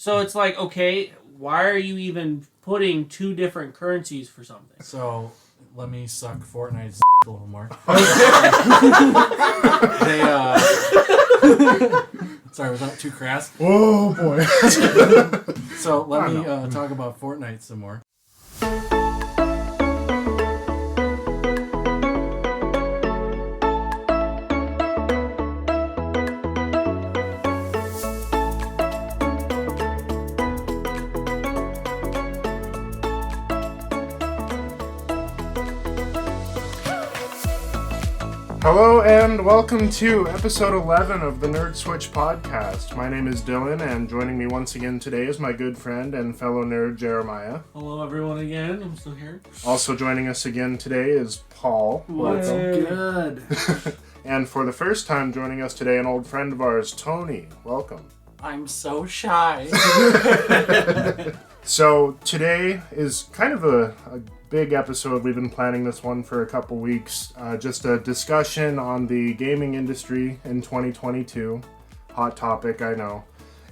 So it's like, okay, why are you even putting two different currencies for something? So let me suck Fortnite's a little more. Sorry, was that too crass? Oh boy. So let me talk about Fortnite some more. Hello and welcome to episode 11 of the Nerd Switch podcast. My name is Dylan, and joining me once again today is my good friend and fellow nerd Jeremiah. Hello, everyone, again. I'm still here. Also joining us again today is Paul. What's good? And for the first time joining us today, an old friend of ours, Tony. Welcome. I'm so shy. So today is kind of a big episode. We've been planning this one for a couple weeks. Just a discussion on the gaming industry in 2022. Hot topic, I know.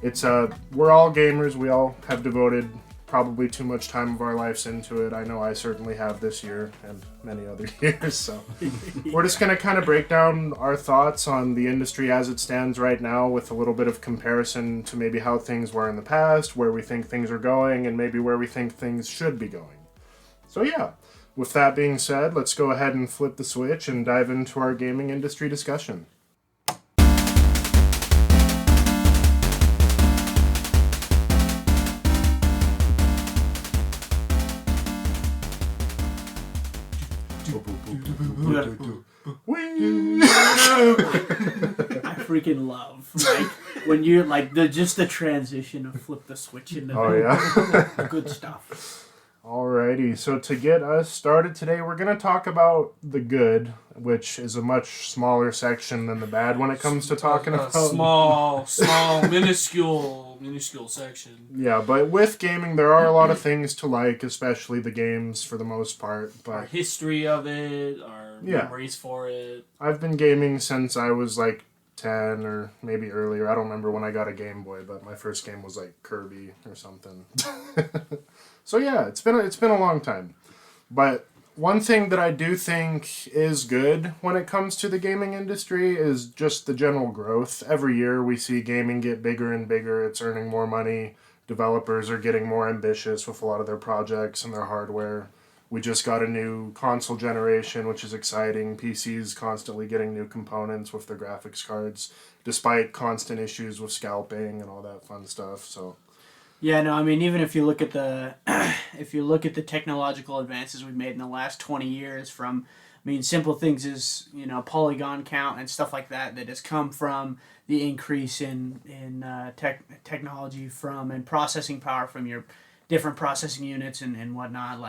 It's we're all gamers. We all have devoted probably too much time of our lives into it. I know I certainly have this year and many other years. So we're just going to kind of break down our thoughts on the industry as it stands right now with a little bit of comparison to maybe how things were in the past, where we think things are going, and maybe where we think things should be going. So yeah, with that being said, let's go ahead and flip the switch and dive into our gaming industry discussion. I freaking love when you're like just the transition of flip the switch into good stuff. Alrighty, so to get us started today, we're going to talk about the good, which is a much smaller section than the bad when it comes to talking about... Small, minuscule section. Yeah, but with gaming, there are a lot of things to like, especially the games for the most part. But our history of it, our memories for it. I've been gaming since I was like 10 or maybe earlier. I don't remember when I got a Game Boy, but my first game was like Kirby or something. So yeah, it's been a long time. But one thing that I do think is good when it comes to the gaming industry is just the general growth. Every year we see gaming get bigger and bigger. It's earning more money. Developers are getting more ambitious with a lot of their projects and their hardware. We just got a new console generation, which is exciting. PCs constantly getting new components with their graphics cards, despite constant issues with scalping and all that fun stuff. So. Yeah, no, I mean, even if you look at the technological advances we've made in the last 20 years, from, I mean, simple things as, polygon count and stuff like that has come from the increase in technology and processing power from your different processing units and whatnot.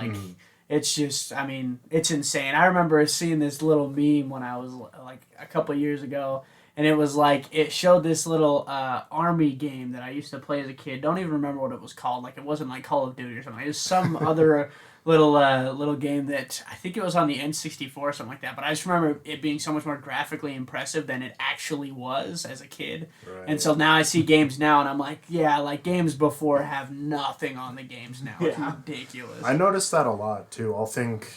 It's just, I mean, it's insane. I remember seeing this little meme when I was like a couple years ago. And it was like, it showed this little army game that I used to play as a kid. Don't even remember what it was called. Like, it wasn't like Call of Duty or something. It was some other little game that, I think it was on the N64 or something like that. But I just remember it being so much more graphically impressive than it actually was as a kid. Right. And so now I see games now and I'm like, yeah, like games before have nothing on the games now. It's ridiculous. I noticed that a lot too. I'll think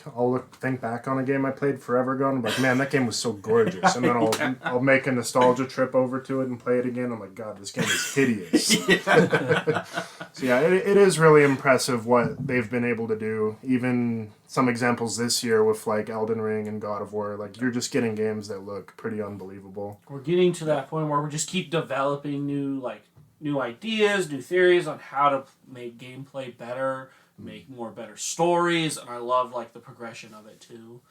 back on a game I played forever ago and I'm like, man, that game was so gorgeous. And then I'll make a nostalgia trip over to it and play it again. I'm like, God, this game is hideous. So yeah, it is really impressive what they've been able to do. Even some examples this year with like Elden Ring and God of War, like you're just getting games that look pretty unbelievable. We're getting to that point where we just keep developing new ideas, new theories on how to make gameplay better, make more better stories, and I love like the progression of it too.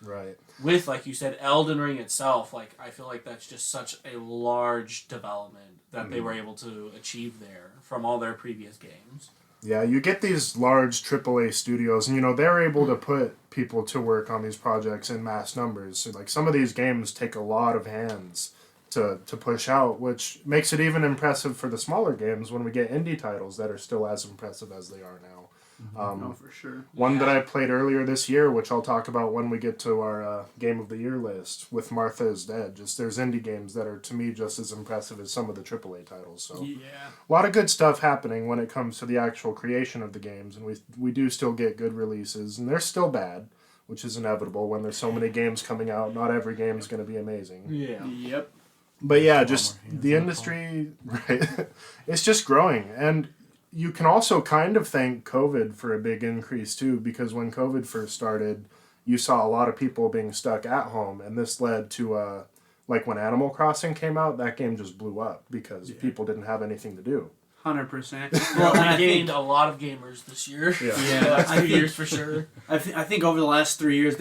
Right. With, like you said, Elden Ring itself, like I feel like that's just such a large development that they were able to achieve there from all their previous games. Yeah, you get these large AAA studios, and they're able to put people to work on these projects in mass numbers. So, like some of these games take a lot of hands to push out, which makes it even impressive for the smaller games when we get indie titles that are still as impressive as they are now. Oh, for sure. One that I played earlier this year, which I'll talk about when we get to our Game of the Year list, with Martha is Dead. Just there's indie games that are, to me, just as impressive as some of the AAA titles. So Yeah. a lot of good stuff happening when it comes to the actual creation of the games, and we do still get good releases, and they're still bad, which is inevitable when there's so many games coming out. Not every game is going to be amazing. Yeah. Yep. But yeah, just the industry, right? It's just growing, and you can also kind of thank COVID for a big increase too, because when COVID first started, you saw a lot of people being stuck at home, and this led to like when Animal Crossing came out, that game just blew up because people didn't have anything to do. 100%. Well, Well, and we gained a lot of gamers this year. Yeah. The last 2 years for sure. I think over the last 3 years,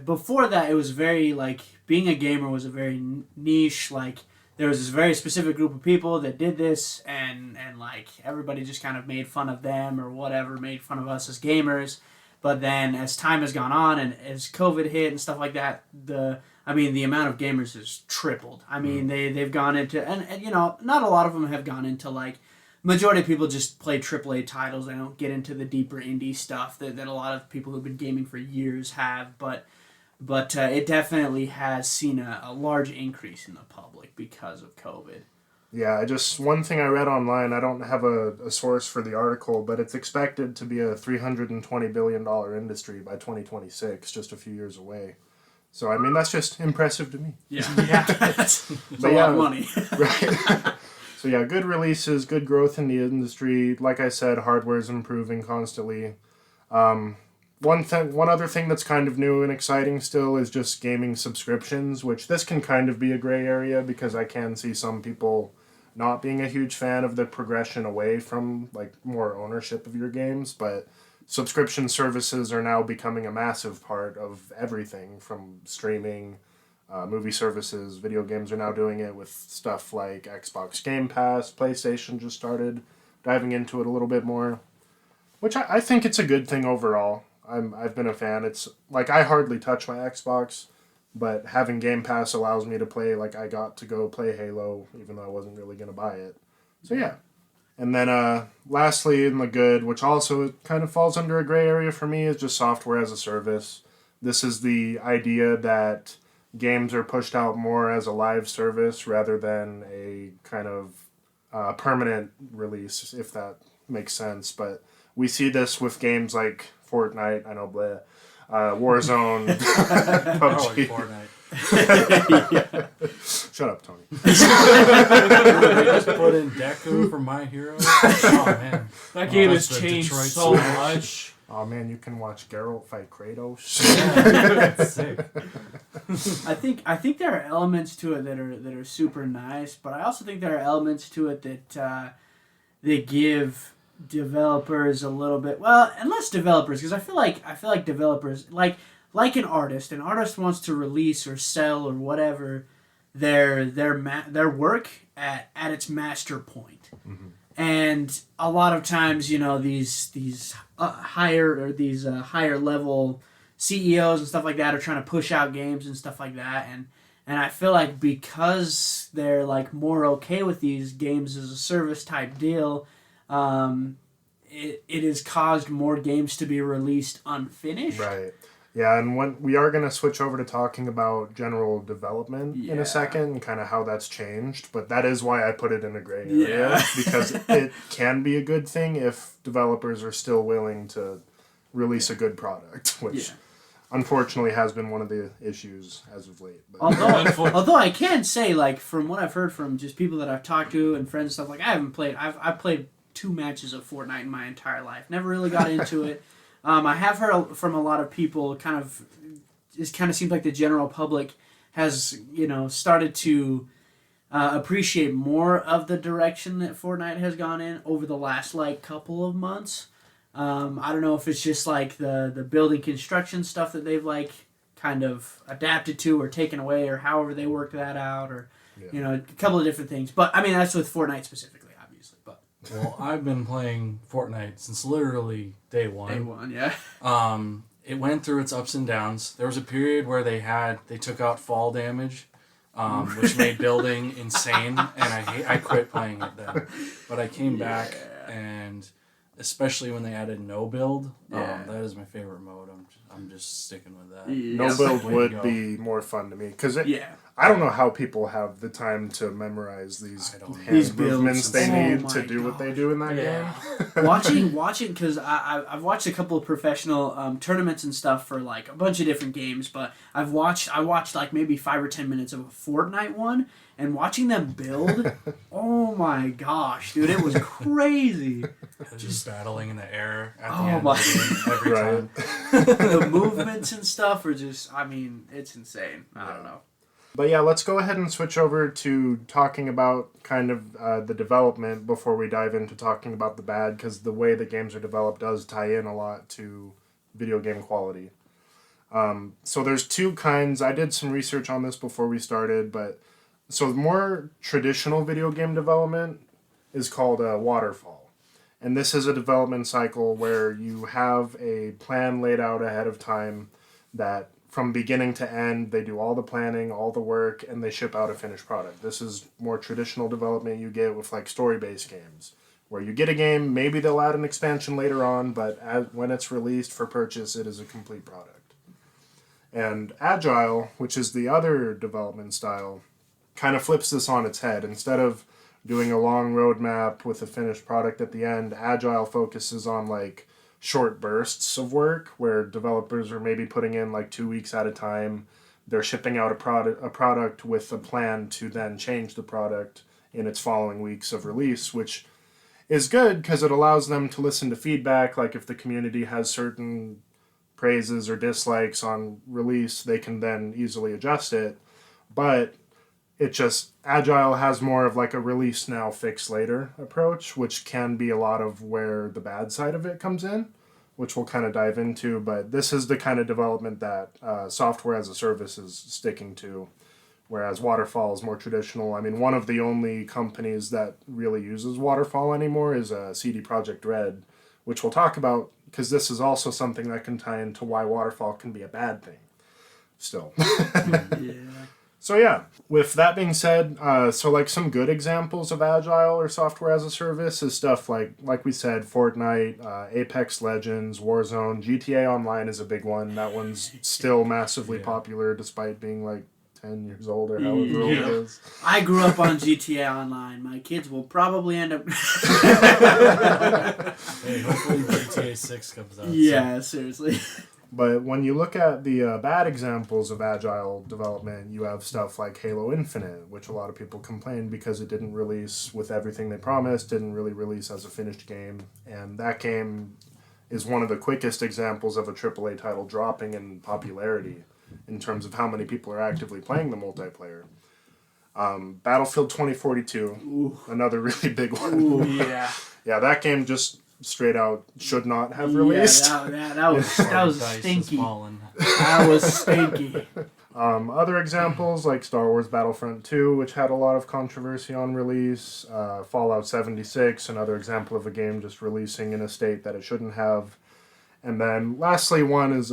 before that, it was very, like, being a gamer was a very niche, like, there was this very specific group of people that did this, and like, everybody just kind of made fun of them or whatever, made fun of us as gamers. But then as time has gone on and as COVID hit and stuff like that, the amount of gamers has tripled. I mean, they've gone into, and you know, not a lot of them have gone into, like, majority of people just play AAA titles. They don't get into the deeper indie stuff that a lot of people who've been gaming for years have. But it definitely has seen a large increase in the public because of COVID. Yeah, one thing I read online, I don't have a source for the article, but it's expected to be a $320 billion industry by 2026, just a few years away. So, I mean, that's just impressive to me. Yeah. That's a lot of money. Right. So, yeah, good releases, good growth in the industry. Like I said, hardware's improving constantly. One other thing that's kind of new and exciting still is just gaming subscriptions, which this can kind of be a gray area because I can see some people not being a huge fan of the progression away from like more ownership of your games, but subscription services are now becoming a massive part of everything from streaming, movie services. Video games are now doing it with stuff like Xbox Game Pass. PlayStation just started diving into it a little bit more, which I think it's a good thing overall. I've been a fan. It's like I hardly touch my Xbox, but having Game Pass allows me to play. Like I got to go play Halo, even though I wasn't really gonna buy it. So yeah. And then lastly, in the good, which also kind of falls under a gray area for me, is just software as a service. This is the idea that games are pushed out more as a live service rather than a kind of permanent release, if that makes sense. But we see this with games like Fortnite, I know, Warzone, PUBG. Fortnite. Shut up, Tony. They just put in Deku for My Hero. Oh, man. That game has the changed Detroit so Smash. much. Oh man, you can watch Geralt fight Kratos. Yeah, that's sick. I think there are elements to it that are super nice, but I also think there are elements to it that they give developers a little bit, well, and less developers, because I feel like developers, like an artist wants to release or sell or whatever their work at its master point. Mm-hmm. And a lot of times, you know, these higher level CEOs and stuff like that are trying to push out games and stuff like that, and I feel like because they're like more okay with these games as a service type deal, it has caused more games to be released unfinished. Right. Yeah, and when we are going to switch over to talking about general development in a second, and kind of how that's changed, but that is why I put it in a gray area, because it can be a good thing if developers are still willing to release a good product, which unfortunately has been one of the issues as of late. But. Although I can say, like, from what I've heard from just people that I've talked to and friends and stuff, like, I've played 2 matches of Fortnite in my entire life. Never really got into it. I have heard from a lot of people it kind of seems like the general public has, you know, started to appreciate more of the direction that Fortnite has gone in over the last, like, couple of months. I don't know if it's just, like, the building construction stuff that they've, like, kind of adapted to or taken away or however they work that out or, you know, a couple of different things. But, I mean, that's with Fortnite specifically, obviously, but... Well, I've been playing Fortnite since literally day one. Day one, yeah. It went through its ups and downs. There was a period where they took out fall damage, which made building insane, and I quit playing it then. But I came back, and especially when they added no build. Yeah. That is my favorite mode. I'm just sticking with that. No Yes. build Way to would go. be more fun to me because Yeah. I don't know how people have the time to memorize these I don't hand know. These builds movements and they stuff. need Oh to my do what they gosh. do in that Yeah. game. watching because I've watched a couple of professional tournaments and stuff for like a bunch of different games, but I watched like maybe 5 or 10 minutes of a Fortnite one, and watching them build, oh my gosh, dude, it was crazy. Just battling in the air at the Oh end my- of the game every Right. time. The movements and stuff are just, I mean, it's insane. I don't know. But yeah, let's go ahead and switch over to talking about kind of the development before we dive into talking about the bad, because the way that games are developed does tie in a lot to video game quality. So there's two kinds. I did some research on this before we started, but so more traditional video game development is called a waterfall. And this is a development cycle where you have a plan laid out ahead of time that from beginning to end, they do all the planning, all the work, and they ship out a finished product. This is more traditional development you get with like story-based games, where you get a game, maybe they'll add an expansion later on, but when it's released for purchase, it is a complete product. And Agile, which is the other development style, kind of flips this on its head. Instead of doing a long roadmap with a finished product at the end, Agile focuses on like short bursts of work where developers are maybe putting in like 2 weeks at a time. They're shipping out a product with a plan to then change the product in its following weeks of release, which is good because it allows them to listen to feedback. Like if the community has certain praises or dislikes on release, they can then easily adjust it. But it just, Agile has more of like a release now, fix later approach, which can be a lot of where the bad side of it comes in, which we'll kind of dive into. But this is the kind of development that software as a service is sticking to, whereas Waterfall is more traditional. I mean, one of the only companies that really uses Waterfall anymore is CD Projekt Red, which we'll talk about because this is also something that can tie into why Waterfall can be a bad thing still. Yeah. So yeah, with that being said, so like some good examples of Agile or software as a service is stuff like we said, Fortnite, Apex Legends, Warzone, GTA Online is a big one. That one's still massively Yeah. popular despite being like 10 years old or however old it Yeah. is. I grew up on GTA Online. My kids will probably end up. Hey, hopefully GTA 6 comes out. soon. Yeah, seriously. But when you look at the bad examples of Agile development, you have stuff like Halo Infinite, which a lot of people complain because it didn't release with everything they promised, didn't really release as a finished game. And that game is one of the quickest examples of a AAA title dropping in popularity in terms of how many people are actively playing the multiplayer. Battlefield 2042, Ooh. another really big one. Ooh, yeah. Yeah, that game just straight out should not have Yeah, released. that was Dice is stinky. falling. That was stinky. Other examples like Star Wars Battlefront 2, which had a lot of controversy on release, Fallout 76, another example of a game just releasing in a state that it shouldn't have. And then lastly, one is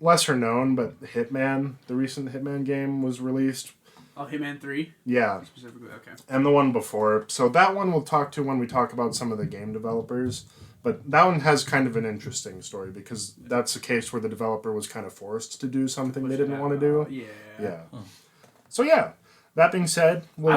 lesser known, but Hitman, the recent Hitman game was released. Oh, Hitman 3? Yeah, Specifically, okay. and the one before. So that one we'll talk to when we talk about some of the game developers. But that one has kind of an interesting story because that's a case where the developer was kind of forced to do something they didn't want to do. Yeah. Yeah. So yeah, that being said, we'll,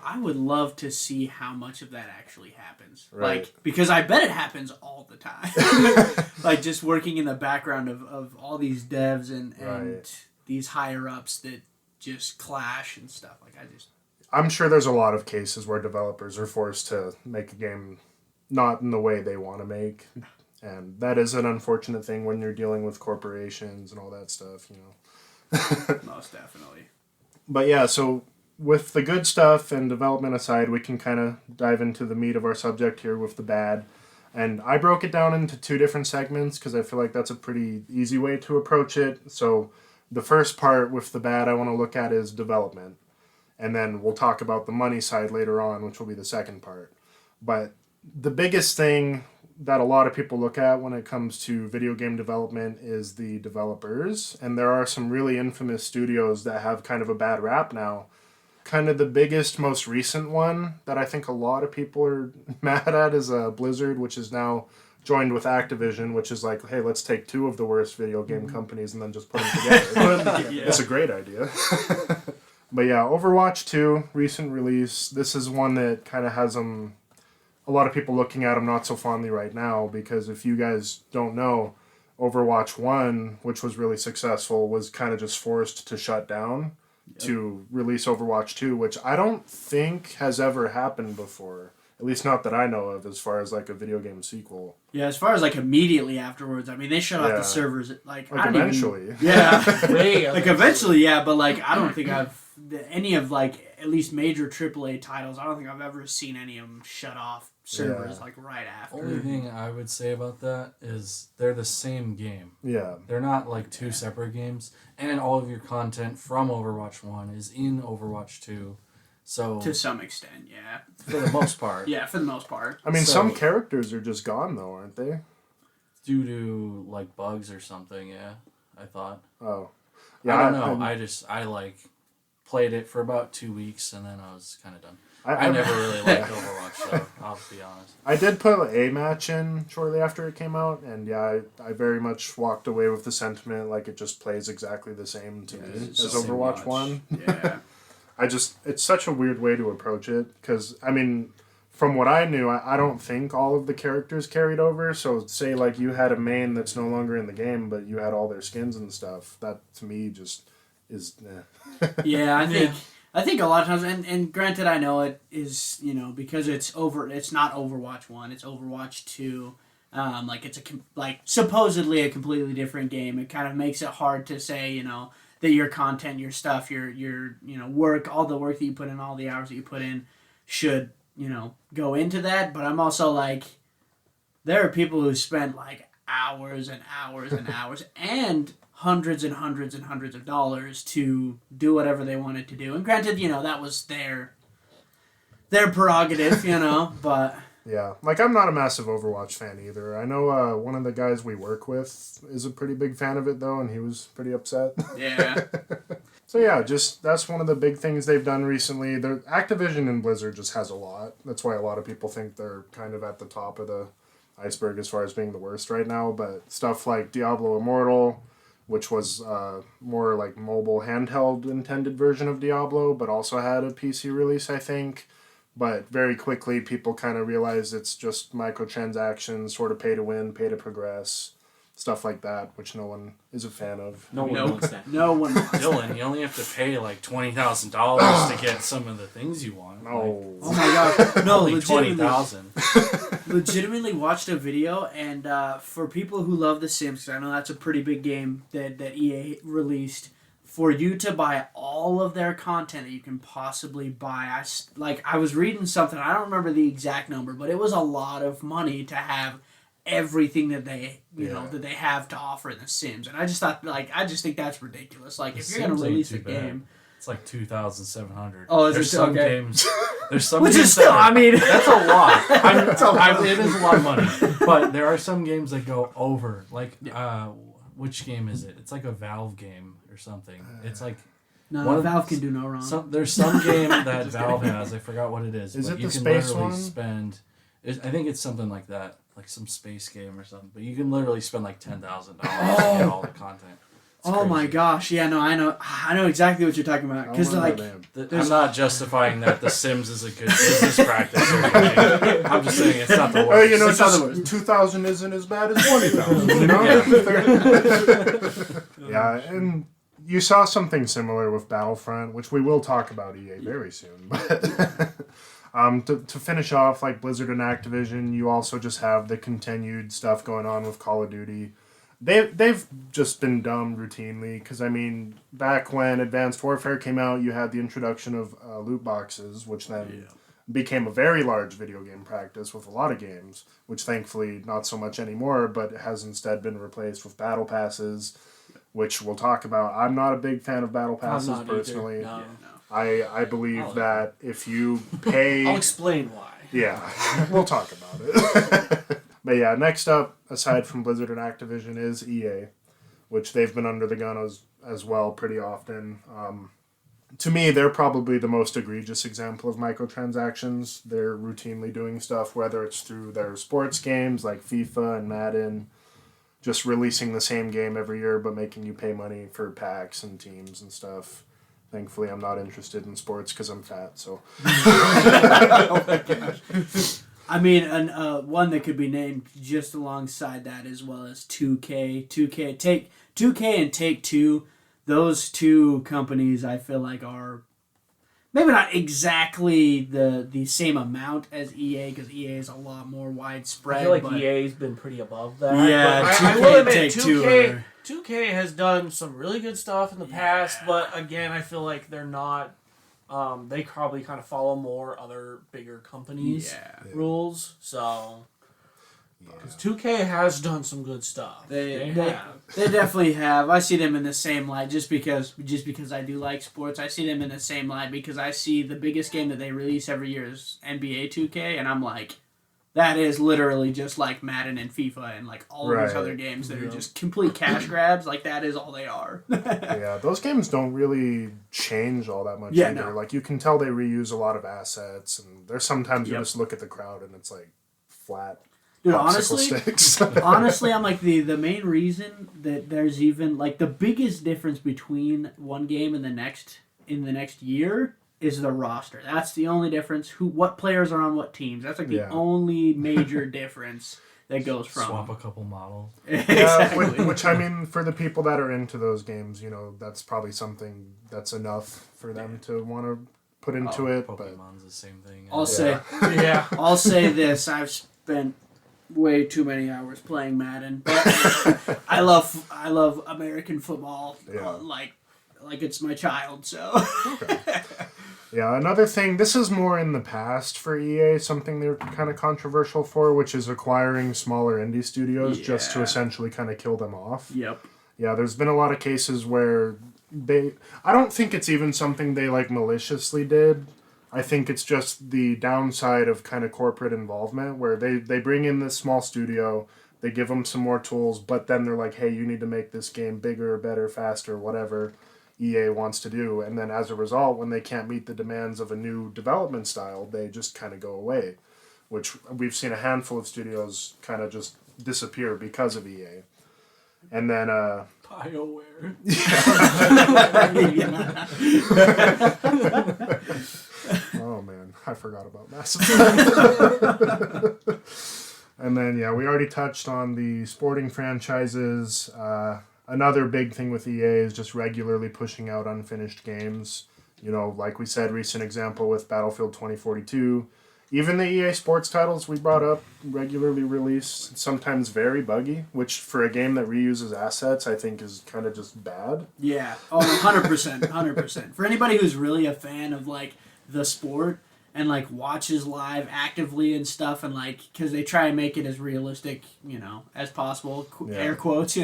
I would love to see how much of that actually happens. Right. Like, because I bet it happens all the time. Like, just working in the background of all these devs and Right. these higher ups that just clash and stuff. Like, I'm sure there's a lot of cases where developers are forced to make a game not in the way they want to make. And that is an unfortunate thing when you're dealing with corporations and all that stuff, you know. most definitely. But yeah, so with the good stuff and development aside, we can kind of dive into the meat of our subject here with the bad. And I broke it down into two different segments because I feel like that's a pretty easy way to approach it. So the first part with the bad I want to look at is development. And then we'll talk about the money side later on, which will be the second part. But the biggest thing that a lot of people look at when it comes to video game development is the developers. And there are some really infamous studios that have kind of a bad rap now. kind of the biggest, most recent one that I think a lot of people are mad at is Blizzard, which is now joined with Activision, which is like, hey, let's take two of the worst video game companies and then just put them together. It's a great idea. But yeah, Overwatch 2, recent release. This is one that kind of has a lot of people looking at them not so fondly right now, because if you guys don't know, Overwatch 1, which was really successful, was kind of just forced to shut down to release Overwatch 2, which I don't think has ever happened before. At least not that I know of, as far as like a video game sequel. Yeah, as far as like immediately afterwards, I mean, they shut off the servers like I don't eventually. Even, yeah, like eventually, yeah. But like, I don't think any of like at least major AAA titles. I don't think I've ever seen any of them shut off servers like right after. Only thing I would say about that is they're the same game. Yeah, they're not like two separate games, and all of your content from Overwatch 1 is in Overwatch 2. So to some extent, yeah. For the most part. Yeah, for the most part. I mean, some characters are just gone though, aren't they? Due to like bugs or something, yeah. I thought. Oh, yeah. I don't know. I like played it for about 2 weeks and then I was kind of done. I never really liked Overwatch, so I'll be honest. I did put a match in shortly after it came out, and yeah, I very much walked away with the sentiment like it just plays exactly the same to me as Overwatch 1. Yeah. It's such a weird way to approach it, because, I mean, from what I knew, I don't think all of the characters carried over, so say, like, you had a main that's no longer in the game, but you had all their skins and stuff, that, to me, just is, Yeah, I think a lot of times, and granted, I know it is, because it's not Overwatch 1, it's Overwatch 2, like, it's supposedly a completely different game, it kind of makes it hard to say, that your content, your stuff, your work, all the work that you put in, all the hours that you put in should, go into that. But I'm also like, there are people who spend like hours and hours and hours and hundreds and hundreds and hundreds of dollars to do whatever they wanted to do. And granted, that was their prerogative, but... Yeah, like I'm not a massive Overwatch fan either. I know one of the guys we work with is a pretty big fan of it though, and he was pretty upset. Yeah. So yeah, just that's one of the big things they've done recently. Activision and Blizzard just has a lot. That's why a lot of people think they're kind of at the top of the iceberg as far as being the worst right now. But stuff like Diablo Immortal, which was more like mobile handheld intended version of Diablo, but also had a PC release, I think. But very quickly, people kind of realize it's just microtransactions, sort of pay to win, pay to progress, stuff like that, which no one is a fan of. No one wants that. No one wants that. Dylan, you only have to pay like $20,000 to get some of the things you want. No. Oh my god. No, legitimately. $20,000. Legitimately watched a video, and for people who love The Sims, because I know that's a pretty big game that EA released, for you to buy all of their content that you can possibly buy. I was reading something, I don't remember the exact number, but it was a lot of money to have everything that they, that they have to offer in The Sims. And I just thought, I just think that's ridiculous. Like, if you're going to release a game... It's like $2,700. Oh, there's some games. There's some which games is still, I mean, that's a lot. It is a lot of money. But there are some games that go over. Like, which game is it? It's like a Valve game or something. It's like no, Valve can do no wrong. There's some game that Valve has. I forgot what it is. Is but it you the can space literally one? spend. I think it's something like that, like some space game or something. But you can literally spend like $10,000 to get all the content. It's crazy. My gosh! Yeah, no, I know exactly what you're talking about. Because I'm not justifying that The Sims is a good business practice or anything. I'm just saying it's not the worst. It's not the worst. 2,000 isn't as bad as 20,000. Yeah, and you saw something similar with Battlefront, which we will talk about EA very soon. But to finish off, like Blizzard and Activision, you also just have the continued stuff going on with Call of Duty. They've just been dumb routinely, because, I mean, back when Advanced Warfare came out, you had the introduction of loot boxes, which then became a very large video game practice with a lot of games, which thankfully not so much anymore, but has instead been replaced with battle passes, which we'll talk about. I'm not a big fan of battle passes personally. No. I believe that if you pay... I'll explain why. Yeah, we'll talk about it. But yeah, next up, aside from Blizzard and Activision, is EA, which they've been under the gun as well pretty often. to me, they're probably the most egregious example of microtransactions. They're routinely doing stuff, whether it's through their sports games like FIFA and Madden, just releasing the same game every year but making you pay money for packs and teams and stuff. Thankfully, I'm not interested in sports because I'm fat, so... Oh my gosh. I mean, one that could be named just alongside that as well as 2K. 2K and Take-Two, those two companies I feel like are maybe not exactly the same amount as EA, because EA is a lot more widespread. I feel like but EA's been pretty above that. Yeah, but 2K I will and admit, Take-Two 2K has done some really good stuff in the past, but again, I feel like they're not. They probably kind of follow more other bigger companies' rules. So, because 2K has done some good stuff. They definitely have. I see them in the same light just because I do like sports. I see them in the same light because I see the biggest game that they release every year is NBA 2K, and I'm like, that is literally just like Madden and FIFA and like all of these other games that are just complete cash grabs. Like, that is all they are. Yeah, those games don't really change all that much either. No. Like, you can tell they reuse a lot of assets, and there's sometimes you just look at the crowd and it's like flat. Dude, sticks. honestly, I'm like the main reason that there's even like the biggest difference between one game and the next year is the roster. That's the only difference. What players are on what teams. That's like the only major difference that goes from. Swap a couple models. Exactly. Which, I mean, for the people that are into those games, that's probably something that's enough for them to want to put into it. Pokemon's the same thing. I'll say this. I've spent way too many hours playing Madden, but I love American football like it's my child. So. Okay. Yeah, another thing, this is more in the past for EA, something they're kind of controversial for, which is acquiring smaller indie studios just to essentially kind of kill them off. Yep. Yeah, there's been a lot of cases where I don't think it's even something they like maliciously did. I think it's just the downside of kind of corporate involvement where they bring in this small studio, they give them some more tools, but then they're like, hey, you need to make this game bigger, better, faster, whatever EA wants to do. And then as a result, when they can't meet the demands of a new development style, they just kind of go away, which we've seen a handful of studios kind of just disappear because of EA. And then BioWare. Oh man, I forgot about Mass Effect. And then we already touched on the sporting franchises. Another big thing with EA is just regularly pushing out unfinished games. Like we said, recent example with Battlefield 2042. Even the EA Sports titles we brought up regularly release, sometimes very buggy, which for a game that reuses assets, I think is kind of just bad. Yeah. Oh, 100%. 100%. For anybody who's really a fan of, like, the sport and, like, watches live actively and stuff, and, like, because they try and make it as realistic, as possible, air quotes,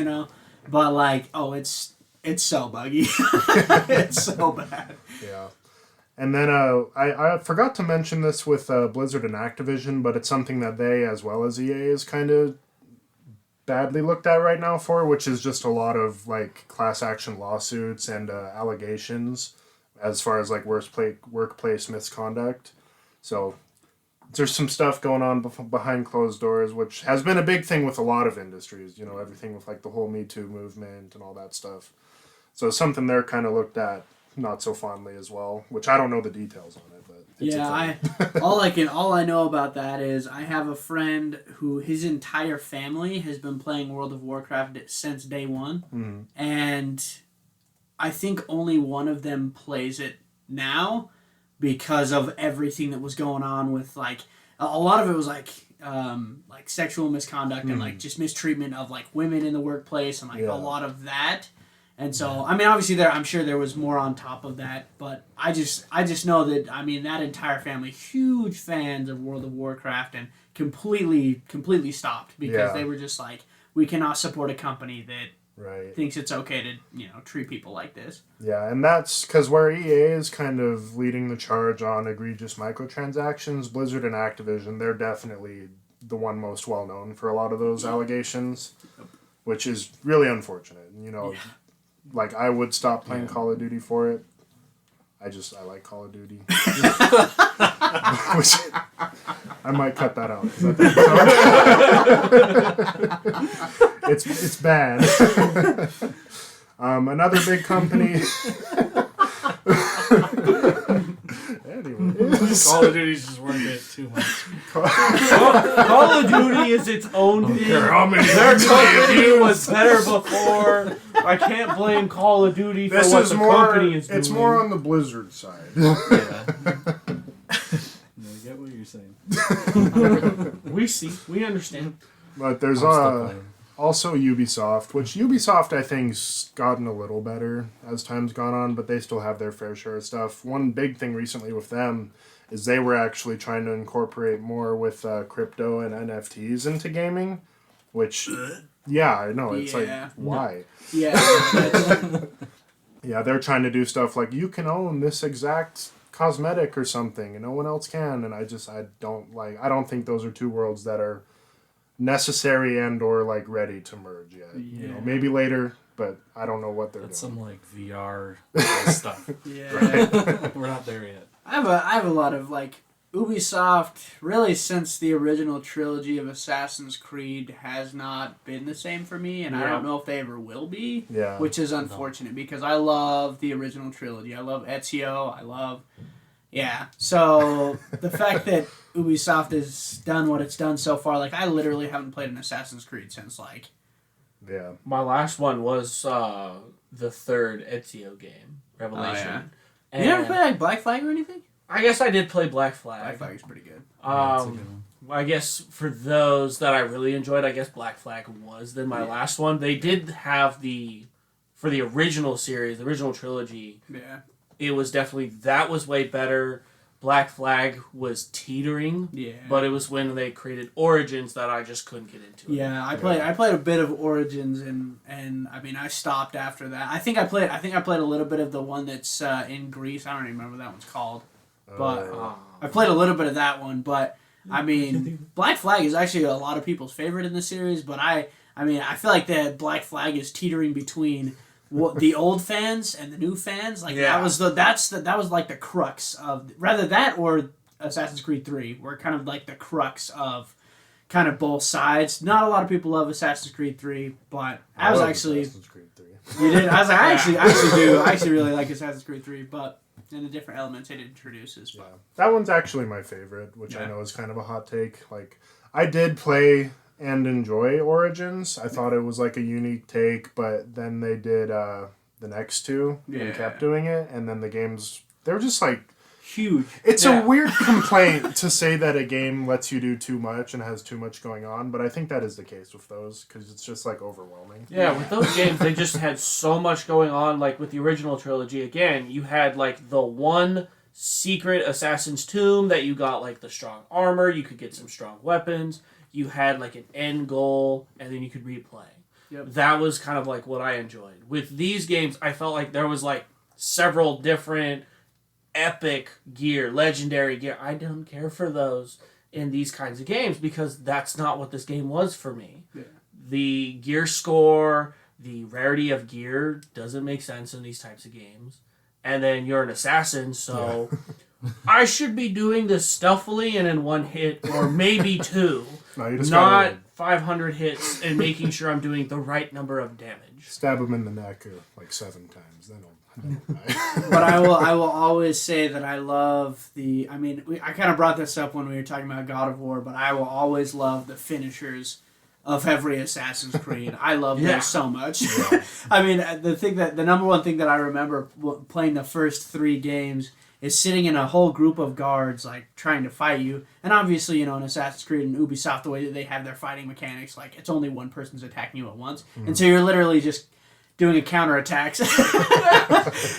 But, like, it's so buggy. It's so bad. Yeah. And then I forgot to mention this with Blizzard and Activision, but it's something that they, as well as EA, is kind of badly looked at right now for, which is just a lot of like class action lawsuits and allegations as far as like workplace misconduct. So there's some stuff going on behind closed doors, which has been a big thing with a lot of industries, everything with like the whole Me Too movement and all that stuff. So it's something they're kind of looked at not so fondly as well, which I don't know the details on it, but it's all I know about that is I have a friend who his entire family has been playing World of Warcraft since day one, and I think only one of them plays it now because of everything that was going on with like a lot of it was like sexual misconduct and like just mistreatment of like women in the workplace and like a lot of that. And so, I mean, obviously, I'm sure there was more on top of that, but I just know that, I mean, that entire family, huge fans of World of Warcraft, and completely stopped because they were just like, we cannot support a company that thinks it's okay to, treat people like this. Yeah, and that's because where EA is kind of leading the charge on egregious microtransactions, Blizzard and Activision, they're definitely the one most well-known for a lot of those allegations, which is really unfortunate, Like, I would stop playing Call of Duty for it. I like Call of Duty. Which, I might cut that out. 'Cause I think it's bad. Another big company. Anyways. Call of Duty's just working it too much. Call of Duty is its own thing. Their company was better before. I can't blame Call of Duty for what the company is doing. It's more on the Blizzard side. Yeah. I get what you're saying. We understand. But there's also Ubisoft, which Ubisoft I think's gotten a little better as time's gone on, but they still have their fair share of stuff. One big thing recently with them is they were actually trying to incorporate more with crypto and NFTs into gaming, which, yeah, I know, it's like, why? Yeah. Yeah, they're trying to do stuff like, you can own this exact cosmetic or something, and no one else can, and I don't think those are two worlds that are necessary and or like ready to merge yet. Yeah. You know, maybe later, but I don't know what they're That's doing. some like VR stuff. Yeah. Right? We're not there yet. I have a lot of like Ubisoft. Really, since the original trilogy of Assassin's Creed has not been the same for me, and I don't know if they ever will be. Yeah. Which is unfortunate because I love the original trilogy. I love Ezio. Yeah. So the fact that Ubisoft has done what it's done so far, like I literally haven't played an Assassin's Creed since like. Yeah. My last one was the third Ezio game, Revelation. Oh, yeah. And You never played like Black Flag or anything? I guess I did play Black Flag. Black Flag is pretty good. That's a good one. I guess for those that I really enjoyed, I guess Black Flag was then my last one. They did have for the original series, the original trilogy, Yeah. it was definitely, that was way better. Black Flag was teetering, Yeah. but it was when they created Origins that I just couldn't get into it. Yeah, I played a bit of Origins and I mean I stopped after that. I think I played a little bit of the one that's in Greece. I don't even remember what that one's called. But I played a little bit of that one, but I mean Black Flag is actually a lot of people's favorite in the series, but I feel like that Black Flag is teetering between the old fans and the new fans. Like that was like the crux of rather that or Assassin's Creed 3 were kind of like the crux of kind of both sides. Not a lot of people love Assassin's Creed 3, but I was actually Assassin's Creed 3. you did. I was like, I actually do. I actually really like Assassin's Creed 3, but and the different elements it introduces. But. Yeah. That one's actually my favorite, which I know is kind of a hot take. Like, I did play and enjoy Origins. I thought it was like a unique take, but then they did the next two and kept doing it, and then the games, they were just like huge. It's a weird complaint to say that a game lets you do too much and has too much going on, but I think that is the case with those because it's just like overwhelming. Yeah, with those games, they just had so much going on. Like with the original trilogy, again, you had like the one secret assassin's tomb that you got like the strong armor, you could get some strong weapons, you had like an end goal, and then you could replay. Yep. That was kind of like what I enjoyed. With these games, I felt like there was like several different epic gear, legendary gear. I don't care for those in these kinds of games because that's not what this game was for me. Yeah. The gear score, the rarity of gear doesn't make sense in these types of games. And then you're an assassin, so I should be doing this stealthily and in one hit or maybe two. No, you just not gotta 500 hits and making sure I'm doing the right number of damage. stab him in the neck like 7 times, then he'll die. But I will always say that I love the. I mean, I kind of brought this up when we were talking about God of War, but I will always love the finishers of every Assassin's Creed. I love those so much. Yeah. I mean, the number one thing that I remember playing the first 3 games is sitting in a whole group of guards, like, trying to fight you. And obviously, you know, in Assassin's Creed and Ubisoft, the way that they have their fighting mechanics, like, it's only one person's attacking you at once. Mm. And so you're literally just doing a counterattacks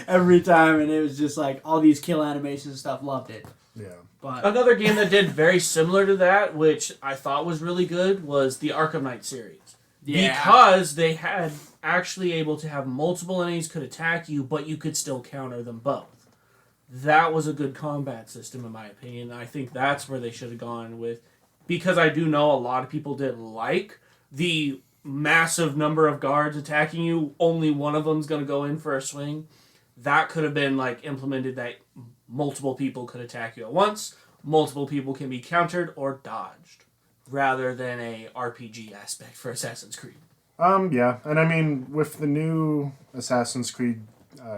every time, and it was just, like, all these kill animations and stuff. Loved it. Yeah. But another game that did very similar to that, which I thought was really good, was the Arkham Knight series. Yeah. Because they had actually able to have multiple enemies could attack you, but you could still counter them both. That was a good combat system, in my opinion. I think that's where they should have gone with, because I do know a lot of people didn't like the massive number of guards attacking you. Only one of them's going to go in for a swing. that could have been like implemented that multiple people could attack you at once, multiple people can be countered or dodged, rather than a RPG aspect for Assassin's Creed. Yeah, and I mean, with the new Assassin's Creed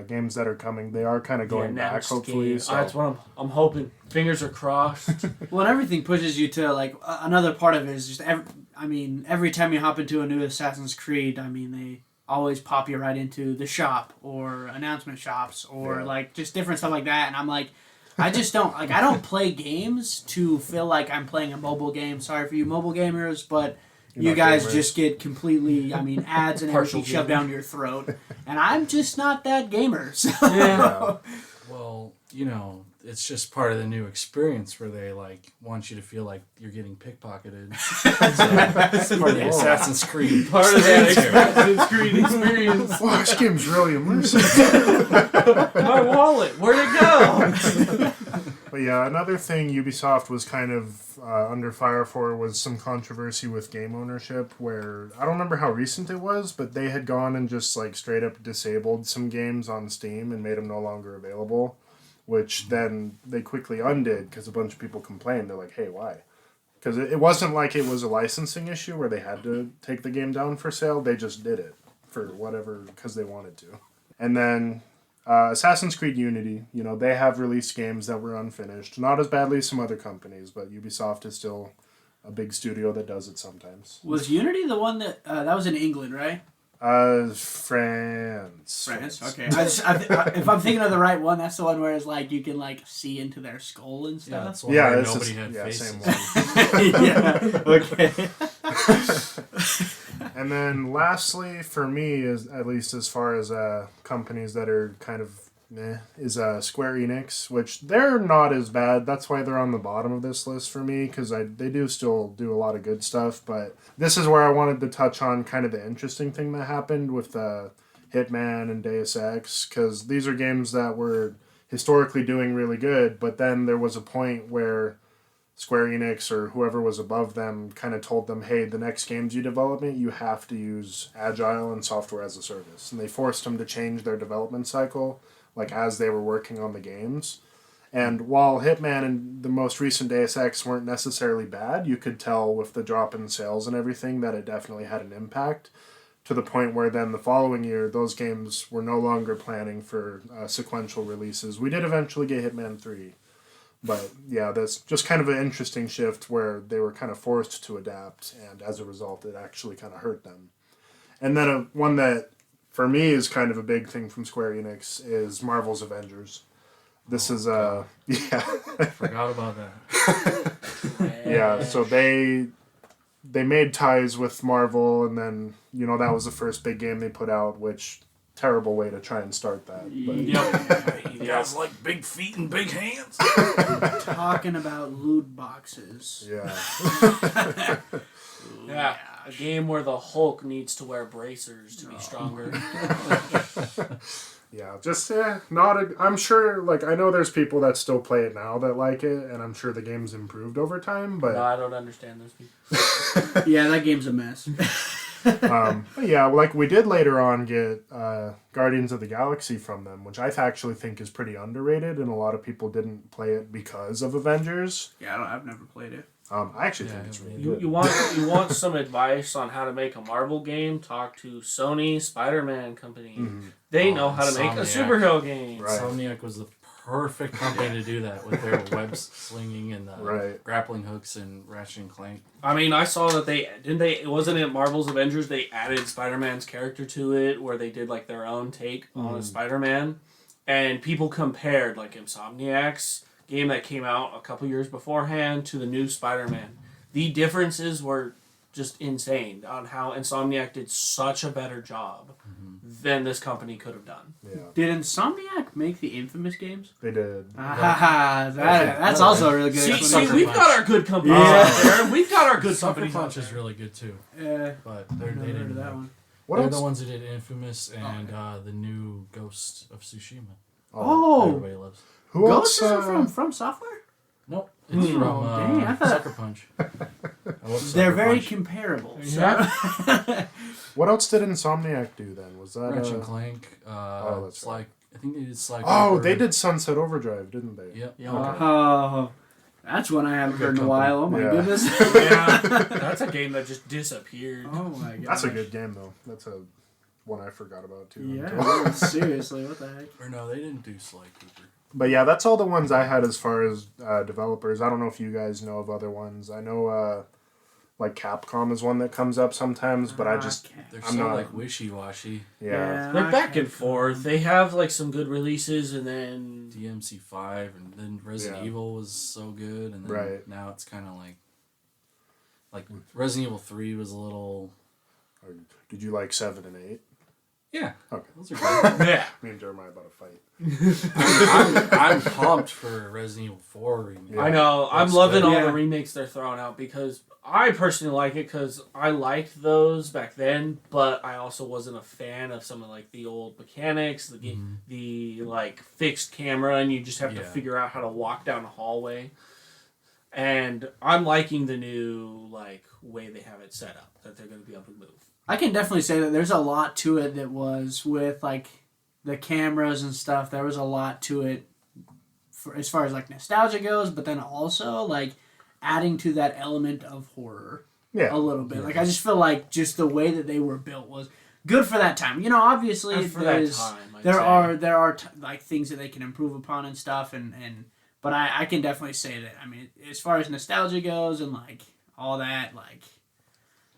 games that are coming, they are kind of going back, hopefully. Game. So. That's what I'm hoping. Fingers are crossed. Well, and everything pushes you to, like, another part of it is just, every time you hop into a new Assassin's Creed, they always pop you right into the shop or announcement shops or, like, just different stuff like that. And I'm like, I just don't, like, I don't play games to feel like I'm playing a mobile game. Sorry for you mobile gamers, but you guys just get completely, ads and everything shoved down your throat. And I'm just not that gamer. So. Yeah. Well, it's just part of the new experience where they want you to feel like you're getting pickpocketed. So, part of the Assassin's Creed. Part of that Assassin's Creed experience. Wow, this game's really immersive. My wallet, where'd it go? But yeah, another thing Ubisoft was kind of under fire for was some controversy with game ownership, where I don't remember how recent it was, but they had gone and just straight up disabled some games on Steam and made them no longer available, which then they quickly undid because a bunch of people complained. They're like, hey, why? Because it wasn't like it was a licensing issue where they had to take the game down for sale. They just did it for whatever, because they wanted to. And then Assassin's Creed Unity, they have released games that were unfinished. Not as badly as some other companies, but Ubisoft is still a big studio that does it sometimes. Was Unity the one that was in England, right? France. Okay. If I'm thinking of the right one, that's the one where it's you can see into their skull and Yeah, stuff. that's one where nobody had faces. Same one. Yeah. Okay. And then lastly, for me, is at least as far as companies that are kind of meh, is Square Enix, which they're not as bad. That's why they're on the bottom of this list for me, because they do still do a lot of good stuff. But this is where I wanted to touch on kind of the interesting thing that happened with Hitman and Deus Ex, because these are games that were historically doing really good, but then there was a point where Square Enix or whoever was above them kind of told them, hey, the next games you develop, you have to use Agile and software as a service. And they forced them to change their development cycle, as they were working on the games. And while Hitman and the most recent Deus Ex weren't necessarily bad, you could tell with the drop in sales and everything that it definitely had an impact, to the point where then the following year, those games were no longer planning for sequential releases. We did eventually get Hitman 3. But yeah, that's just kind of an interesting shift where they were kind of forced to adapt, and as a result, it actually kind of hurt them. And then one that, for me, is kind of a big thing from Square Enix is Marvel's Avengers. This is, yeah. Forgot about that. Yeah, so they made ties with Marvel, and then, that was the first big game they put out, which... terrible way to try and start that. But. Yep. You guys like big feet and big hands? Talking about loot boxes. Yeah. Yeah. A game where the Hulk needs to wear bracers to be stronger. Yeah, just I'm sure, I know there's people that still play it now that like it, and I'm sure the game's improved over time, but... No, I don't understand those people. Yeah, that game's a mess. But yeah, we did later on get Guardians of the Galaxy from them, which I actually think is pretty underrated, and a lot of people didn't play it because of Avengers. Yeah, I've never played it. I actually think it's really good. You want some advice on how to make a Marvel game? Talk to Sony Spider-Man company. Mm-hmm. They know how to make a superhero game. Right. Insomniac was the perfect company to do that with their web slinging and the grappling hooks and Ratchet and Clank. I saw that it wasn't in Marvel's Avengers, they added Spider-Man's character to it, where they did their own take on a Spider-Man, and people compared Insomniac's game that came out a couple years beforehand to the new Spider-Man. The differences were just insane on how Insomniac did such a better job than this company could have done. Yeah. Did Insomniac make the Infamous games? They did. That's also a really good. See, we've got our good companies Yeah. out there. We've got our good Sucker companies Punch out is there. really good too, Yeah, but I've they never heard didn't. of that one. What They're else? the ones that did Infamous and the new Ghost of Tsushima. Oh, Everybody loves. Who Ghosts else? are from Software? Nope, it's from dang, I thought- Sucker Punch. I love Sucker They're very Punch. comparable. Yeah. What else did Insomniac do then? Was that Ratchet and Clank. that's It's right. like I think they did Sly Oh, Cooper. they did Sunset Overdrive, didn't they? Yep. Yeah. Okay. Oh, that's one I haven't Good heard in a company. while. Oh my Yeah. goodness. Yeah, that's a game that just disappeared. Oh my god. That's a good game, though. That's a one I forgot about, too. Yeah, seriously, what the heck? Or no, they didn't do Sly Cooper. But yeah, that's all the ones I had as far as developers. I don't know if you guys know of other ones. I know like Capcom is one that comes up sometimes, but I just They're I'm so not- like wishy-washy. yeah. They're back okay. and forth. They have like some good releases, and then DMC5, and then Resident Yeah. Evil was so good, and then Right. now it's kind of like Resident Evil 3 was a little. Did you like 7 and 8? Yeah, Okay. those are good. yeah, Me and Jeremiah about to fight. I'm pumped for Resident Evil 4 remake. Yeah. I know. I'm That's loving good. all Yeah. the remakes they're throwing out because I personally like it because I liked those back then, but I also wasn't a fan of some of like the old mechanics, the like fixed camera, and you just have to Yeah. figure out how to walk down a hallway. And I'm liking the new like way they have it set up that they're going to be able to move. I can definitely say that there's a lot to it that was with like the cameras and stuff. There was a lot to it for, as far as like nostalgia goes, but then also like adding to that element of horror Yeah. a little bit. Like I just feel like just the way that they were built was good for that time. You know, obviously And for that there's time, I'd there say. are like things that they can improve upon and stuff and but I can definitely say that I mean as far as nostalgia goes and like all that like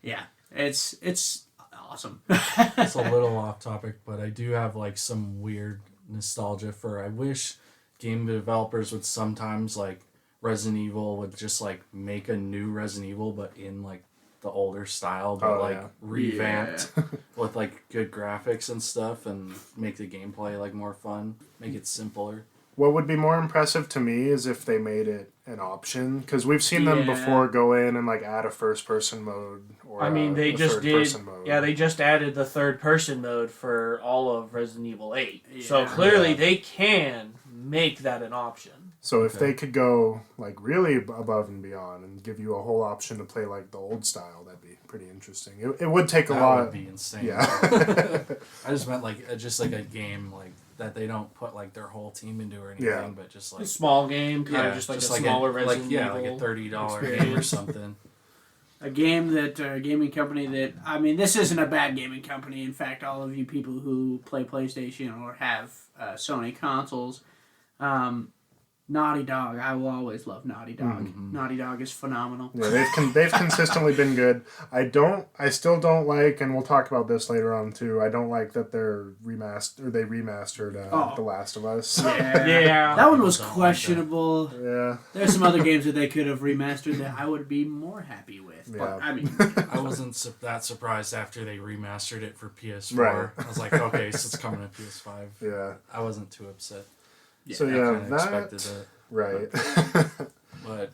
yeah it's awesome. It's a little off topic, but I do have like some weird nostalgia for. I wish game developers would sometimes like Resident Evil would just like make a new Resident Evil, but in like the older style, but Oh, like yeah. revamped with like good graphics and stuff, and make the gameplay like more fun, make it simpler. What would be more impressive to me is if they made it an option, because we've seen them Yeah. before go in and like add a first-person mode or I mean, they a just did. third-person mode. Yeah, they just added the third-person mode for all of Resident Evil 8. So Yeah. clearly, they can make that an option. So if Okay. they could go like really above and beyond and give you a whole option to play like the old style, that'd be pretty interesting. It would take a That lot. would be insane. Yeah. I just meant like just like a game like that they don't put like their whole team into or anything, Yeah. but just A like small game, kind of just like a smaller Resident like Evil. a $30 game or experience. something. A game that a gaming company that I mean this isn't a bad gaming company. In fact, all of you people who play PlayStation or have Sony consoles, Naughty Dog. I will always love Naughty Dog. Mhm. Naughty Dog is phenomenal. Yeah, they've consistently been good. I still don't like, and we'll talk about this later on too. I don't like that they're remastered The Last of Us. Yeah. That one was Don't like that. questionable. Yeah. There's some other games that they could have remastered that I would be more happy with. But Yeah. I mean, I wasn't that surprised after they remastered it for PS4. Right. I was like, okay, so it's coming to PS5. Yeah. I wasn't too upset. So I yeah, kinda expected that. right. But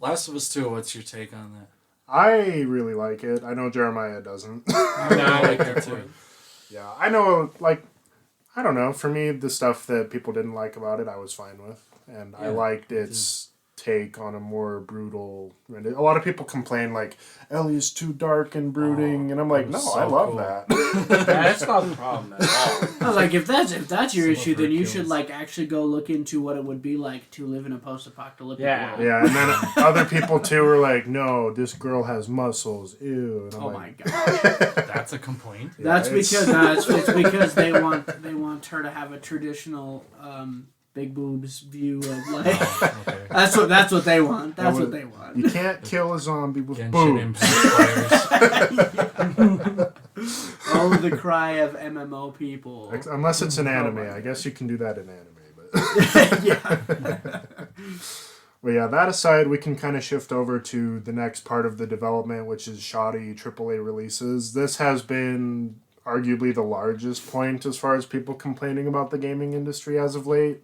Last of Us 2, what's your take on that? I really like it. I know Jeremiah doesn't. I like that too. Yeah, I know. Like, I don't know. For me, the stuff that people didn't like about it, I was fine with, and I Yeah, liked its take on a more brutal. A lot of people complain like Ellie's too dark and brooding, Oh, and I'm like, it no, was so I love cool. that. That's not the problem at all. I was like, if that's your Some issue, of her then you kills. should like actually go look into what it would be like to live in a post-apocalyptic Yeah. world. Yeah, and then other people too were like, no, this girl has muscles. Ew. And I'm Oh like, my god. That's a complaint. That's it's- because it's because they want her to have a traditional big boobs view of life. Oh, okay. That's what they want. That's would- what they want. you can't kill a zombie with Genshin boobs. Impact players. Oh, the cry of MMO people. Unless it's an Oh anime. my I guess you can do that in anime. But Yeah. Well, yeah, that aside, we can kind of shift over to the next part of the development, which is shoddy AAA releases. This has been arguably the largest point as far as people complaining about the gaming industry as of late.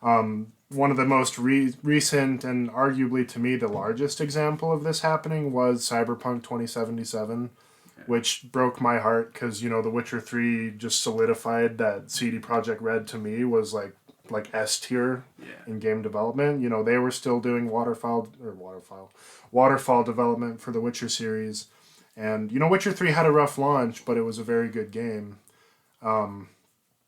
One of the most recent and arguably to me the largest example of this happening was Cyberpunk 2077, which broke my heart because, you know, The Witcher 3 just solidified that CD Projekt Red to me was like S tier in game development. You know, they were still doing waterfall development for the Witcher series. And, you know, Witcher 3 had a rough launch, but it was a very good game.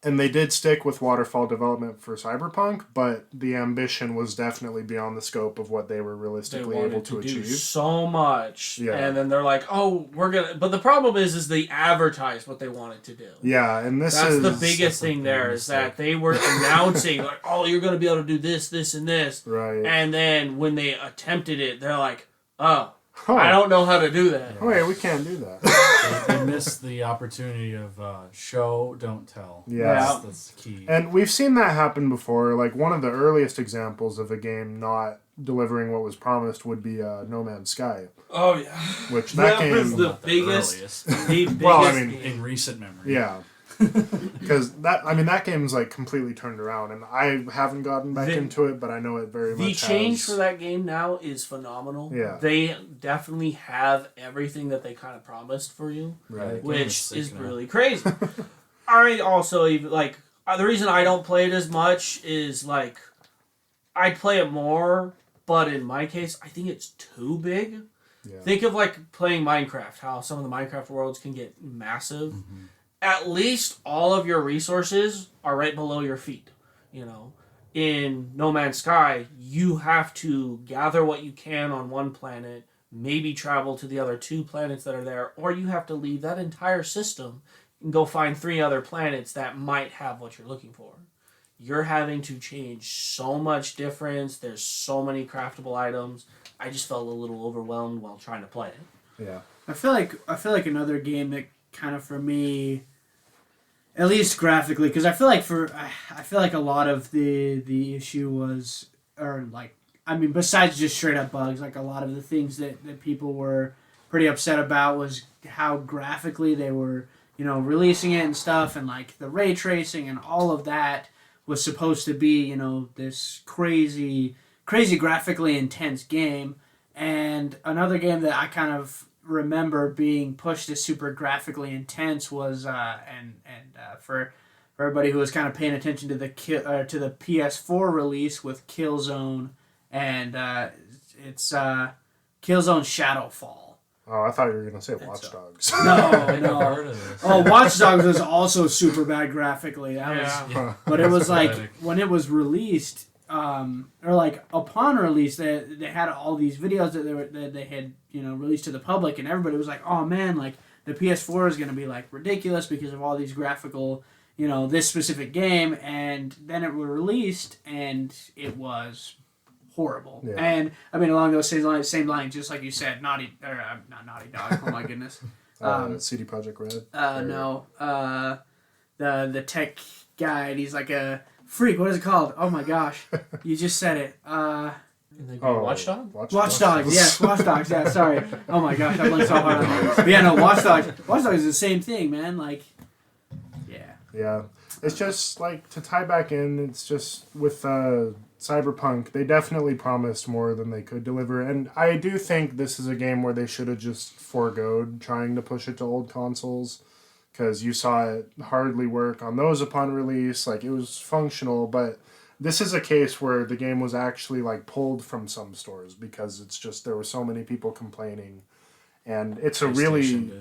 And they did stick with waterfall development for Cyberpunk, but the ambition was definitely beyond the scope of what they were realistically able to do achieve. so much, Yeah. and then they're like, "Oh, we're gonna." But the problem is they advertised what they wanted to do. Yeah, and that's the biggest thing there is that they were announcing like, "Oh, you're gonna be able to do this, this, and this," right. and then when they attempted it, they're like, "Oh, I don't know how to do that." Oh, yeah, we can't do that. They missed the opportunity of show, don't tell. Yeah. That's key. And we've seen that happen before. Like, one of the earliest examples of a game not delivering what was promised would be No Man's Sky. Oh yeah, Which that that was game... the Not the biggest. earliest. The biggest Well, I mean, game. In recent memory. Yeah. Because that game's like completely turned around, and I haven't gotten back into it, but I know it very much The change has. for that game now is phenomenal. Yeah. They definitely have everything that they kind of promised for you, Right. which is really crazy. I also even like the reason I don't play it as much is like I'd play it more, but in my case, I think it's too big. Yeah. Think of like playing Minecraft, how some of the Minecraft worlds can get massive. Mm-hmm. At least all of your resources are right below your feet. You know, in No Man's Sky, you have to gather what you can on one planet, maybe travel to the other 2 planets that are there, or you have to leave that entire system and go find 3 other planets that might have what you're looking for. You're having to change so much difference. There's so many craftable items. I just felt a little overwhelmed while trying to play it. Yeah. I feel like another game that kind of for me, at least graphically, because I feel like a lot of the issue was, or like, I mean, besides just straight up bugs, like a lot of the things that people were pretty upset about was how graphically they were, releasing it and stuff, and like the ray tracing and all of that was supposed to be, this crazy graphically intense game. And another game that I kind of remember being pushed as super graphically intense was for everybody who was kind of paying attention to the PS4 release with Killzone, and it's Killzone Shadowfall. Oh, I thought you were going to say Watch Dogs. No. Oh, Watch Dogs was also super bad graphically. But it was like when it was released, or like upon release, they had all these videos that they had released to the public, and everybody was like, "Oh man, like the PS4 is going to be like ridiculous because of all these graphical, this specific game." And then it was released, and it was horrible. Yeah. And I mean, along those same lines, just like you said, not Naughty Dog. Oh my goodness. CD Projekt Red. No. The tech guy, and he's like a freak. What is it called? Oh my gosh, you just said it. Watch Dogs? Watch Dogs. Yes, Watch Dogs. Yeah, sorry. Oh my gosh, I blinked so hard on that. But yeah, no, Watch Dogs. Watch Dogs is the same thing, man. Like, yeah. Yeah. It's just, like, to tie back in, it's just with Cyberpunk, they definitely promised more than they could deliver. And I do think this is a game where they should have just foregoed trying to push it to old consoles. Because you saw it hardly work on those upon release. Like, it was functional, but this is a case where the game was actually, like, pulled from some stores because it's just, there were so many people complaining. And it's a really,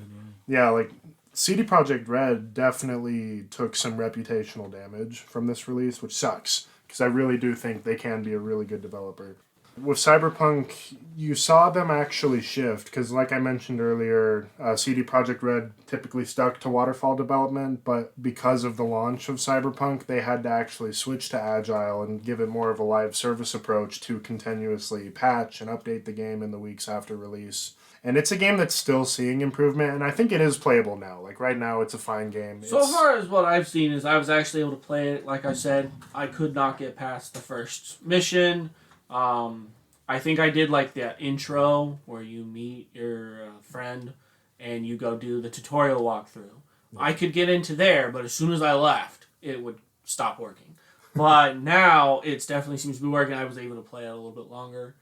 like, CD Projekt Red definitely took some reputational damage from this release, which sucks, because I really do think they can be a really good developer. With Cyberpunk, you saw them actually shift, because like I mentioned earlier, CD Projekt Red typically stuck to waterfall development, but because of the launch of Cyberpunk, they had to actually switch to Agile and give it more of a live service approach to continuously patch and update the game in the weeks after release. And it's a game that's still seeing improvement, and I think it is playable now. Like, right now, it's a fine game. So far as what I've seen is I was actually able to play it. Like I said, I could not get past the first mission. I think I did like that intro where you meet your friend and you go do the tutorial walkthrough. Yeah. I could get into there, but as soon as I left, it would stop working. But now it definitely seems to be working. I was able to play it a little bit longer.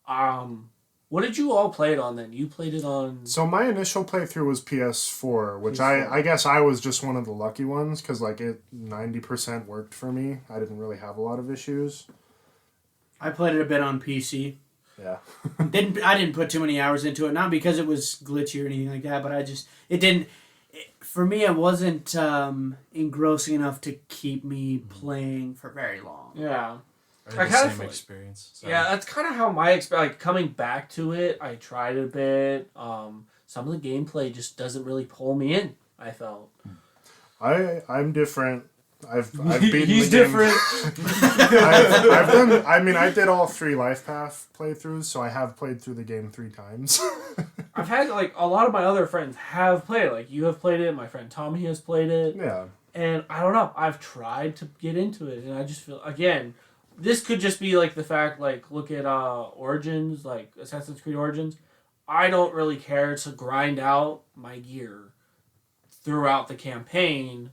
What did you all play it on then? You played it on... So my initial playthrough was PS4, which PS4. I guess I was just one of the lucky ones, because like it 90% worked for me. I didn't really have a lot of issues. I played it a bit on PC. Yeah. I didn't put too many hours into it, not because it was glitchy or anything like that, but it for me, it wasn't engrossing enough to keep me playing for very long. Yeah. I had the same experience. So. Yeah, that's kind of how my experience. Like coming back to it, I tried a bit. Some of the gameplay just doesn't really pull me in. I felt. I'm different. I've beaten He's the game. different. I've done. I mean, I did all 3 life path playthroughs, so I have played through the game 3 times. I've had like a lot of my other friends have played it. Like you have played it. My friend Tommy has played it. Yeah. And I don't know. I've tried to get into it, and I just feel again. This could just be like the fact, like look at Origins, like Assassin's Creed Origins. I don't really care to grind out my gear throughout the campaign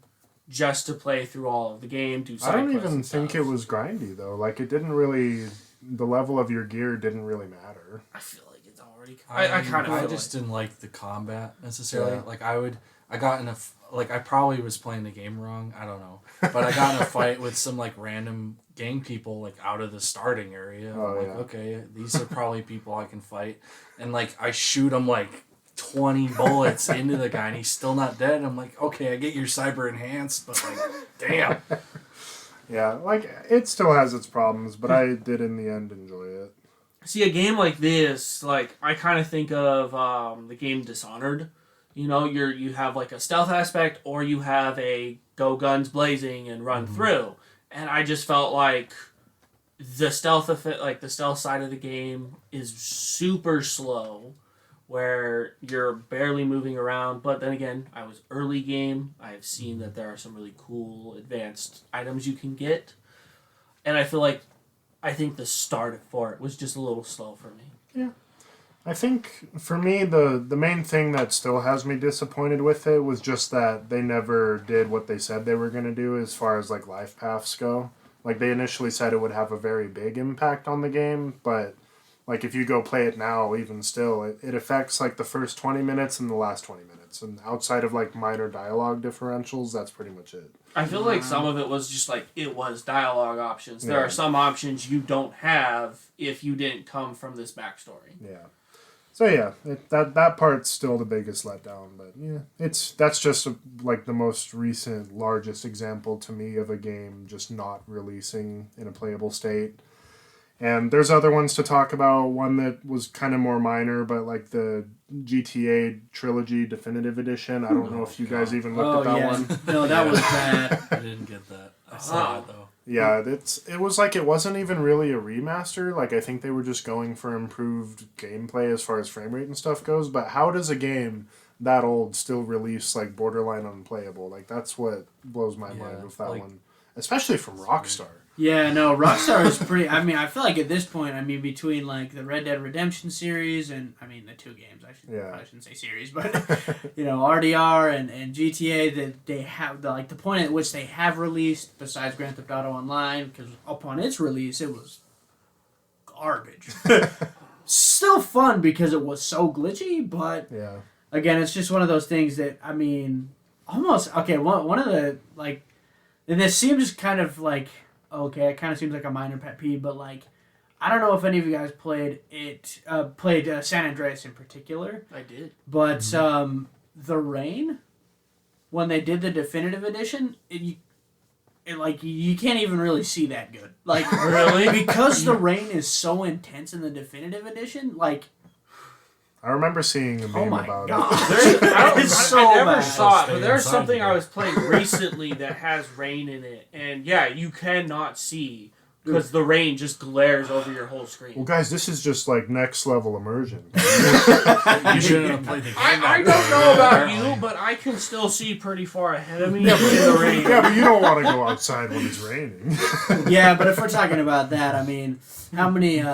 just to play through all of the game. Do side I don't quests even and think stuff. it was grindy though. Like it didn't really. The level of your gear didn't really matter. I feel like it's already. I kind of. I just didn't like the combat necessarily. Yeah. Like I got in a like I probably was playing the game wrong. I don't know, but I got in a fight with some like random gang people like out of the starting area. Oh, I'm like, yeah. okay, these are probably people I can fight, and like I shoot him like 20 bullets into the guy, and he's still not dead. And I'm like, okay, I get your cyber enhanced, but like, damn. Yeah, like it still has its problems, but I did in the end enjoy it. See, a game like this, like I kind of think of the game Dishonored. You know, you have like a stealth aspect, or you have a go guns blazing and run through. And I just felt like the stealth side of the game is super slow, where you're barely moving around. But then again, I was early game. I have seen that there are some really cool advanced items you can get, and I think the start for it was just a little slow for me. Yeah. I think for me the main thing that still has me disappointed with it was just that they never did what they said they were going to do as far as like life paths go. Like they initially said it would have a very big impact on the game, but like if you go play it now, even still, it affects like the first 20 minutes and the last 20 minutes. And outside of like minor dialogue differentials, that's pretty much it. I feel like some of it was just like it was dialogue options. There Yeah. are some options you don't have if you didn't come from this backstory. Yeah. So yeah, that part's still the biggest letdown, but yeah, that's just like the most recent, largest example to me of a game just not releasing in a playable state. And there's other ones to talk about. One that was kind of more minor, but like the GTA Trilogy Definitive Edition. I don't know if you guys even looked at that one. No, that was bad. I didn't get that. I saw it though. Yeah, it was like it wasn't even really a remaster. Like I think they were just going for improved gameplay as far as frame rate and stuff goes. But how does a game that old still release like borderline unplayable? Like that's what blows my mind with that one, especially from Rockstar. Yeah, no, Rockstar is pretty. I mean, I feel like at this point, I mean, between like the Red Dead Redemption series and I mean the 2 games, I shouldn't say series, but you know, RDR and GTA, that they have the point at which they have released, besides Grand Theft Auto Online, because upon its release, it was garbage. Still fun because it was so glitchy, but Yeah. again, it's just one of those things that I mean, almost okay. One of the like, and this seems kind of like. Okay, it kind of seems like a minor pet peeve, but like, I don't know if any of you guys played San Andreas in particular. I did. But the rain, when they did the definitive edition, it like you can't even really see that good. Like Really? because the rain is so intense in the definitive edition. Like, I remember seeing a meme my about God. it. I never bad. saw it, Stay but there's inside something here. I was playing recently that has rain in it, and yeah, you cannot see because the rain just glares over your whole Well, screen. guys, this is just like next level immersion. You shouldn't have played the game. I don't know about you, but I can still see pretty far ahead of me in the rain. Yeah, but you don't want to go outside when it's raining. yeah, but if we're talking about that, I mean, how many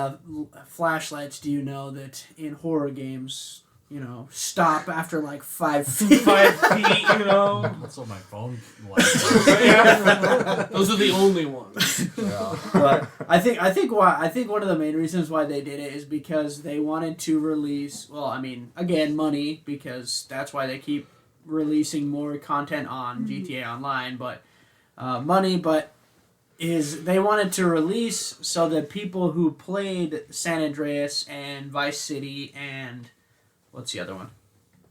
flashlights do you know that in horror games, you know, stop after like 5 feet? 5 feet, you know. That's what my phone lights. Yeah. Those are the only ones. Yeah. But I think one of the main reasons why they did it is because they wanted to release. Well, I mean, again, money, because that's why they keep releasing more content on GTA Online. But money, but they wanted to release so that people who played San Andreas and Vice City and what's the other one?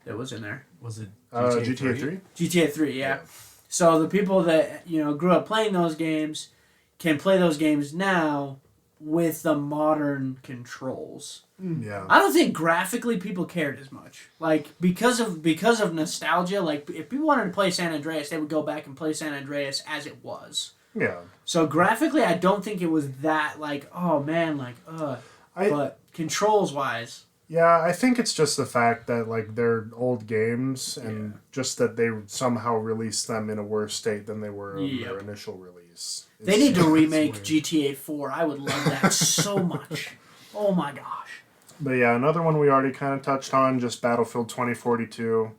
that was in there. Was it GTA 3? GTA 3, yeah. So the people that grew up playing those games can play those games now with the modern controls. Yeah. I don't think graphically people cared as much. Like because of nostalgia, like if people wanted to play San Andreas, they would go back and play San Andreas as it was. Yeah. So graphically, I don't think it was that like, oh man, like but controls wise. Yeah, I think it's just the fact that like they're old games and just that they somehow released them in a worse state than they were in their initial release. They need to remake GTA 4. I would love that so much. Oh my gosh. But yeah, another one we already kind of touched on, just Battlefield 2042.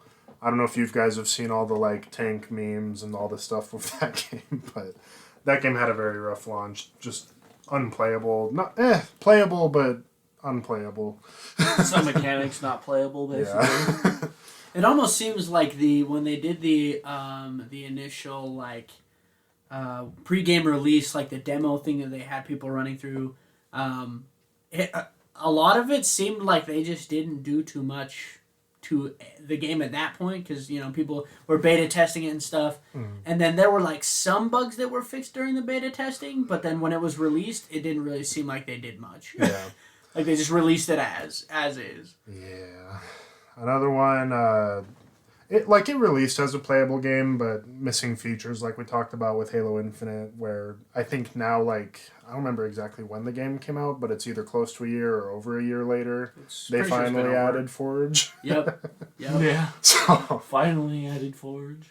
I don't know if you guys have seen all the like tank memes and all the stuff with that game, but that game had a very rough launch. Just unplayable. Not playable, but unplayable. Some mechanics not playable, basically. Yeah. It almost seems like when they did the initial like pre-game release, like the demo thing that they had people running through, a lot of it seemed like they just didn't do too much to the game at that point because people were beta testing it and stuff, and then there were like some bugs that were fixed during the beta testing, but then when it was released, it didn't really seem like they did much. Yeah. Like they just released it as is. Yeah. Another one, it released as a playable game, but missing features like we talked about with Halo Infinite, where I think now, like, I don't remember exactly when the game came out, but it's either close to a year or over a year later. They finally added Forge. Yep. Yeah. So Finally added Forge.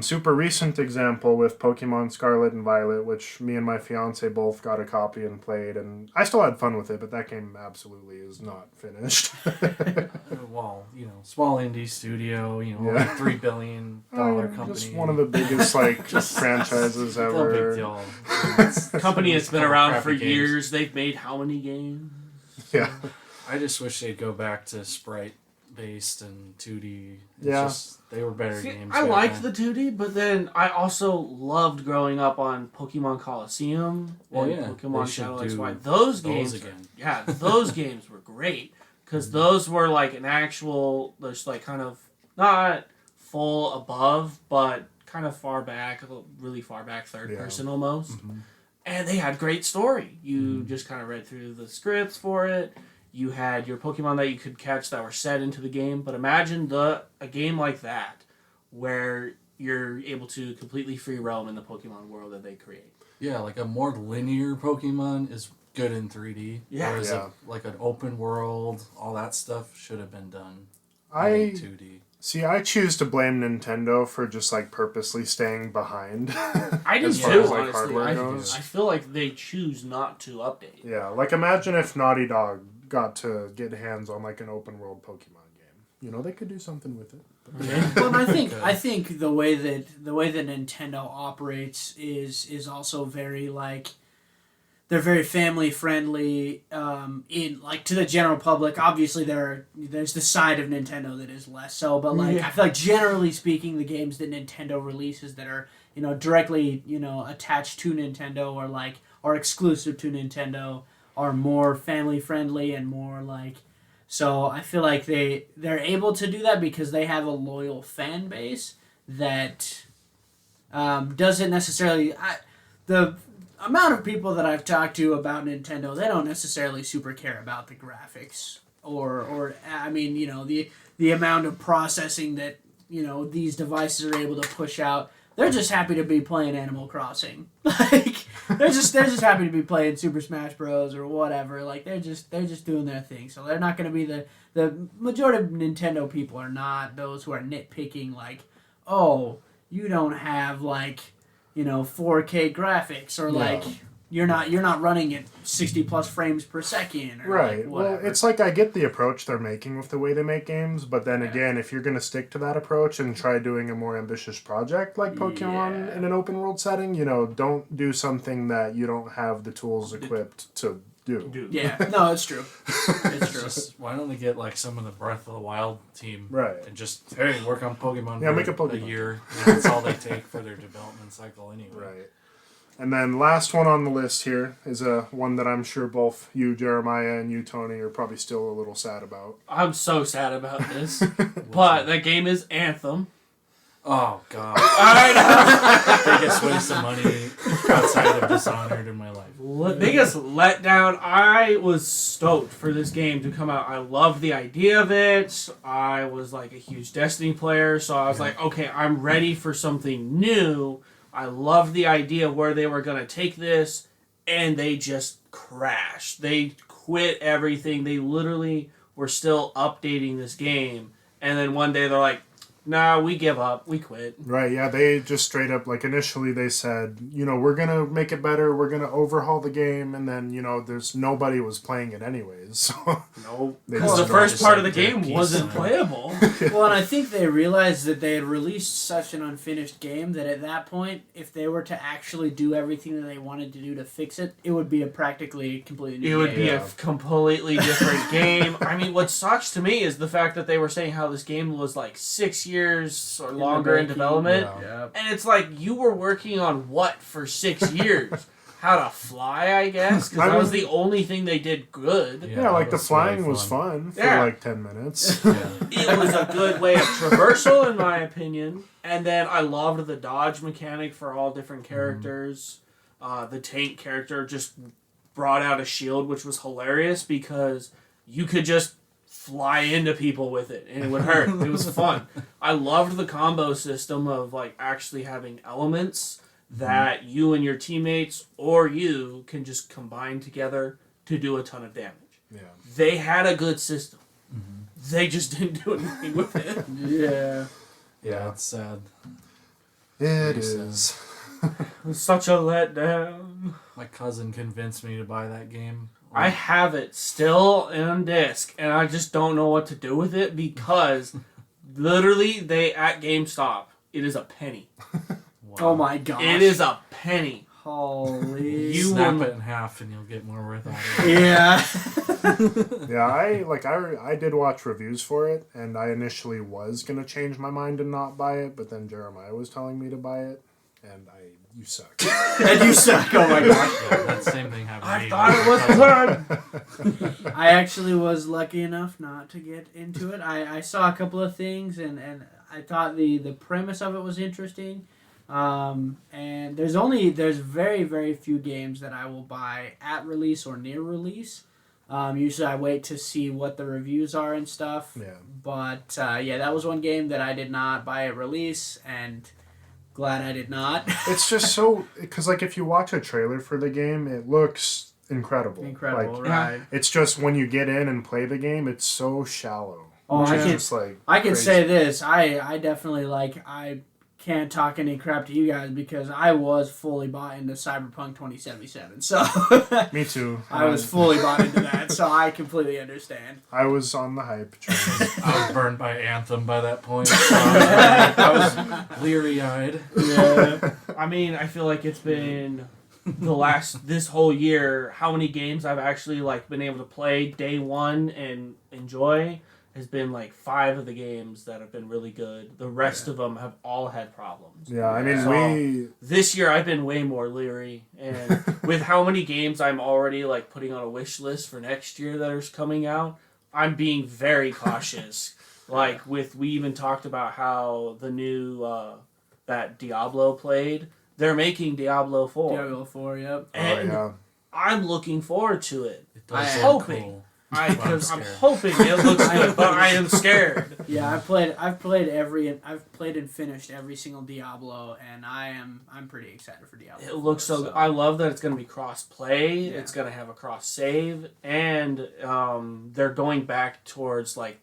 super recent example with Pokemon Scarlet and Violet, which me and my fiance both got a copy and played, and I still had fun with it, but that game absolutely is not finished. Well, small indie studio, like $3 billion company. Just one of the biggest franchises No ever. big deal. Company that's been couple around crappy for games. years. They've made how many games? Yeah. I just wish they'd go back to sprite based and 2D. They were better See, games. I back liked then. the 2D, but then I also loved growing up on Pokemon Coliseum and Pokemon they should Shadow X do Y. Those games, again. yeah, those games were great because those were like an actual, just like kind of not full above, but kind of far back, really far back, third person almost. Mm-hmm. And they had great story. You just kind of read through the scripts for it. You had your Pokemon that you could catch that were set into the game. But imagine a game like that where you're able to completely free roam in the Pokemon world that they create. Yeah, like a more linear Pokemon is good in 3D. Yeah. Whereas Yeah. like an open world, all that stuff should have been done in I 2D. see. I choose to blame Nintendo for just purposely staying behind. I do As far too, as, honestly. hardware goes. I feel like they choose not to update. Yeah, imagine if Naughty Dog got to get hands on an open world Pokemon game. They could do something with it. Well, and I think the way that Nintendo operates is also very they're very family friendly. In to the general public, obviously there's the side of Nintendo that is less so, but I feel like generally speaking, the games that Nintendo releases that are directly attached to Nintendo or are exclusive to Nintendo are more family friendly and more so I feel like they're able to do that because they have a loyal fan base that doesn't necessarily the amount of people that I've talked to about Nintendo, they don't necessarily super care about the graphics or I mean the amount of processing that these devices are able to push out. They're just happy to be playing Animal Crossing. They're just happy to be playing Super Smash Bros. Or whatever. They're just doing their thing. So they're not going to be the majority of Nintendo people are not those who are nitpicking oh, you don't have 4K graphics or you're not running at 60 plus frames per second or Right. whatever. Well, it's I get the approach they're making with the way they make games, but then again, if you're going to stick to that approach and try doing a more ambitious project like Pokemon in an open world setting, don't do something that you don't have the tools equipped to do. Yeah, no, it's true. It's true. Just, why don't they get some of the Breath of the Wild team Right. and just work on Pokemon Yeah, for make a Pokemon. year. That's all they take for their development cycle anyway. Right. And then last one on the list here is one that I'm sure both you, Jeremiah, and you, Tony, are probably still a little sad about. I'm so sad about this, but that game is Anthem. Oh god. I Biggest waste of money outside of Dishonored in my life. know. Biggest letdown. I was stoked for this game to come out. I loved the idea of it. I was like a huge Destiny player, so I was like, okay, I'm ready for something new. I loved the idea of where they were going to take this, and they just crashed. They quit everything. They literally were still updating this game, and then one day they're like, nah, we give up. We quit. Right, yeah, they just straight up, like, initially they said, we're going to make it better, we're going to overhaul the game, and then, there's nobody was playing it anyways, so... Nope. They Because the just first part of the did a game piece wasn't on it. playable. Well, and I think they realized that they had released such an unfinished game that at that point, if they were to actually do everything that they wanted to do to fix it, it would be a practically completely new It would game. be a completely different game. I mean, what sucks to me is the fact that they were saying how this game was like 6 years or longer in making. development. Yeah. Yep. And it's like, you were working on what for 6 years? How to fly, I guess? Because that was the only thing they did good. Yeah, like that the was flying really was fun for Yeah. like 10 minutes. Yeah. It was a good way of traversal, in my opinion. And then I loved the dodge mechanic for all different characters. The tank character just brought out a shield, which was hilarious because you could just fly into people with it and it would hurt. It was fun. I loved the combo system of like actually having elements that you and your teammates or you can just combine together to do a ton of damage. Yeah. They had a good system. They just didn't do anything with it. Yeah. Yeah, it's sad. It Makes is. It was such a letdown. My cousin convinced me to buy that game. I have it still on disc, and I just don't know what to do with it because literally they at GameStop, it is a penny. Wow. Oh my gosh. It is a penny. Holy. You Snap will- it in half and you'll get more worth out of it. Yeah. Yeah, I did watch reviews for it, and I initially was going to change my mind and not buy it, but then Jeremiah was telling me to buy it, and you suck. And you suck. Oh my gosh. Yeah, that same thing happened to I me. thought it was good. I actually was lucky enough not to get into it. I saw a couple of things and I thought the premise of it was interesting. And there's very, very few games that I will buy at release or near release. Usually I wait to see what the reviews are and stuff. Yeah. But yeah, that was one game that I did not buy at release, and glad I did not. It's just so... Because, like, if you watch a trailer for the game, it looks incredible. Incredible, Like, right? it's just when you get in and play the game, it's so shallow. Oh, Which I is can- just, like, I can crazy. say this. I definitely I can't talk any crap to you guys because I was fully bought into Cyberpunk 2077. So Me too. I was fully bought into that. So I completely understand. I was on the hype train. I was burned by Anthem by that point. So I was leery-eyed. Yeah. I mean, I feel like it's been this whole year, how many games I've actually like been able to play day one and enjoy has been like 5 of the games that have been really good. The rest of them have all had problems. Yeah, I mean, So, this year I've been way more leery, and with how many games I'm already like putting on a wish list for next year that are coming out, I'm being very cautious. Like we even talked about how the new that Diablo played. They're making Diablo 4. Diablo 4, yep. And yeah. I'm looking forward to it. It I'm does look hoping. cool. Because I'm scared. hoping it looks good, but I am scared. Yeah, I've played and finished every single Diablo, and I'm pretty excited for Diablo. It looks 4, so good. I love that it's going to be cross-play. Yeah. It's going to have a cross-save. And they're going back towards, like...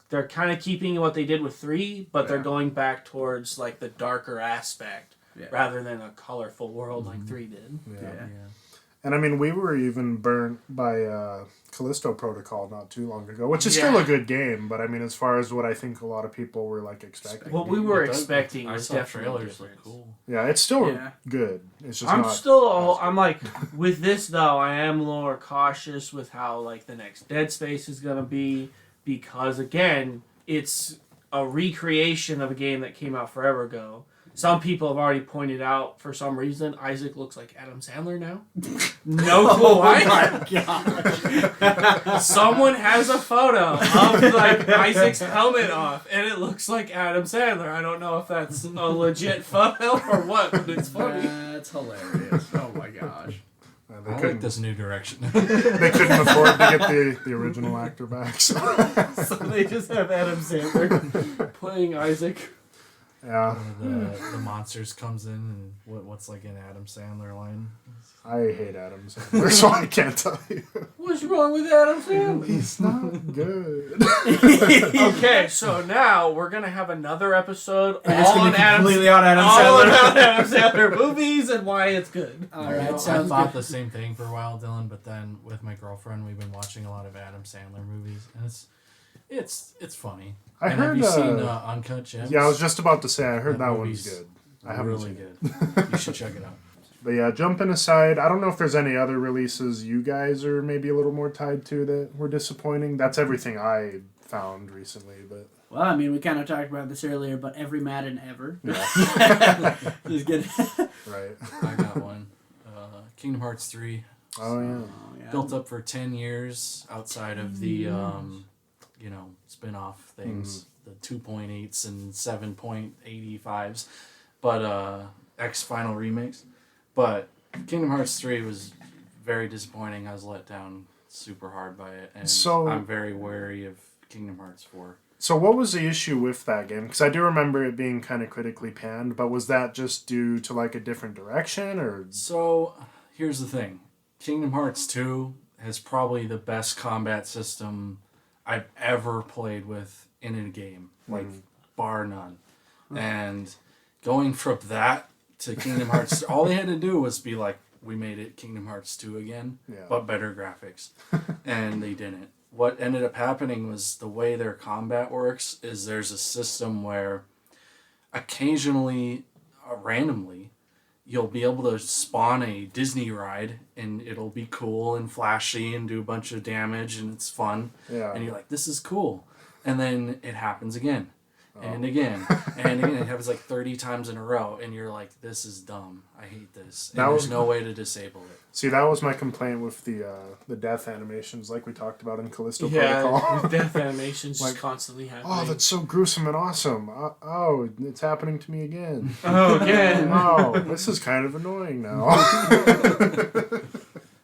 They're kind of keeping what they did with 3, but they're Yeah. going back towards, like, the darker aspect. Yeah. Rather than a colorful world like 3 did. Yeah. Yeah. And I mean, we were even burnt by Callisto Protocol not too long ago, which is still Yeah. a good game, but I mean, as far as what I think a lot of people were like expecting. What we were It does- expecting I was saw definitely trailers look different. cool. Yeah, it's still Yeah. good. It's just I'm not. still, I'm like, with this though, I am more cautious with how like the next Dead Space is gonna be, because again, it's a recreation of a game that came out forever ago. Some people have already pointed out, for some reason, Isaac looks like Adam Sandler now. No clue why. God. Someone has a photo of like Isaac's helmet off, and it looks like Adam Sandler. I don't know if that's a legit photo or what, but it's funny. That's hilarious. Oh my gosh. They I like couldn't, this new direction. they couldn't afford to get the original actor back. So. So they just have Adam Sandler playing Isaac. Yeah, The monsters comes in and what's like an Adam Sandler line? I hate Adam Sandler, so I can't tell you. What's wrong with Adam Sandler? He's not good. Okay, so now we're gonna have another episode And it's all gonna on be Adam completely on Adam all Sandler. about Adam Sandler movies and why it's good. All right, I sounds thought good. the same thing for a while, Dylan, but then with my girlfriend, we've been watching a lot of Adam Sandler movies, and it's funny. I and heard. have you seen Uncut Gems? Yeah, I was just about to say. I heard that one's movie's good. I haven't really seen good. You should check it out. But yeah, jumping aside, I don't know if there's any other releases you guys are maybe a little more tied to that were disappointing. That's everything I found recently, but Well, I mean, we kind of talked about this earlier, but every Madden ever. yeah, Just good. right. I got one. Kingdom Hearts 3. Oh yeah. Oh, yeah. Built up for 10 years outside of the, spin-off things. The 2.8s and 7.85s. But, X Final Remix. But Kingdom Hearts 3 was very disappointing. I was let down super hard by it. And So- I'm very wary of Kingdom Hearts 4. So what was the issue with that game? Because I do remember it being kind of critically panned, but was that just due to like a different direction or? So, here's the thing. Kingdom Hearts 2 has probably the best combat system I've ever played with in a game. Like, bar none. And going from that to Kingdom Hearts, all they had to do was be like, we made it Kingdom Hearts 2 again, Yeah. but better graphics. And they didn't. What ended up happening was the way their combat works is there's a system where occasionally, randomly, you'll be able to spawn a Disney ride and it'll be cool and flashy and do a bunch of damage and it's fun. Yeah. And you're like, this is cool. And then it happens again. And again. And again. It happens like 30 times in a row. And you're like, this is dumb. I hate this. And That there's was- no way to disable it. See, that was my complaint with the death animations, like we talked about in Callisto Yeah, Protocol. death animations Like, just constantly happening. Oh, that's so gruesome and awesome. Oh, it's happening to me again. Oh, again. Oh, this is kind of annoying now.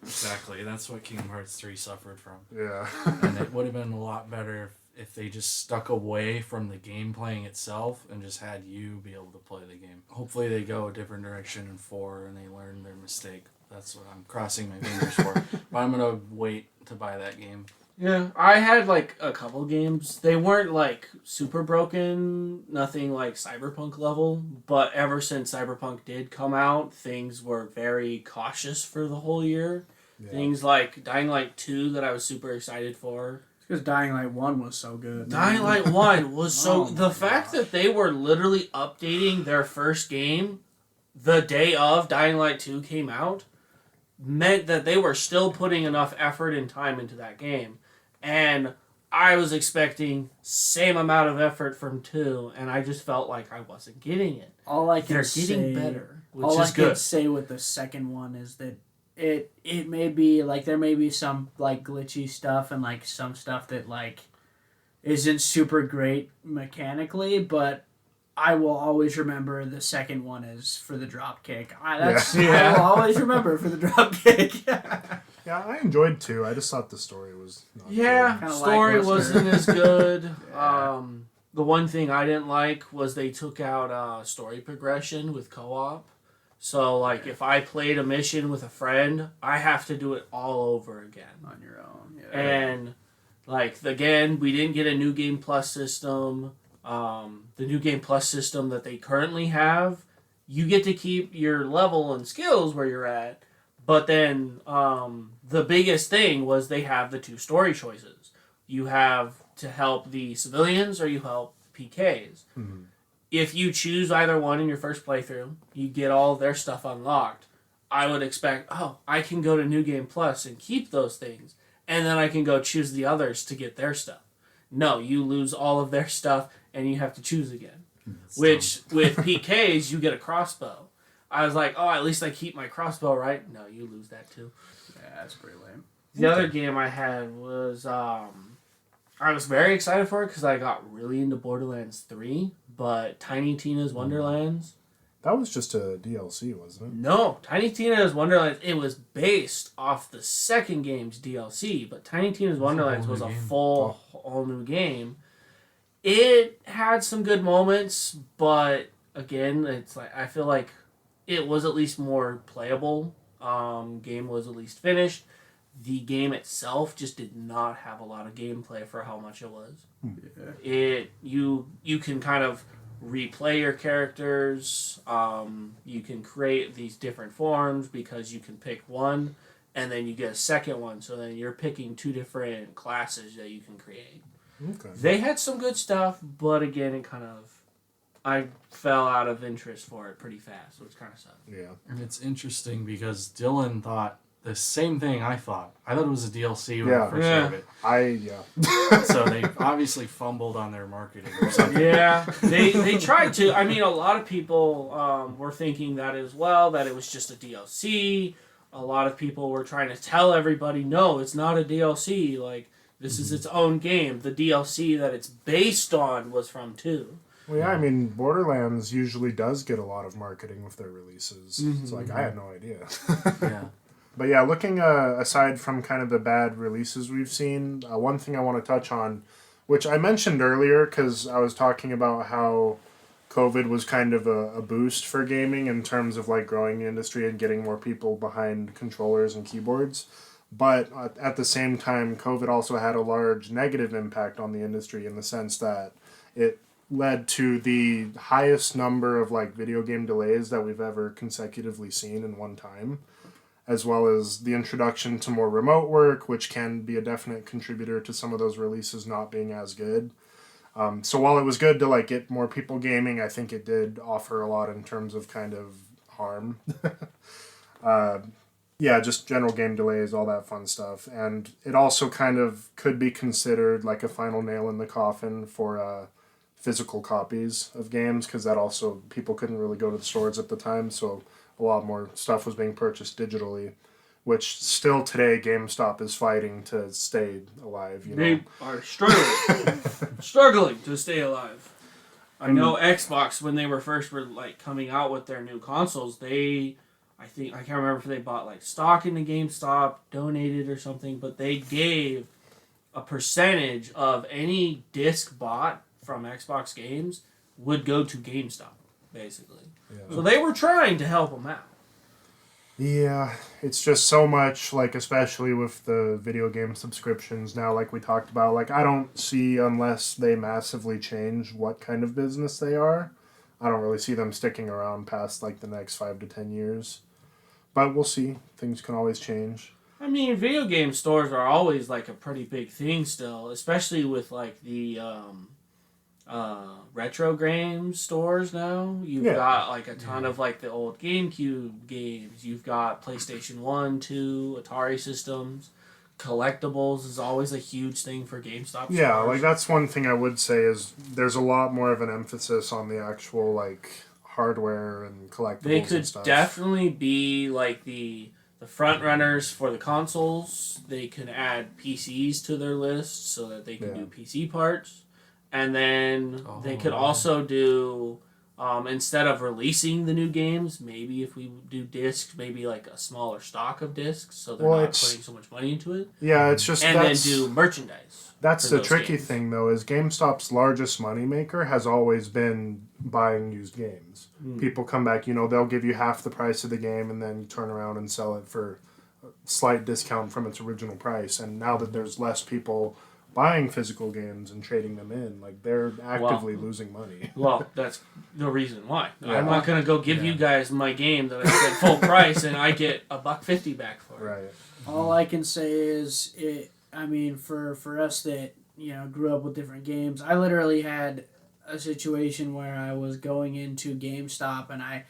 Exactly. That's what Kingdom Hearts 3 suffered from. Yeah. And it would have been a lot better if they just stuck away from the game playing itself and just had you be able to play the game. Hopefully they go a different direction in 4 and they learn their mistake. That's what I'm crossing my fingers for. But I'm going to wait to buy that game. Yeah, I had like a couple games. They weren't like super broken, nothing like Cyberpunk level, but ever since Cyberpunk did come out, things were very cautious for the whole year. Yeah. Things like Dying Light 2 that I was super excited for. Because Dying Light 1 was so good. Dying Light 1 was so... Oh the my fact gosh. that they were literally updating their first game the day of Dying Light 2 came out meant that they were still putting enough effort and time into that game. And I was expecting same amount of effort from 2, and I just felt like I wasn't getting it. All I can They're say, getting better, which all is I good. can say with the second one is that it may be like there may be some like glitchy stuff and like some stuff that like isn't super great mechanically, but I will always remember the second one is for the drop kick. I will always remember for the drop kick. Yeah, I enjoyed 2. I just thought the story was not Yeah, Kinda story lackluster. wasn't as good. Yeah. The one thing I didn't like was they took out story progression with co-op. So, like, if I played a mission with a friend, I have to do it all over again. On your own. Yeah. And, like, again, we didn't get a New Game Plus system. The New Game Plus system that they currently have, you get to keep your level and skills where you're at. But then the biggest thing was they have the 2 story choices. You have to help the civilians or you help PKs. Mhm. If you choose either one in your first playthrough, you get all their stuff unlocked. I would expect, I can go to New Game Plus and keep those things. And then I can go choose the others to get their stuff. No, you lose all of their stuff and you have to choose again. which with PKs you get a crossbow. I was like, oh, at least I keep my crossbow, right? No, you lose that too. Yeah, that's pretty lame. The other game I had was I was very excited for it because I got really into Borderlands 3, but Tiny Tina's Wonderlands. That was just a DLC, wasn't it? No, Tiny Tina's Wonderlands, it was based off the second game's DLC, but Tiny Tina's Wonderlands was a full, all new game. It had some good moments, but again, it's like I feel like it was at least more playable. Game was at least finished. The game itself just did not have a lot of gameplay for how much it was. Yeah. You can kind of replay your characters. You can create these different forms because you can pick one and then you get a second one. So then you're picking two different classes that you can create. Okay. They had some good stuff, but again, I fell out of interest for it pretty fast, which kind of sucked. Yeah. And it's interesting because Dylan thought the same thing I thought. I thought it was a DLC when Yeah. I first heard it. So they obviously fumbled on their marketing or something. Yeah, they tried to. I mean, a lot of people were thinking that as well, that it was just a DLC. A lot of people were trying to tell everybody, no, it's not a DLC. Like, this is its own game. The DLC that it's based on was from 2. Well, yeah, I mean, Borderlands usually does get a lot of marketing with their releases. It's like, I had no idea. Yeah. But yeah, looking aside from kind of the bad releases we've seen, one thing I want to touch on, which I mentioned earlier because I was talking about how COVID was kind of a boost for gaming in terms of like growing the industry and getting more people behind controllers and keyboards. But at the same time, COVID also had a large negative impact on the industry in the sense that it led to the highest number of like video game delays that we've ever consecutively seen in one time, as well as the introduction to more remote work, which can be a definite contributor to some of those releases not being as good. So while it was good to like get more people gaming, I think it did offer a lot in terms of kind of harm. Yeah, just general game delays, all that fun stuff. And it also kind of could be considered like a final nail in the coffin for physical copies of games, because that also, people couldn't really go to the stores at the time, so a lot more stuff was being purchased digitally, which still today GameStop is fighting to stay alive. You know, They are struggling to stay alive. I know Xbox, when they were like coming out with their new consoles, I can't remember if they bought like stock in the GameStop, donated or something, but they gave a percentage of any disc bought from Xbox games would go to GameStop, basically. Yeah. So they were trying to help them out. Yeah, it's just so much, like, especially with the video game subscriptions now, like we talked about, like, I don't see, unless they massively change what kind of business they are, I don't really see them sticking around past, like, the next 5 to 10 years. But we'll see. Things can always change. I mean, video game stores are always, like, a pretty big thing still, especially with, like, the retro game stores now. You've got like a ton of like the old GameCube games. You've got PlayStation 1, 2, Atari systems. Collectibles is always a huge thing for GameStop stores. Yeah, like that's one thing I would say is there's a lot more of an emphasis on the actual like hardware and collectibles. They could and stuff. definitely be like the front runners for the consoles. They could add PCs to their list so that they can do PC parts. And then they could also do, instead of releasing the new games, maybe if we do discs, maybe like a smaller stock of discs, so they're not putting so much money into it. Yeah, it's just and then do merchandise. That's the tricky thing, though, is GameStop's largest moneymaker has always been buying used games. People come back, you know, they'll give you half the price of the game and then turn around and sell it for a slight discount from its original price. And now that there's less people buying physical games and trading them in, like, they're actively losing money. Well, that's the reason why. Yeah. I'm not going to go give you guys my game that I said full price and I get $1.50 back for it. Right. All I can say is, for us that, you know, grew up with different games, I literally had a situation where I was going into GameStop and I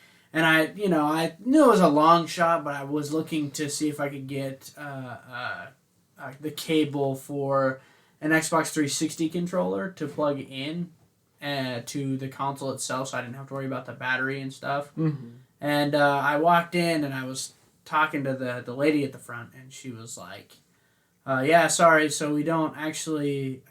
you know, I knew it was a long shot, but I was looking to see if I could get the cable for an Xbox 360 controller to plug in, to the console itself, so I didn't have to worry about the battery and stuff. Mm-hmm. And I walked in and I was talking to the lady at the front, and she was like, "Yeah, sorry. So we don't actually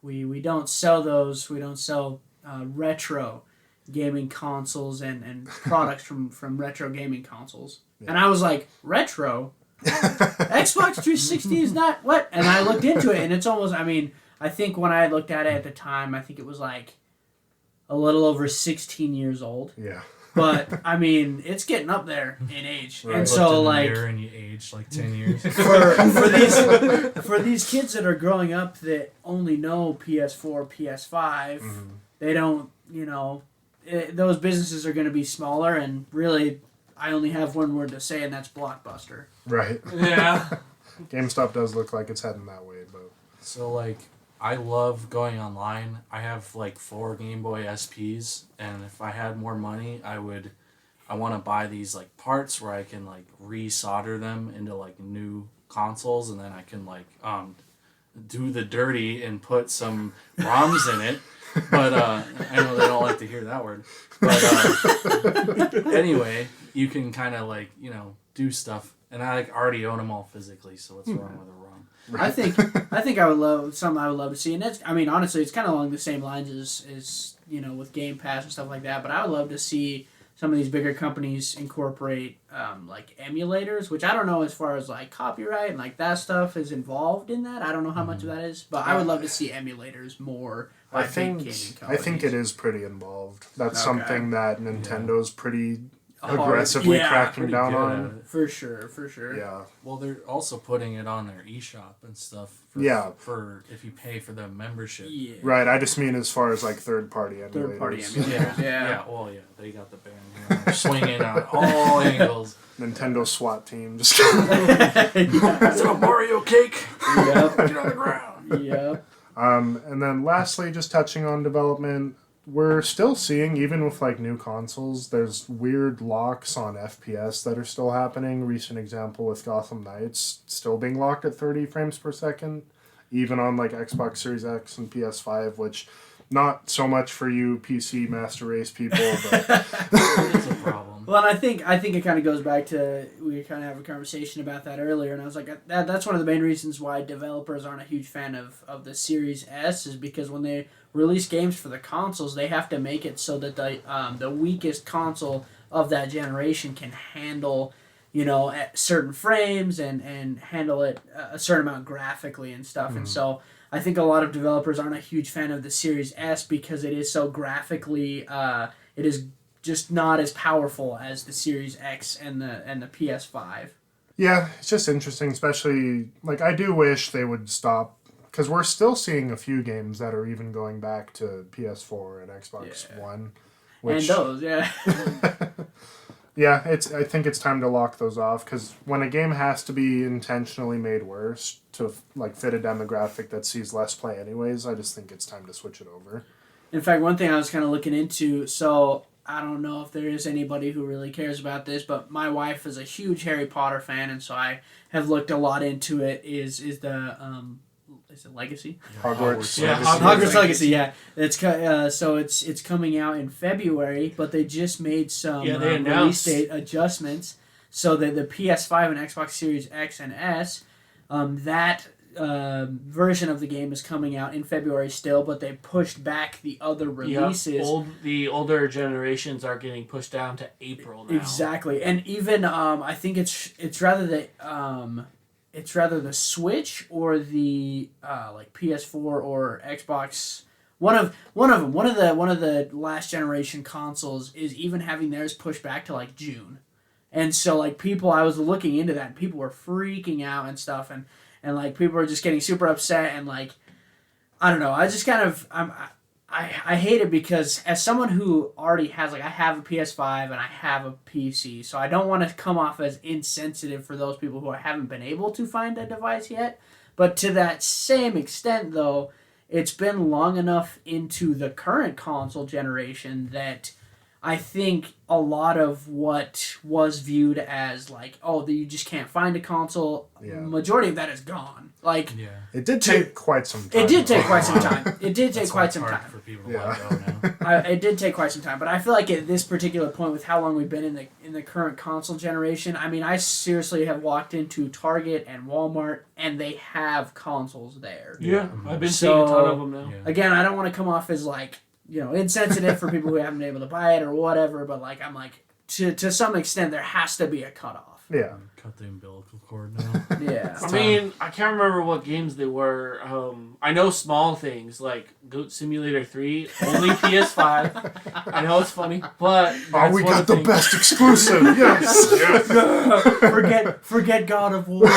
we don't sell those. We don't sell retro gaming consoles and products from retro gaming consoles." Yeah. And I was like, "Retro? Xbox 360 is not what?" And I looked into it, and it's almost. I mean, I think when I looked at it at the time, I think it was like a little over 16 years old. Yeah. But I mean, it's getting up there in age, Right. and Looked so in the like mirror and you aged like 10 years. for these kids that are growing up that only know PS4, PS5, they don't, those businesses are going to be smaller, and really, I only have one word to say, and that's Blockbuster. Right. Yeah. GameStop does look like it's heading that way, but So, like, I love going online. I have, like, 4 Game Boy SPs, and if I had more money, I want to buy these, like, parts where I can, like, re-solder them into, like, new consoles, and then I can, like, do the dirty and put some ROMs in it. But, I know they don't like to hear that word. But, anyway, you can kind of, like, do stuff. And I, like, already own them all physically, so what's wrong with a ROM? I think I would love something I would love to see, and that's, I mean, honestly, it's kind of along the same lines as with Game Pass and stuff like that. But I would love to see some of these bigger companies incorporate like emulators, which I don't know as far as like copyright and like that stuff is involved in that. I don't know how much of that is, but I would love to see emulators more. By big gaming companies. I think it is pretty involved. That's Okay. something that Nintendo's pretty aggressively cracking pretty down good on. at it. For sure. Yeah. Well, they're also putting it on their eShop and stuff. For if you pay for the membership. Yeah. Right, I just mean as far as like third-party emulators. Third-party emulators. Yeah. Well, yeah, they got the band. They're swinging on all angles. Nintendo SWAT team just Is it a Mario cake? Yep. Get on the ground. Yep. And then lastly, just touching on development, we're still seeing, even with like new consoles, there's weird locks on FPS that are still happening. Recent example with Gotham Knights still being locked at 30 frames per second, even on like Xbox Series X and PS5, which not so much for you PC Master Race people, but It's a problem. Well, and I think it kind of goes back to, we kind of have a conversation about that earlier, and I was like, that's one of the main reasons why developers aren't a huge fan of the Series S, is because when they release games for the consoles, they have to make it so that the weakest console of that generation can handle, at certain frames and handle it a certain amount graphically and stuff, and so I think a lot of developers aren't a huge fan of the Series S because it is so graphically, it is just not as powerful as the Series X and the PS5. yeah, it's just interesting, especially, like, I do wish they would stop, because we're still seeing a few games that are even going back to PS4 and Xbox One. And those, yeah. Yeah, I think it's time to lock those off, because when a game has to be intentionally made worse to like fit a demographic that sees less play anyways, I just think it's time to switch it over. In fact, one thing I was kind of looking into, so I don't know if there is anybody who really cares about this, but my wife is a huge Harry Potter fan, and so I have looked a lot into it. Is it Legacy? Hogwarts. Yeah, Hogwarts Legacy. Yeah, it's coming out in February, but they just made some they release announced date adjustments so that the PS5 and Xbox Series X and S, that version of the game is coming out in February still, but they pushed back the other releases. The older generations are getting pushed down to April now. Exactly, and even I think it's rather the Switch or the like PS4 or Xbox. One of the last generation consoles is even having theirs pushed back to like June, and so like I was looking into that, and people were freaking out and stuff, and like people were just getting super upset, and like I don't know, I just kind of I hate it because as someone who already has, like, I have a PS5 and I have a PC, so I don't want to come off as insensitive for those people who haven't been able to find a device yet. But to that same extent, though, it's been long enough into the current console generation that I think a lot of what was viewed as like, oh, you just can't find a console, majority of that is gone. Like, it did take quite some time. It did take quite some time. It did take quite some hard time for people to let go now. It did take quite some time, but I feel like at this particular point, with how long we've been in the current console generation, I mean, I seriously have walked into Target and Walmart, and they have consoles there. Yeah, I've been seeing a ton of them now. Yeah. Again, I don't want to come off as like, you know, insensitive for people who haven't been able to buy it or whatever, but like, I'm like, to some extent, there has to be a cutoff. Yeah. Cut the umbilical cord now. Yeah. I mean, I can't remember what games they were. I know small things like Goat Simulator 3, only PS5. I know it's funny, but We got the best exclusive. Yes. Yes. Forget God of War.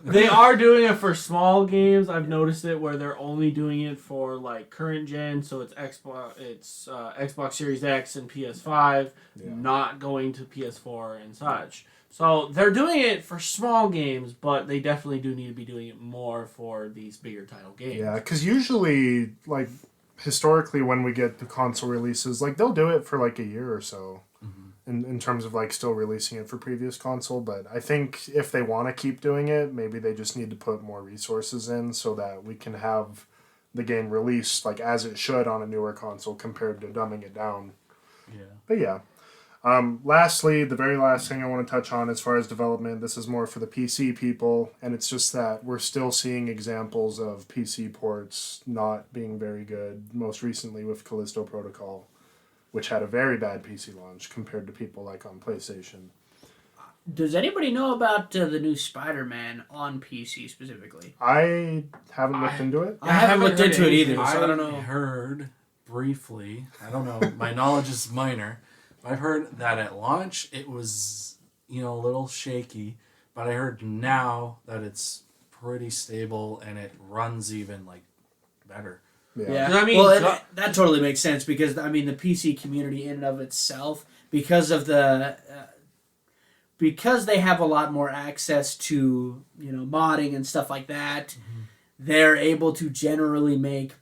They are doing it for small games. I've noticed it where they're only doing it for like current gen, so it's Xbox Series X and PS5, not going to PS4 and such. So they're doing it for small games, but they definitely do need to be doing it more for these bigger title games. Yeah, because usually, like, historically when we get the console releases, like, they'll do it for like a year or so. In terms of like still releasing it for previous console, but I think if they want to keep doing it, maybe they just need to put more resources in so that we can have the game released like as it should on a newer console compared to dumbing it down. Yeah. But yeah. Lastly, the very last thing I want to touch on as far as development, this is more for the PC people, and it's just that we're still seeing examples of PC ports not being very good, most recently with Callisto Protocol, which had a very bad PC launch compared to people like on PlayStation. Does anybody know about the new Spider-Man on PC specifically? I haven't looked into it. I haven't looked into it either, so I don't know. I heard briefly, I don't know, my knowledge is minor, but I've heard that at launch it was, a little shaky, but I heard now that it's pretty stable and it runs even, better. Yeah. I mean, well, that totally makes sense because, I mean, the PC community in and of itself, because of because they have a lot more access to, modding and stuff like that, they're able to generally make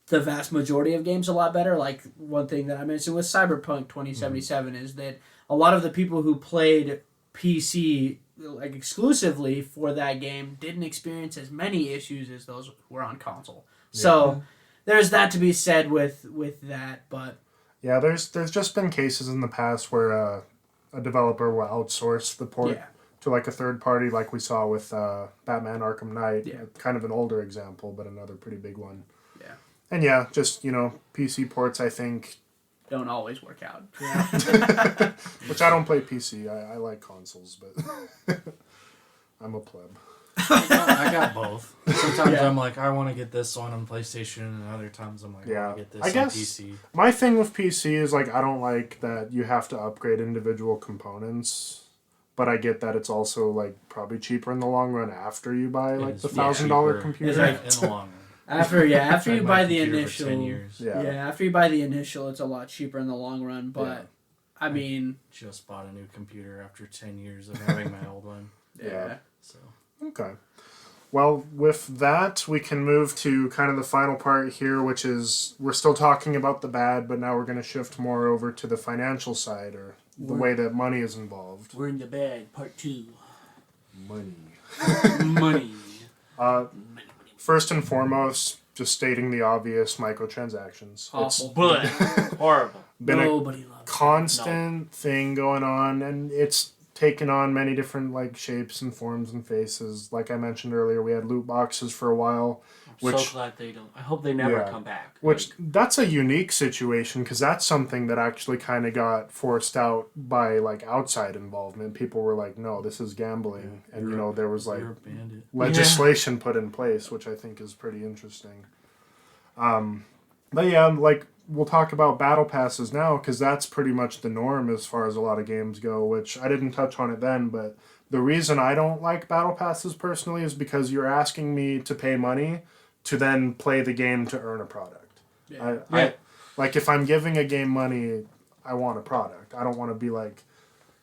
the vast majority of games a lot better. Like, one thing that I mentioned with Cyberpunk 2077 is that a lot of the people who played PC exclusively for that game didn't experience as many issues as those who were on console. Yeah. So there's that to be said with that, but yeah, there's just been cases in the past where a developer will outsource the port to a third party, like we saw with Batman Arkham Knight. Yeah. Kind of an older example, but another pretty big one. Yeah. And just PC ports, I think, don't always work out. Yeah. Which I don't play PC. I like consoles, but I'm a pleb. I got both. Sometimes I'm like, I want to get this one on PlayStation, and other times I'm like, I want to get this on PC. My thing with PC is I don't like that you have to upgrade individual components, but I get that it's also probably cheaper in the long run after you buy the $1,000 computer. In the long run. After you buy the initial, 10 years. After you buy the initial, it's a lot cheaper in the long run. But I mean, just bought a new computer after 10 years of having my old one. Yeah. So. Okay. Well, with that, we can move to kind of the final part here, which is we're still talking about the bad, but now we're going to shift more over to the financial side, or the way that money is involved. We're in the bad, part 2. Money. First and foremost, just stating the obvious, microtransactions. Awful. But horrible. Been Nobody a loves constant thing going on, and it's taken on many different shapes and forms and faces. Like I mentioned earlier, we had loot boxes for a while. I'm so glad they don't. I hope they never come back. Which that's a unique situation because that's something that actually kind of got forced out by outside involvement. People were like, "No, this is gambling," and there was legislation put in place, which I think is pretty interesting. But yeah, we'll talk about battle passes now because that's pretty much the norm as far as a lot of games go, which I didn't touch on it then, but the reason I don't like battle passes personally is because you're asking me to pay money to then play the game to earn a product. I if I'm giving a game money, I want a product. I don't want to be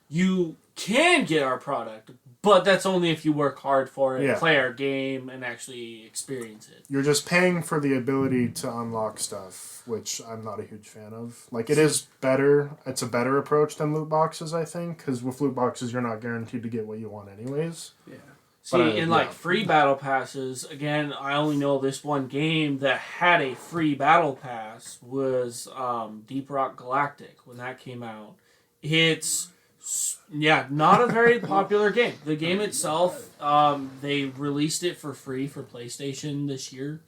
you can get our product, but that's only if you work hard for it, Yeah. play our game, and actually experience it. You're just paying for the ability to unlock stuff, which I'm not a huge fan of. Like, it is better. It's a better approach than loot boxes, I think, because with loot boxes, you're not guaranteed to get what you want anyways. Yeah. See, But, in yeah. like free battle passes, again, I only know this one game that had a free battle pass was Deep Rock Galactic when that came out. It's not a very popular game. The game itself, they released it for free for PlayStation this year.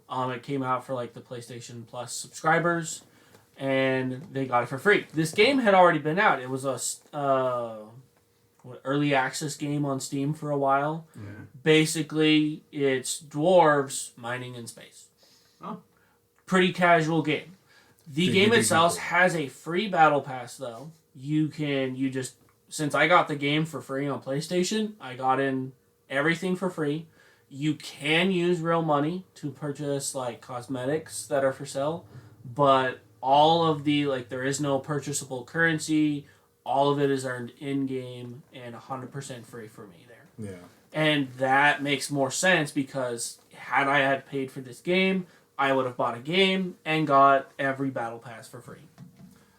It came out for like the PlayStation Plus subscribers, and they got it for free. This game had already been out. It was a early access game on Steam for a while. Yeah. Basically, it's dwarves mining in space. Oh. Pretty casual game. The Big, game big, itself big. has a free battle pass though. Since I got the game for free on PlayStation, I got in everything for free. You can use real money to purchase like cosmetics that are for sale, but all of there is no purchasable currency. All of it is earned in-game and 100% free for me there. Yeah. And that makes more sense because had I had paid for this game, I would have bought a game and got every battle pass for free.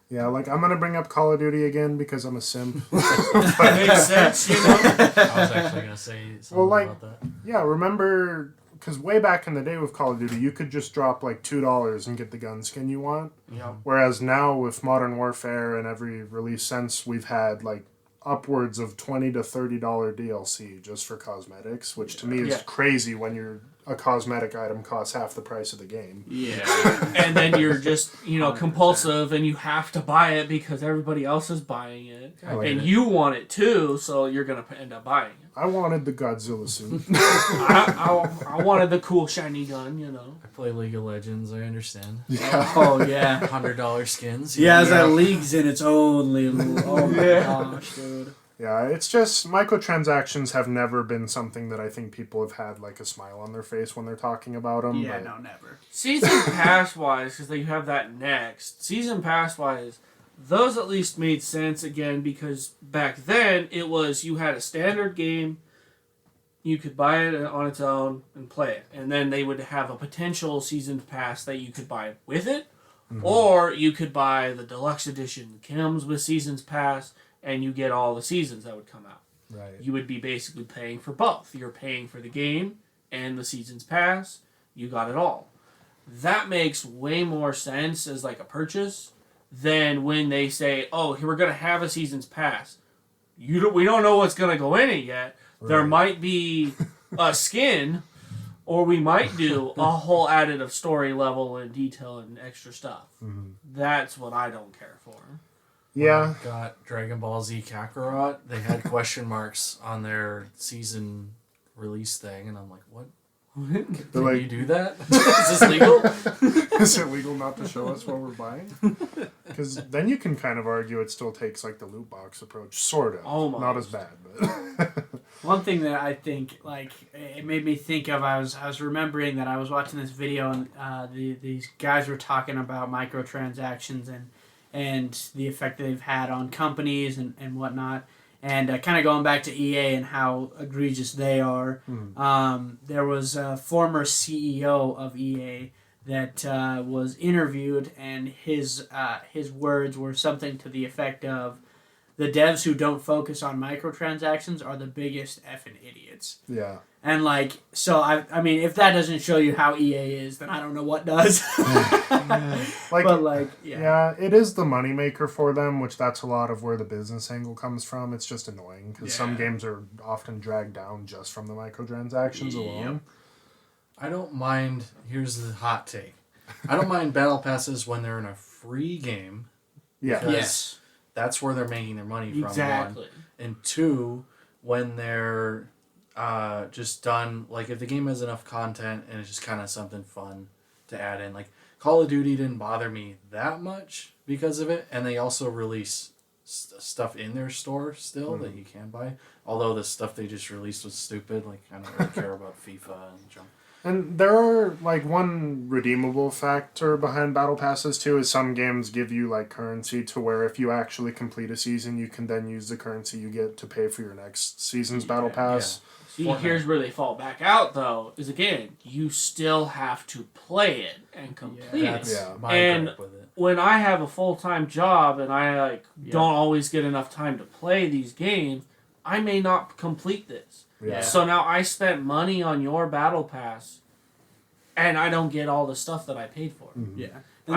Yeah, like, I'm going to bring up Call of Duty again because I'm a simp. Makes sense, you know? I was actually gonna say something about that. Yeah, remember, because way back in the day with Call of Duty, you could just drop like $2 and get the gun skin you want. Yeah. Whereas now with Modern Warfare and every release since, we've had like upwards of $20 to $30 DLC just for cosmetics, which to me is Yeah. crazy when a cosmetic item costs half the price of the game. Yeah. And then you're just, compulsive and you have to buy it because everybody else is buying it. I like And it. you want it too, so you're going to end up buying it. I wanted the Godzilla suit. I wanted the cool shiny gun, I play League of Legends. I understand. Yeah. Oh yeah. $100 skins. Yeah, Yeah. that league's in its own little. Oh my Yeah. gosh, dude. Yeah, it's just microtransactions have never been something that I think people have had like a smile on their face when they're talking about them. Yeah, but no, never. Season pass wise, because you have that next. Season pass wise, those at least made sense again because back then it was you had a standard game, you could buy it on its own and play it, and then they would have a potential season pass that you could buy with it, or you could buy the deluxe edition that comes with seasons pass, and you get all the seasons that would come out. Right. You would be basically paying for both. You're paying for the game and the seasons pass. You got it all. That makes way more sense as like a purchase than when they say, "Oh, we're gonna have a seasons pass." We don't know what's gonna go in it yet. There Right. might be a skin, or we might do a whole added of story level and detail and extra stuff. Mm-hmm. That's what I don't care for. Yeah. When I got Dragon Ball Z Kakarot, they had question marks on their season release thing, and I'm like, what? Can like- you do that? Is this legal? Is it legal not to show us what we're buying? Because then you can kind of argue it still takes like the loot box approach, sort of. Almost. Not as bad, but One thing that I think, like, it made me think of, I was remembering that I was watching this video and these guys were talking about microtransactions and the effect that they've had on companies and whatnot. And kind of going back to EA and how egregious they are, there was a former CEO of EA that was interviewed, and his words were something to the effect of, "The devs who don't focus on microtransactions are the biggest effing idiots." yeah. And like, so I mean, if that doesn't show you how EA is, then I don't know what does. Like, But like, yeah. yeah, it is the moneymaker for them, which that's a lot of where the business angle comes from. It's just annoying because some Yeah. games are often dragged down just from the microtransactions alone. I don't mind. Here's the hot take. I don't mind battle passes when they're in a free game. Yeah. Because Yes. that's where they're making their money from. Exactly. One. And two, when they're just done, like if the game has enough content and it's just kind of something fun to add in. Like Call of Duty didn't bother me that much because of it, and they also release stuff in their store still that you can buy. Although the stuff they just released was stupid. Like I don't really care about FIFA and junk. And there are, like, one redeemable factor behind battle passes, too, is some games give you, like, currency to where if you actually complete a season, you can then use the currency you get to pay for your next season's battle pass. See, Fortnite. here's where they fall back out, though, is again, you still have to play it and complete it. That's my And gripe with it. when I have a full-time job and I don't always get enough time to play these games, I may not complete this. Yeah. So now I spent money on your battle pass, and I don't get all the stuff that I paid for. Yeah, and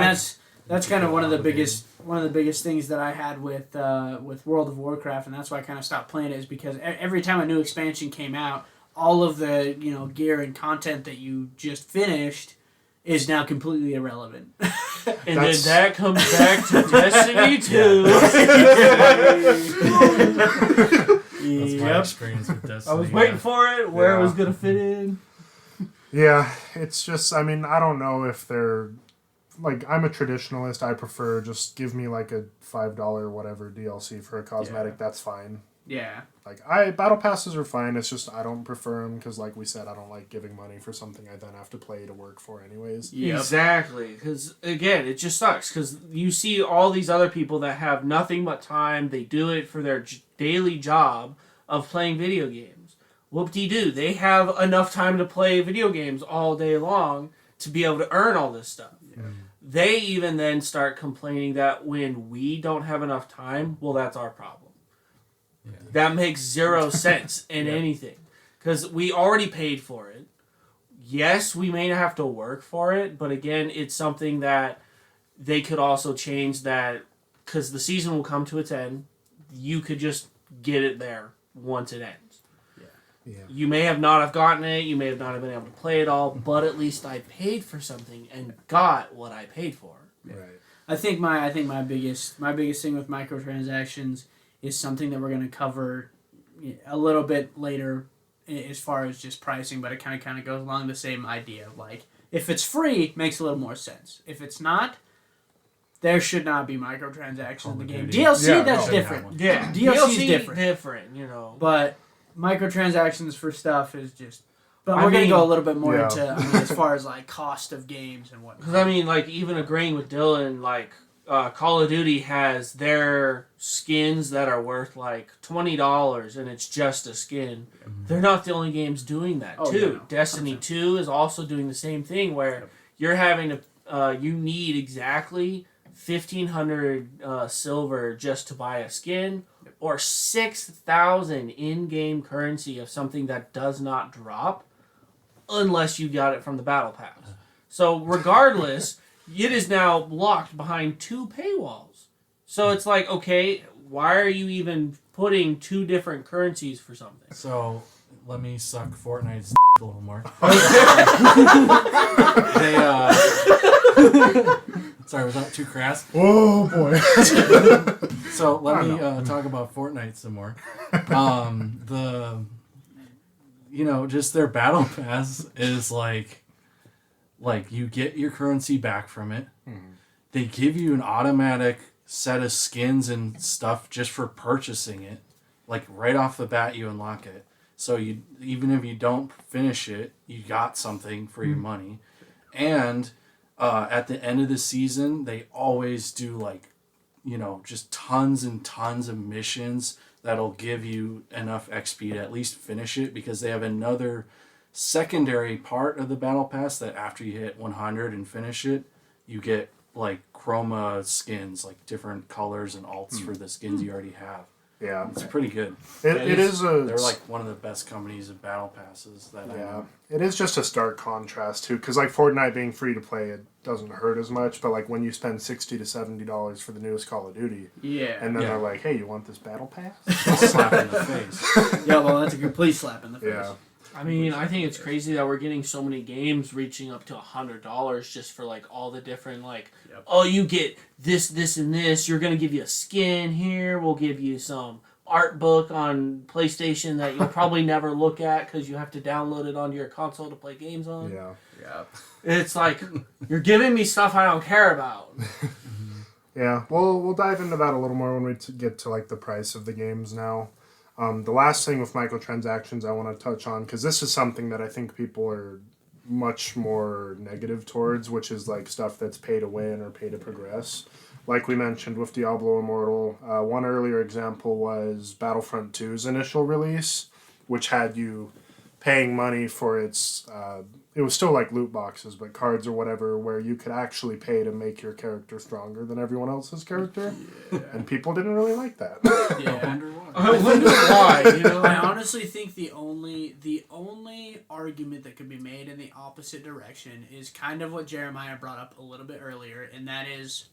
that's kind of one of the biggest things that I had with World of Warcraft, and that's why I kind of stopped playing it, is because every time a new expansion came out, all of the gear and content that you just finished is now completely irrelevant. And then that comes back to Destiny 2. That's my experience with Destiny. I was waiting for it, where it was going to fit in. Yeah, it's just, I mean, I don't know if they're, like, I'm a traditionalist. I prefer just give me, like, a $5 whatever DLC for a cosmetic. That's fine. Yeah. Like, battle passes are fine. It's just I don't prefer them because, like we said, I don't like giving money for something I then have to play to work for anyways. Yep. Exactly, because again, it just sucks. Because you see all these other people that have nothing but time. They do it for their daily job of playing video games. Whoop-de-doo, they have enough time to play video games all day long to be able to earn all this stuff. Yeah. They even then start complaining that when we don't have enough time, well, that's our problem. Yeah. That makes zero sense in anything. Because we already paid for it. Yes, we may have to work for it, but again, it's something that they could also change that, because the season will come to its end. You could just get it there once it ends. Yeah. You may have not have gotten it, you may have not have been able to play it all, but at least I paid for something and got what I paid for. Right. I think my biggest thing with microtransactions is something that we're going to cover a little bit later as far as just pricing, but it kind of goes along the same idea. Like, if it's free, it makes a little more sense. If it's not, there should not be microtransactions in the game. DLC, that's different. Yeah, DLC is different, But microtransactions for stuff is just... But I we're going to mean- go a little bit more Yeah. into, as far as, like, cost of games and whatnot. Because, like, even agreeing with Dylan, like, Call of Duty has their skins that are worth, like, $20, and it's just a skin. They're not the only games doing that, Oh, too. yeah, no. Destiny 2 is also doing the same thing, where you're having to... you need exactly 1,500 silver just to buy a skin, or 6,000 in-game currency of something that does not drop unless you got it from the battle pass. So regardless, it is now locked behind 2 paywalls. So it's like, okay, why are you even putting 2 different currencies for something? So let me suck Fortnite's a little more. Sorry, was that too crass? Oh boy. So let me talk about Fortnite some more. Just their battle pass is like you get your currency back from it. They give you an automatic set of skins and stuff just for purchasing it. Like right off the bat, you unlock it. So even if you don't finish it, you got something for your money. And at the end of the season, they always do just tons and tons of missions that'll give you enough XP to at least finish it, because they have another secondary part of the battle pass that after you hit 100 and finish it, you get like chroma skins, like different colors and alts for the skins you already have. Yeah. It's pretty good. It is They're like one of the best companies of battle passes that I know. It is just a stark contrast too, because like Fortnite being free to play, it doesn't hurt as much. But like when you spend $60 to $70 for the newest Call of Duty, and then they're like, "Hey, you want this battle pass?" Slap in the face. Yeah, well, that's a complete slap in the face. Yeah. I mean, I think it's crazy that we're getting so many games reaching up to $100 just for like all the different oh, you get this, this, and this. You're gonna give you a skin here. We'll give you some art book on PlayStation that you'll probably never look at because you have to download it onto your console to play games on. Yeah. It's like you're giving me stuff I don't care about. Yeah. Well, we'll dive into that a little more when we get to like the price of the games now. The last thing with microtransactions I want to touch on, because this is something that I think people are much more negative towards, which is like stuff that's pay to win or pay to progress. Like we mentioned with Diablo Immortal, one earlier example was Battlefront 2's initial release, which had you paying money for its... it was still like loot boxes, but cards or whatever, where you could actually pay to make your character stronger than everyone else's character. Yeah. And people didn't really like that. Yeah. I wonder why. I wonder why, you know? I honestly think the only argument that could be made in the opposite direction is kind of what Jeremiah brought up a little bit earlier, and that is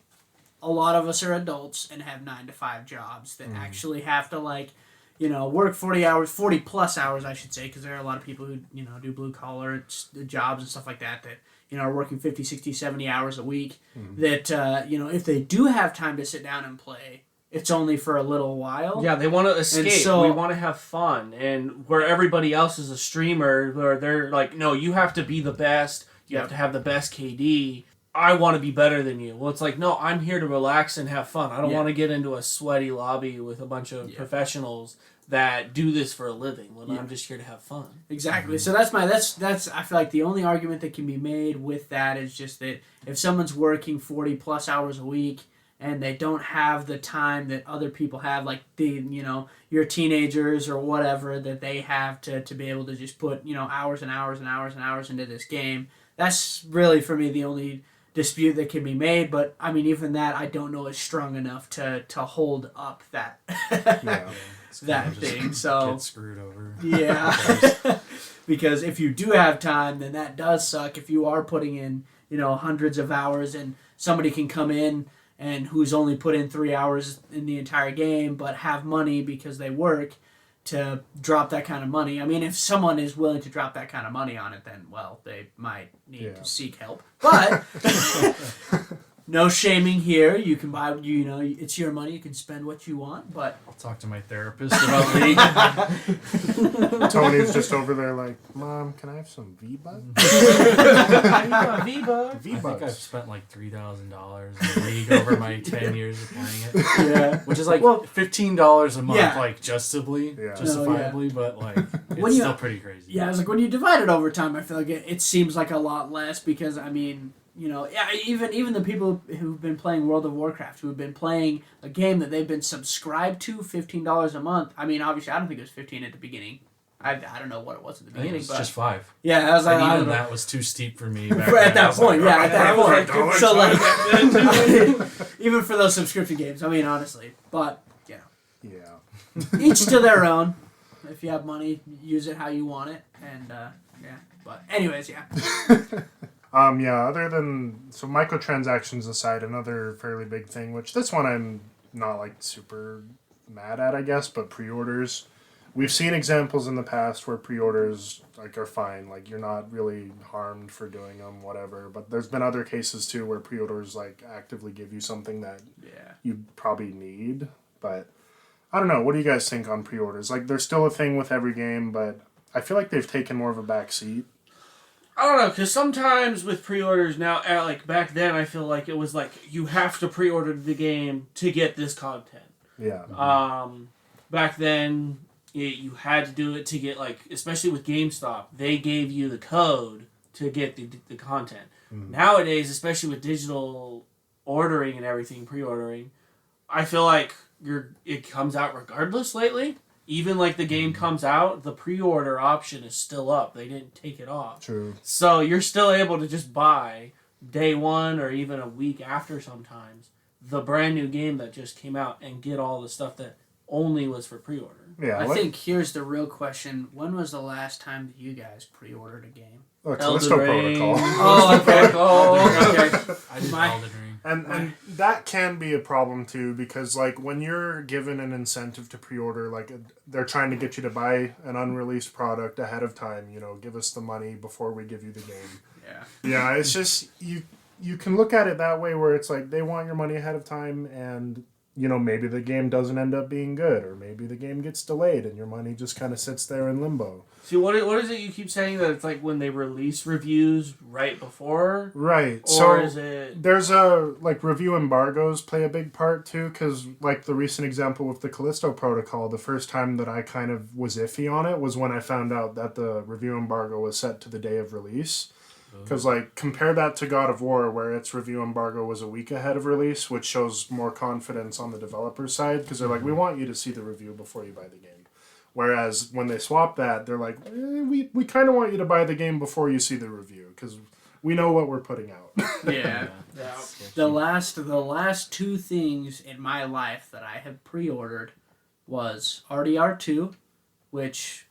a lot of us are adults and have 9-to-5 jobs that actually have to work 40 plus hours, I should say, because there are a lot of people who, do blue collar jobs and stuff like that are working 50, 60, 70 hours a week that, if they do have time to sit down and play, it's only for a little while. Yeah, they want to escape. So, we want to have fun. And where everybody else is a streamer, where they're like, no, you have to be the best. You have to have the best KD. I want to be better than you. Well, it's like, no, I'm here to relax and have fun. I don't want to get into a sweaty lobby with a bunch of professionals that do this for a living when I'm just here to have fun. Exactly. So that's I feel like the only argument that can be made with that is just that if someone's working 40 plus hours a week and they don't have the time that other people have, like your teenagers or whatever, that they have to be able to just put, hours and hours and hours and hours into this game, that's really for me the only dispute that can be made. But I mean, even that I don't know is strong enough to hold up that that thing. So get screwed over. Yeah. Because if you do have time, then that does suck. If you are putting in, hundreds of hours and somebody can come in and who's only put in 3 hours in the entire game but have money because they work to drop that kind of money. I mean, if someone is willing to drop that kind of money on it, then, well, they might need to seek help. But no shaming here. You can buy, it's your money. You can spend what you want, but... I'll talk to my therapist about League. Tony's just over there like, Mom, can I have some V-Bucks? I need I think I've spent like $3,000 in League over my 10 years of playing it. Yeah. Which is like $15 a month, like justifiably, Yeah. justifiably, but like it's still pretty crazy. Yeah, I was like, when you divide it over time, I feel like it seems like a lot less because, I mean... even the people who've been playing World of Warcraft, who have been playing a game that they've been subscribed to $15 a month. I mean, obviously, I don't think it was 15 at the beginning. I don't know what it was at the beginning. I think it was just 5. Yeah, I was like, and even that was too steep for me. Back at that point, like, at that point. $5 So like, even for those subscription games, I mean, honestly, but each to their own. If you have money, use it how you want it, and But anyways, other than... So microtransactions aside, another fairly big thing, which this one I'm not, like, super mad at, I guess, but pre-orders. We've seen examples in the past where pre-orders, like, are fine. Like, you're not really harmed for doing them, whatever. But there's been other cases, too, where pre-orders, like, actively give you something that you probably need. But, I don't know. What do you guys think on pre-orders? Like, there's still a thing with every game, but I feel like they've taken more of a back seat. I don't know, because sometimes with pre-orders now, like back then, I feel like it was like you have to pre-order the game to get this content. Yeah. Back then, you had to do it to get, like, especially with GameStop, they gave you the code to get the content. Nowadays, especially with digital ordering and everything, pre-ordering, I feel like it comes out regardless lately. Even like the game comes out, the pre-order option is still up. They didn't take it off. True. So you're still able to just buy day one or even a week after sometimes the brand new game that just came out and get all the stuff that only was for pre-order. Yeah. I think here's the real question. When was the last time that you guys pre-ordered a game? Callisto Protocol. Oh, okay. I did Elden Ring. And that can be a problem too, because like when you're given an incentive to pre-order, like they're trying to get you to buy an unreleased product ahead of time, give us the money before we give you the game. Yeah, it's just you can look at it that way where it's like they want your money ahead of time, and maybe the game doesn't end up being good, or maybe the game gets delayed and your money just kind of sits there in limbo. See, what is it you keep saying that it's like when they release reviews right before? Right. Or so is it... There's review embargoes play a big part too, because like the recent example with the Callisto Protocol, the first time that I kind of was iffy on it was when I found out that the review embargo was set to the day of release. Because, like, compare that to God of War, where its review embargo was a week ahead of release, which shows more confidence on the developer's side, because they're like, we want you to see the review before you buy the game. Whereas when they swap that, they're like, we kind of want you to buy the game before you see the review, because we know what we're putting out. Yeah. The last two things in my life that I have pre-ordered was RDR2, which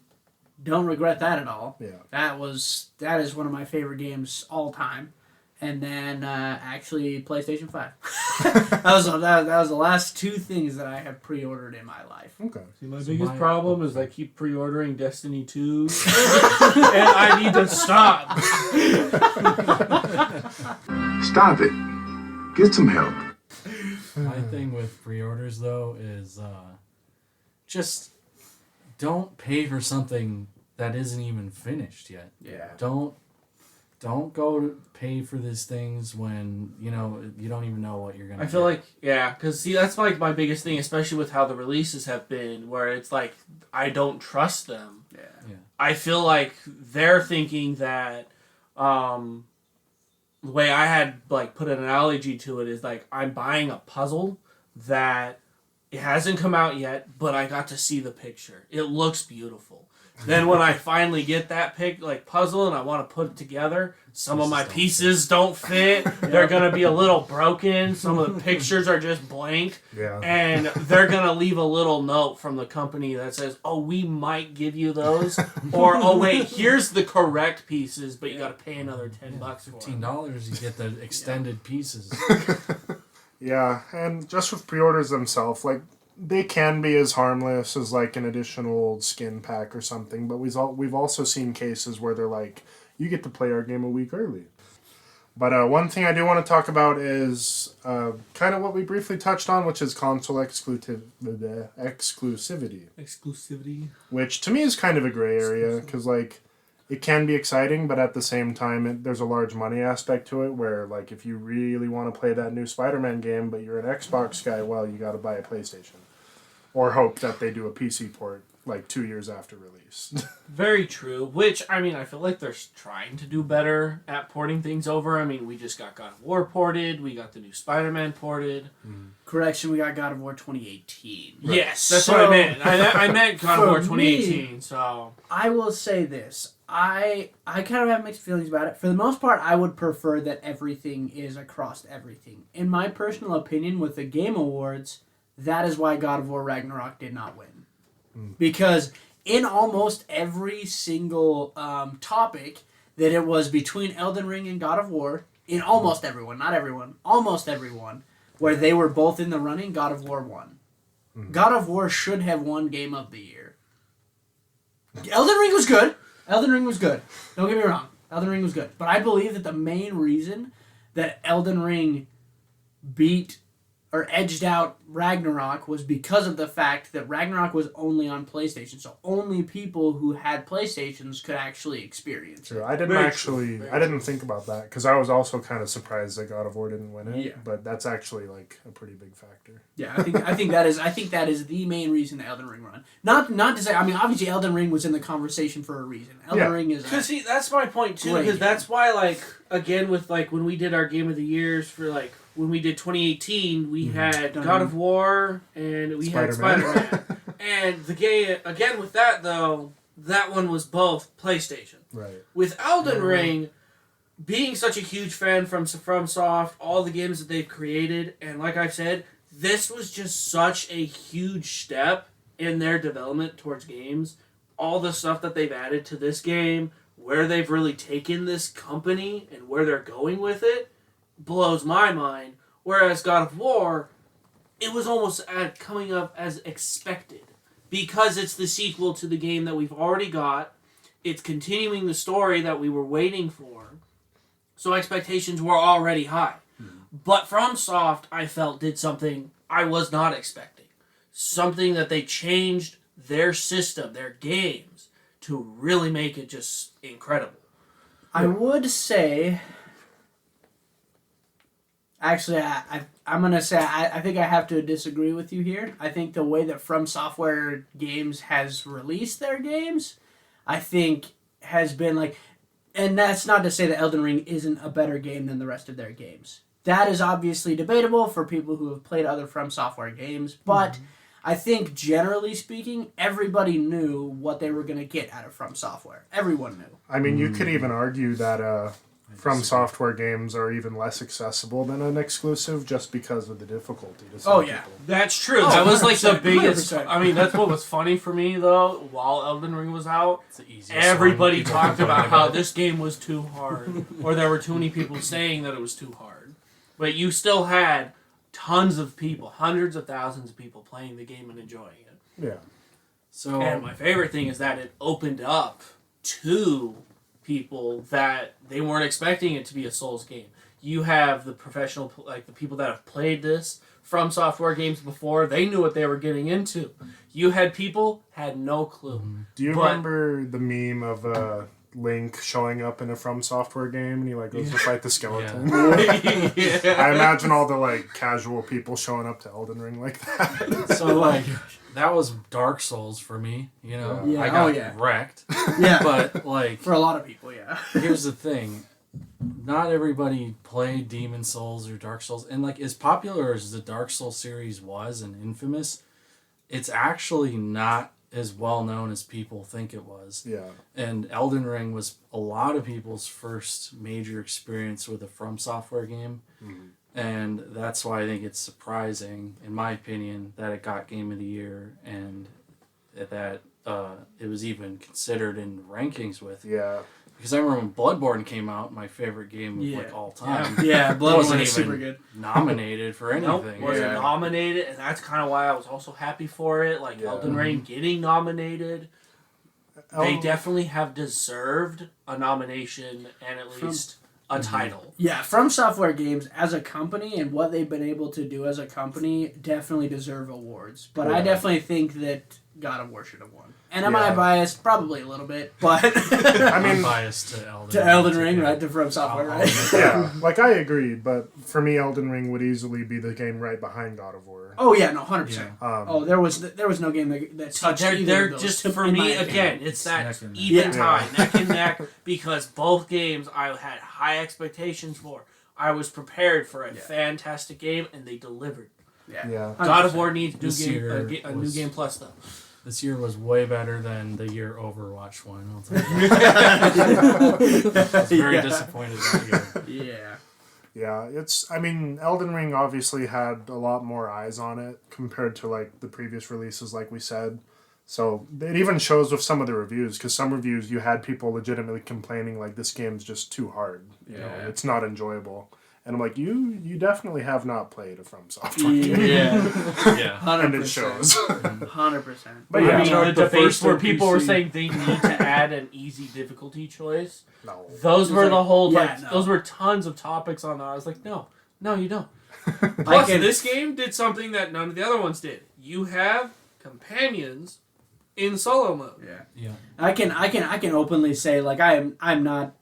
don't regret that at all. Yeah. That is one of my favorite games all time. And then actually PlayStation 5. that was the last two things that I have pre-ordered in my life. Okay. See, my biggest problem is I keep pre-ordering Destiny 2, and I need to stop. Stop it. Get some help. My thing with pre-orders, though, is just don't pay for something that isn't even finished yet. Yeah. Don't go to pay for these things when, you don't even know what you're going to I feel like, yeah, because, see, that's like my biggest thing, especially with how the releases have been, where it's like, I don't trust them. Yeah. I feel like they're thinking that, the way I had, like, put an analogy to it is, like, I'm buying a puzzle that it hasn't come out yet, but I got to see the picture. It looks beautiful. Then when I finally get that puzzle and I want to put it together, some of my pieces don't fit. They're going to be a little broken. Some of the pictures are just blank. Yeah. And they're going to leave a little note from the company that says, oh, we might give you those. Or, oh, wait, here's the correct pieces, but you got to pay another $10 for them. $15, you get the extended pieces. Yeah, and just with pre-orders themselves, like, they can be as harmless as, like, an additional skin pack or something, but we've also seen cases where they're like, you get to play our game a week early. But one thing I do want to talk about is kind of what we briefly touched on, which is console exclusivity. Exclusivity. Which, to me, is kind of a gray area, because, like, it can be exciting, but at the same time, there's a large money aspect to it, where, like, if you really want to play that new Spider-Man game, but you're an Xbox guy, well, you got to buy a PlayStation. Or hope that they do a PC port, like, 2 years after release. Very true. Which, I mean, I feel like they're trying to do better at porting things over. I mean, we just got God of War ported. We got the new Spider-Man ported. Correction, we got God of War 2018. Right. Yes, that's what I meant. I meant God of War 2018, so... I will say this. I kind of have mixed feelings about it. For the most part, I would prefer that everything is across everything. In my personal opinion, with the Game Awards, that is why God of War Ragnarok did not win. Because in almost every single topic that it was between Elden Ring and God of War, in almost everyone, not everyone, almost everyone, where they were both in the running, God of War won. God of War should have won Game of the Year. Elden Ring was good. Don't get me wrong. Elden Ring was good. But I believe that the main reason that Elden Ring beat or edged out Ragnarok was because of the fact that Ragnarok was only on PlayStation. So only people who had PlayStations could actually experience it. I didn't think about that, because I was also kind of surprised that God of War didn't win it. Yeah. But that's actually, like, a pretty big factor. Yeah, I think that is the main reason the Elden Ring run. Not to say, I mean, obviously Elden Ring was in the conversation for a reason. Elden Ring is... Because, see, that's my point, too, great because game. that's why, like, again, with, like, when we did our Game of the Years for, like, when we did 2018, we had God of War, and we had Spider-Man. And the game, again, with that, though, that one was both PlayStation. Right. With Elden Ring, being such a huge fan from FromSoft, all the games that they've created, and like I've said, this was just such a huge step in their development towards games. All the stuff that they've added to this game, where they've really taken this company and where they're going with it, blows my mind. Whereas God of War, it was almost coming up as expected. Because it's the sequel to the game that we've already got. It's continuing the story that we were waiting for. So expectations were already high. But FromSoft, I felt, did something I was not expecting. Something that they changed their system, their games, to really make it just incredible. I would say... Actually, I'm going to say I think I have to disagree with you here. I think the way that From Software Games has released their games, I think has been like... And that's not to say that Elden Ring isn't a better game than the rest of their games. That is obviously debatable for people who have played other From Software games, but I think generally speaking, everybody knew what they were going to get out of From Software. Everyone knew. I mean, you could even argue that From Software games are even less accessible than an exclusive just because of the difficulty to some people. That's true. That was like the 100%, biggest. 100%. I mean, that's what was funny for me though. While Elden Ring was out, It's the easiest everybody one people talked complain about how this game was too hard, or there were too many people saying that it was too hard. But you still had tons of people, hundreds of thousands of people playing the game and enjoying it. Yeah. So And my favorite thing is that it opened up to people that they weren't expecting it to be a Souls game. You have the professional, like the people that have played this From Software games before, they knew what they were getting into. You had people had no clue. Do you But- remember the meme of Link showing up in a From Software game and he like goes to fight the skeleton? Yeah. I imagine all the like casual people showing up to Elden Ring like that. So like that was Dark Souls for me, you know. Yeah. I got Oh, yeah. wrecked. Yeah. But like For a lot of people, yeah. here's the thing. Not everybody played Demon Souls or Dark Souls, and like as popular as the Dark Souls series was and infamous, it's actually not as well known as people think it was. Yeah. And Elden Ring was a lot of people's first major experience with a From Software game. And that's why I think it's surprising, in my opinion, that it got Game of the Year and that it was even considered in rankings with. Yeah. Because I remember when Bloodborne came out, my favorite game of Yeah. like all time. Yeah, It Bloodborne wasn't is even super good. nominated for Nope, anything. wasn't Yeah. nominated, and that's kind of why I was also happy for it. Like Yeah. Elden Ring getting nominated, they definitely have deserved a nomination and at least a title. Yeah, From Software games as a company and what they've been able to do as a company definitely deserve awards. But I Yeah. definitely think that God of War should have won. And am Yeah. I biased? Probably a little bit, but I I'm mean, biased to Elden to Elden too. Ring, right? To From Software, I'll- right? yeah, like I agree, but for me, Elden Ring would easily be the game right behind God of War. Oh yeah, no, 100%. Yeah. Oh, there was no game that touched either They're of those. just in for my me opinion. again. It's that Neck and neck. even Yeah. tie, neck and neck, because both games I had high expectations for. I was prepared for a Yeah. fantastic game, and they delivered. Yeah. God of War needs This year a new was- game plus though. This year was way better than the year Overwatch won. I'll tell you that. I was very Yeah. disappointed that year. Yeah. Yeah, I mean, Elden Ring obviously had a lot more eyes on it compared to, like, the previous releases, like we said. So, it even shows with some of the reviews, because some reviews you had people legitimately complaining, like, this game's just too hard. You know, Yeah. it's not enjoyable. And I'm like, you definitely have not played a From Software game. Yeah. Yeah. 100%. And it shows. 100%. But yeah, I mean, the debates first where people were NPC. saying they need to add an easy difficulty choice. No. Those were like- the whole yeah, like no. those were tons of topics on that. I was like, no, you don't. I Plus, can- this game did something that none of the other ones did. You have companions in solo mode. Yeah. Yeah. I can openly say, like, I'm not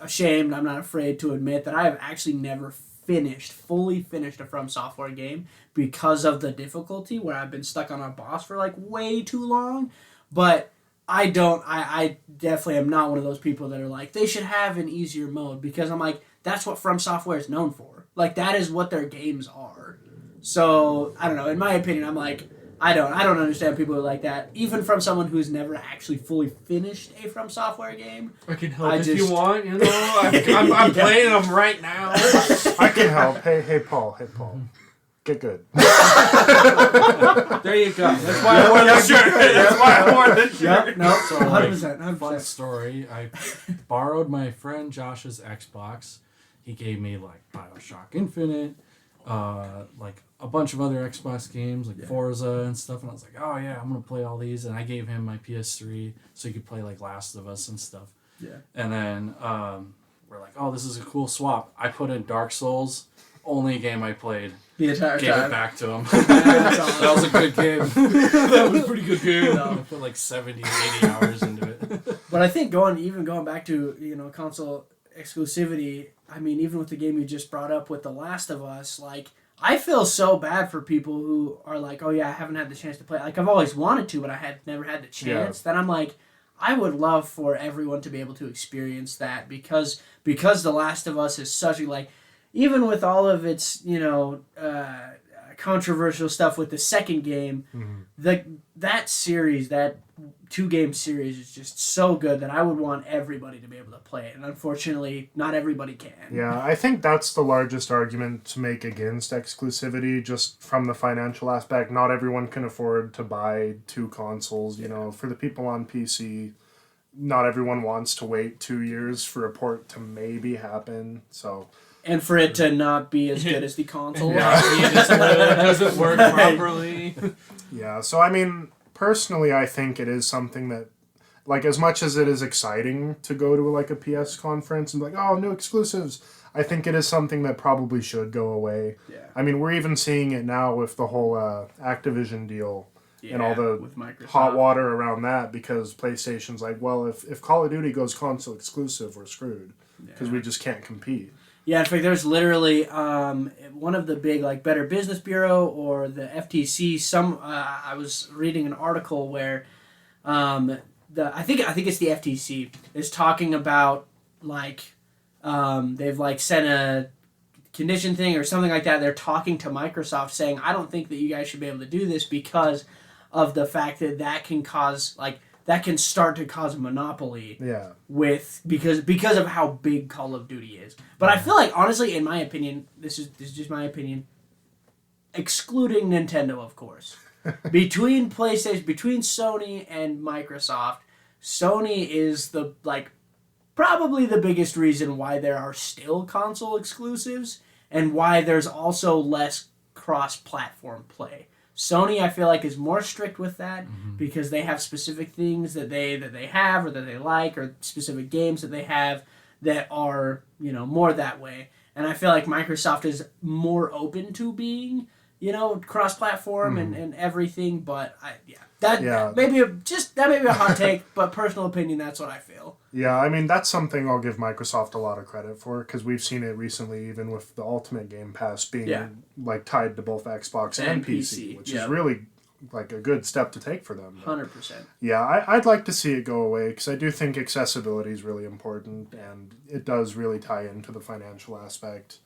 ashamed, I'm not afraid to admit that I have actually never fully finished a From Software game because of the difficulty, where I've been stuck on a boss for like way too long. But I definitely am not one of those people that are like, they should have an easier mode, because I'm like, that's what From Software is known for. Like, that is what their games are. So, I don't know, in my opinion, I'm like, I don't understand people who are like that. Even from someone who's never actually fully finished a From Software game. I can help I if just- you want. You know, I'm Yeah. playing them right now. I can help. Hey, Paul. Get good. There you go. That's why I wore the shirt. That's why I wore the shirt. Yep, no, So, like, 100%. Fun story. I borrowed my friend Josh's Xbox. He gave me like BioShock Infinite, like a bunch of other Xbox games like Forza and stuff. And I was like, oh yeah, I'm gonna play all these. And I gave him my PS3 so he could play like Last of Us and stuff. Yeah. And then we're like, oh, this is a cool swap. I put in Dark Souls. Only game I played. The entire Gave it time. back to him. That's awesome. That was a good game. That was a pretty good game. I put like 70, 80 hours into it. But I think going back to, console exclusivity, I mean, even with the game you just brought up with The Last of Us, like, I feel so bad for people who are like, oh yeah, I haven't had the chance to play. Like, I've always wanted to, but I had never had the chance. Then I'm like, I would love for everyone to be able to experience that because The Last of Us is such a, like, even with all of its, controversial stuff with the second game, that series, that 2-game series is just so good that I would want everybody to be able to play it. And unfortunately, not everybody can. Yeah, I think that's the largest argument to make against exclusivity, just from the financial aspect. Not everyone can afford to buy 2 consoles. You know, for the people on PC, not everyone wants to wait 2 years for a port to maybe happen. So. And for it to not be as good as the console. It doesn't work properly. Yeah, so I mean, personally, I think it is something that, like, as much as it is exciting to go to like a PS conference and be like, oh, new exclusives, I think it is something that probably should go away. Yeah. I mean, we're even seeing it now with the whole Activision deal and all the with Microsoft. hot water around that, because PlayStation's like, well, if Call of Duty goes console exclusive, we're screwed because we just can't compete. Yeah, in fact, there's literally one of the big, like, Better Business Bureau or the FTC. I was reading an article where I think it's the FTC is talking about, like, they've, like, sent a condition thing or something like that. They're talking to Microsoft saying, I don't think that you guys should be able to do this because of the fact that can cause, like, that can start to cause a monopoly. Yeah. Because of how big Call of Duty is. But I feel like, honestly, in my opinion, this is just my opinion, excluding Nintendo, of course, between PlayStation, between Sony and Microsoft, Sony is probably the biggest reason why there are still console exclusives and why there's also less cross-platform play. Sony, I feel like, is more strict with that because they have specific things that they have or that they like, or specific games that they have that are, more that way. And I feel like Microsoft is more open to being, cross-platform and everything. But that may be a hot take, but personal opinion, that's what I feel. Yeah, I mean, that's something I'll give Microsoft a lot of credit for, because we've seen it recently, even with the Ultimate Game Pass being like tied to both Xbox and PC, which is really like a good step to take for them. 100%. Yeah, I'd like to see it go away, because I do think accessibility is really important, and it does really tie into the financial aspect.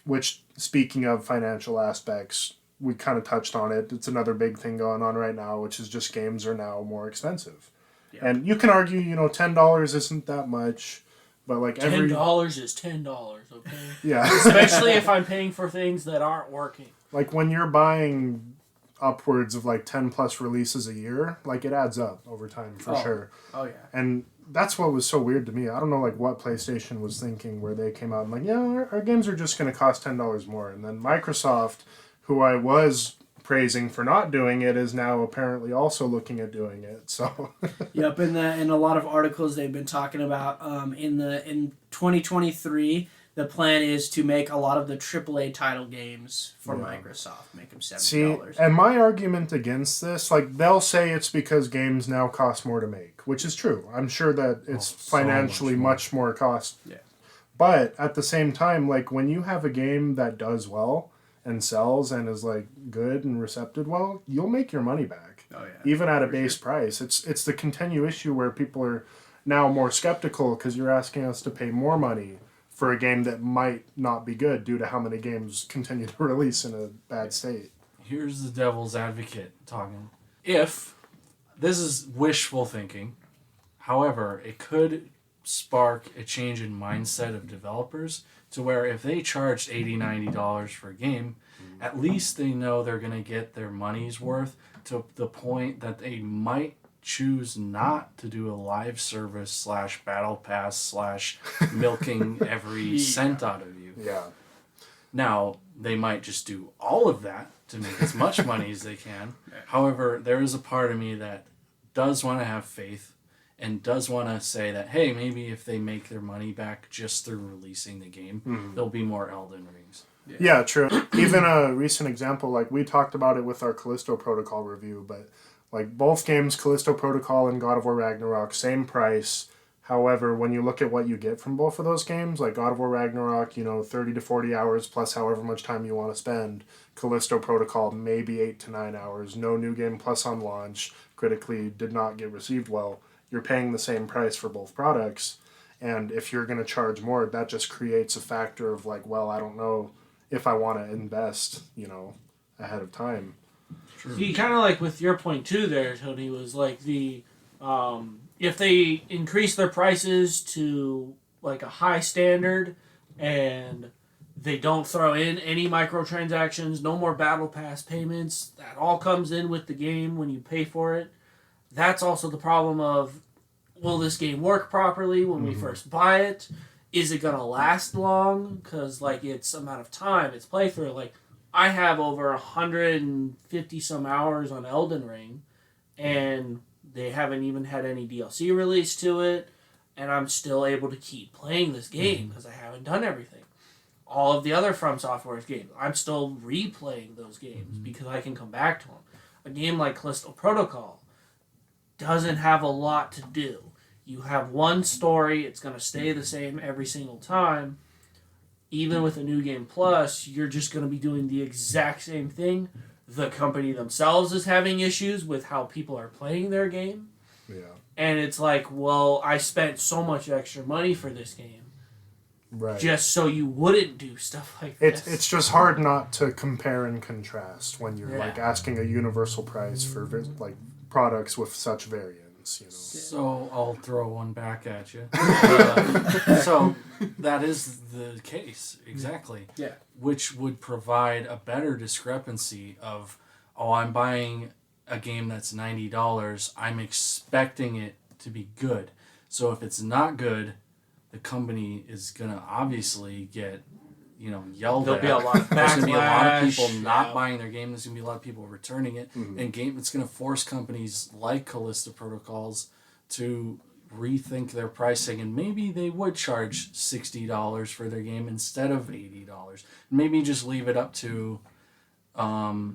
Which, speaking of financial aspects, we kind of touched on it. It's another big thing going on right now, which is just games are now more expensive. Yeah. And you can argue, $10 isn't that much, but like $10 is $10, okay? Yeah. Especially if I'm paying for things that aren't working. Like when you're buying upwards of like 10 plus releases a year, like it adds up over time for sure. Oh yeah. And that's what was so weird to me. I don't know like what PlayStation was thinking, where they came out and like, yeah, our games are just going to cost $10 more. And then Microsoft, who I was praising for not doing it, is now apparently also looking at doing it. So Yep, in a lot of articles they've been talking about in 2023, the plan is to make a lot of the AAA title games for Microsoft, make them $70. See, and my argument against this, like, they'll say it's because games now cost more to make, which is true. I'm sure that it's financially much more cost. Yeah. But at the same time, like, when you have a game that does well and sells and is like good and receptive well, you'll make your money back. Oh yeah. Even at a base price. It's the continued issue where people are now more skeptical because you're asking us to pay more money for a game that might not be good due to how many games continue to release in a bad state. Here's the devil's advocate talking. If this is wishful thinking, however, it could spark a change in mindset of developers to where if they charged $80, $90 for a game, at least they know they're going to get their money's worth, to the point that they might choose not to do a live service / battle pass / milking every cent out of you. Yeah. Now, they might just do all of that to make as much money as they can. However, there is a part of me that does want to have faith and does want to say that, hey, maybe if they make their money back just through releasing the game, there'll be more Elden Rings. Yeah, true. Even a recent example, like we talked about it with our Callisto Protocol review, but like both games, Callisto Protocol and God of War Ragnarok, same price, However, when you look at what you get from both of those games, like God of War Ragnarok, 30 to 40 hours plus however much time you want to spend. Callisto Protocol, maybe 8 to 9 hours. No New Game Plus on launch. Critically did not get received well. You're paying the same price for both products. And if you're going to charge more, that just creates a factor of like, well, I don't know if I want to invest, ahead of time. True. See, kind of like with your point too there, Tony, was like the... if they increase their prices to like a high standard and they don't throw in any microtransactions, no more battle pass payments, that all comes in with the game when you pay for it. That's also the problem of, will this game work properly when we first buy it? Is it going to last long? Because like its amount of time, its playthrough, like I have over 150 some hours on Elden Ring and they haven't even had any DLC released to it, and I'm still able to keep playing this game because I haven't done everything. All of the other From Software's games, I'm still replaying those games because I can come back to them. A game like Callisto Protocol doesn't have a lot to do. You have one story, it's going to stay the same every single time. Even with a New Game Plus, you're just going to be doing the exact same thing. The company themselves is having issues with how people are playing their game. Yeah. And it's like, well, I spent so much extra money for this game. Right. Just so you wouldn't do stuff like this. It's just hard not to compare and contrast when you're like asking a universal price for like products with such variance. So I'll throw one back at you. So that is the case, exactly. Yeah. Which would provide a better discrepancy of, I'm buying a game that's $90, I'm expecting it to be good. So if it's not good, the company is going to obviously get, yelled There'll at. be a lot of There's going to be a lot of backlash, people not buying their game. There's going to be a lot of people returning it. Mm-hmm. And it's going to force companies like Callisto Protocols to rethink their pricing, and maybe they would charge $60 for their game instead of $80. Maybe just leave it up to, I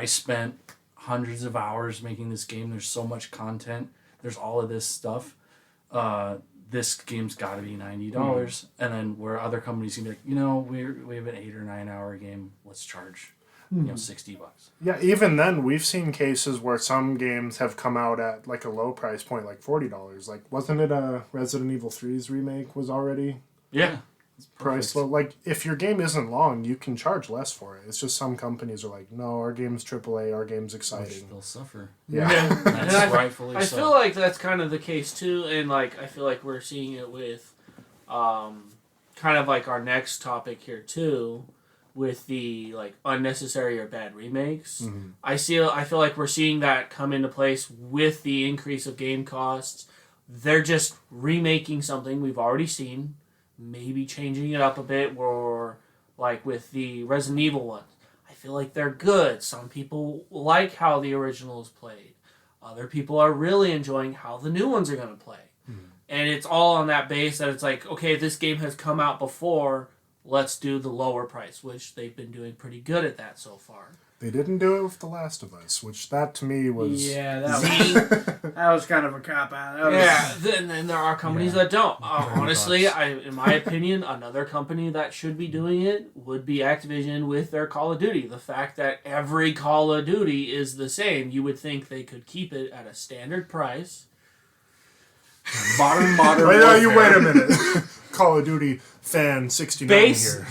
spent hundreds of hours making this game. There's so much content. There's all of this stuff. This game's got to be $90. And then where other companies can be like, we have an 8 or 9 hour game. Let's charge, $60. Yeah, even then, we've seen cases where some games have come out at like a low price point, like $40. Like, wasn't it Resident Evil 3's remake was already priced low? Like, if your game isn't long, you can charge less for it. It's just some companies are like, no, our game's AAA, our game's exciting. They'll suffer. Yeah. That's rightfully I so. feel like that's kind of the case too, and like I feel like we're seeing it with kind of like our next topic here too, with the like unnecessary or bad remakes. I feel like we're seeing that come into place with the increase of game costs. They're just remaking something we've already seen, maybe changing it up a bit, or like with the Resident Evil ones. I feel like they're good. Some people like how the original is played. Other people are really enjoying how the new ones are going to play. And it's all on that base that it's like, okay, this game has come out before, let's do the lower price, which they've been doing pretty good at that so far. They didn't do it with The Last of Us, which that to me was... Yeah, that was kind of a cop-out. Then there are companies that don't. Honestly, in my opinion, another company that should be doing it would be Activision with their Call of Duty. The fact that every Call of Duty is the same, you would think they could keep it at a standard price. Modern Wait a minute. Call of Duty fan 69 here.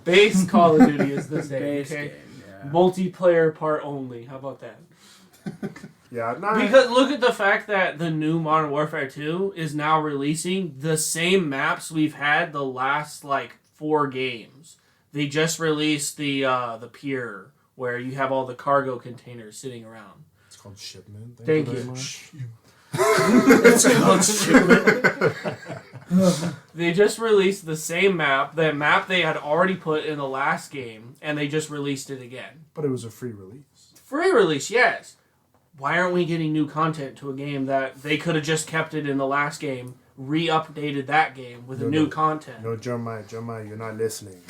Base Call of Duty is the same. Base Okay? game, yeah. Multiplayer part only. How about that? Yeah, Because look at the fact that the new Modern Warfare 2 is now releasing the same maps we've had the last like 4 games. They just released the pier where you have all the cargo containers sitting around. It's called Shipment. Thank very you. much. It's called Shipment. They just released the same map, the map they had already put in the last game, and they just released it again. But it was a free release. Free release, yes. Why aren't we getting new content to a game that they could have just kept it in the last game, re-updated that game with new content? No, Jeremiah, you're not listening.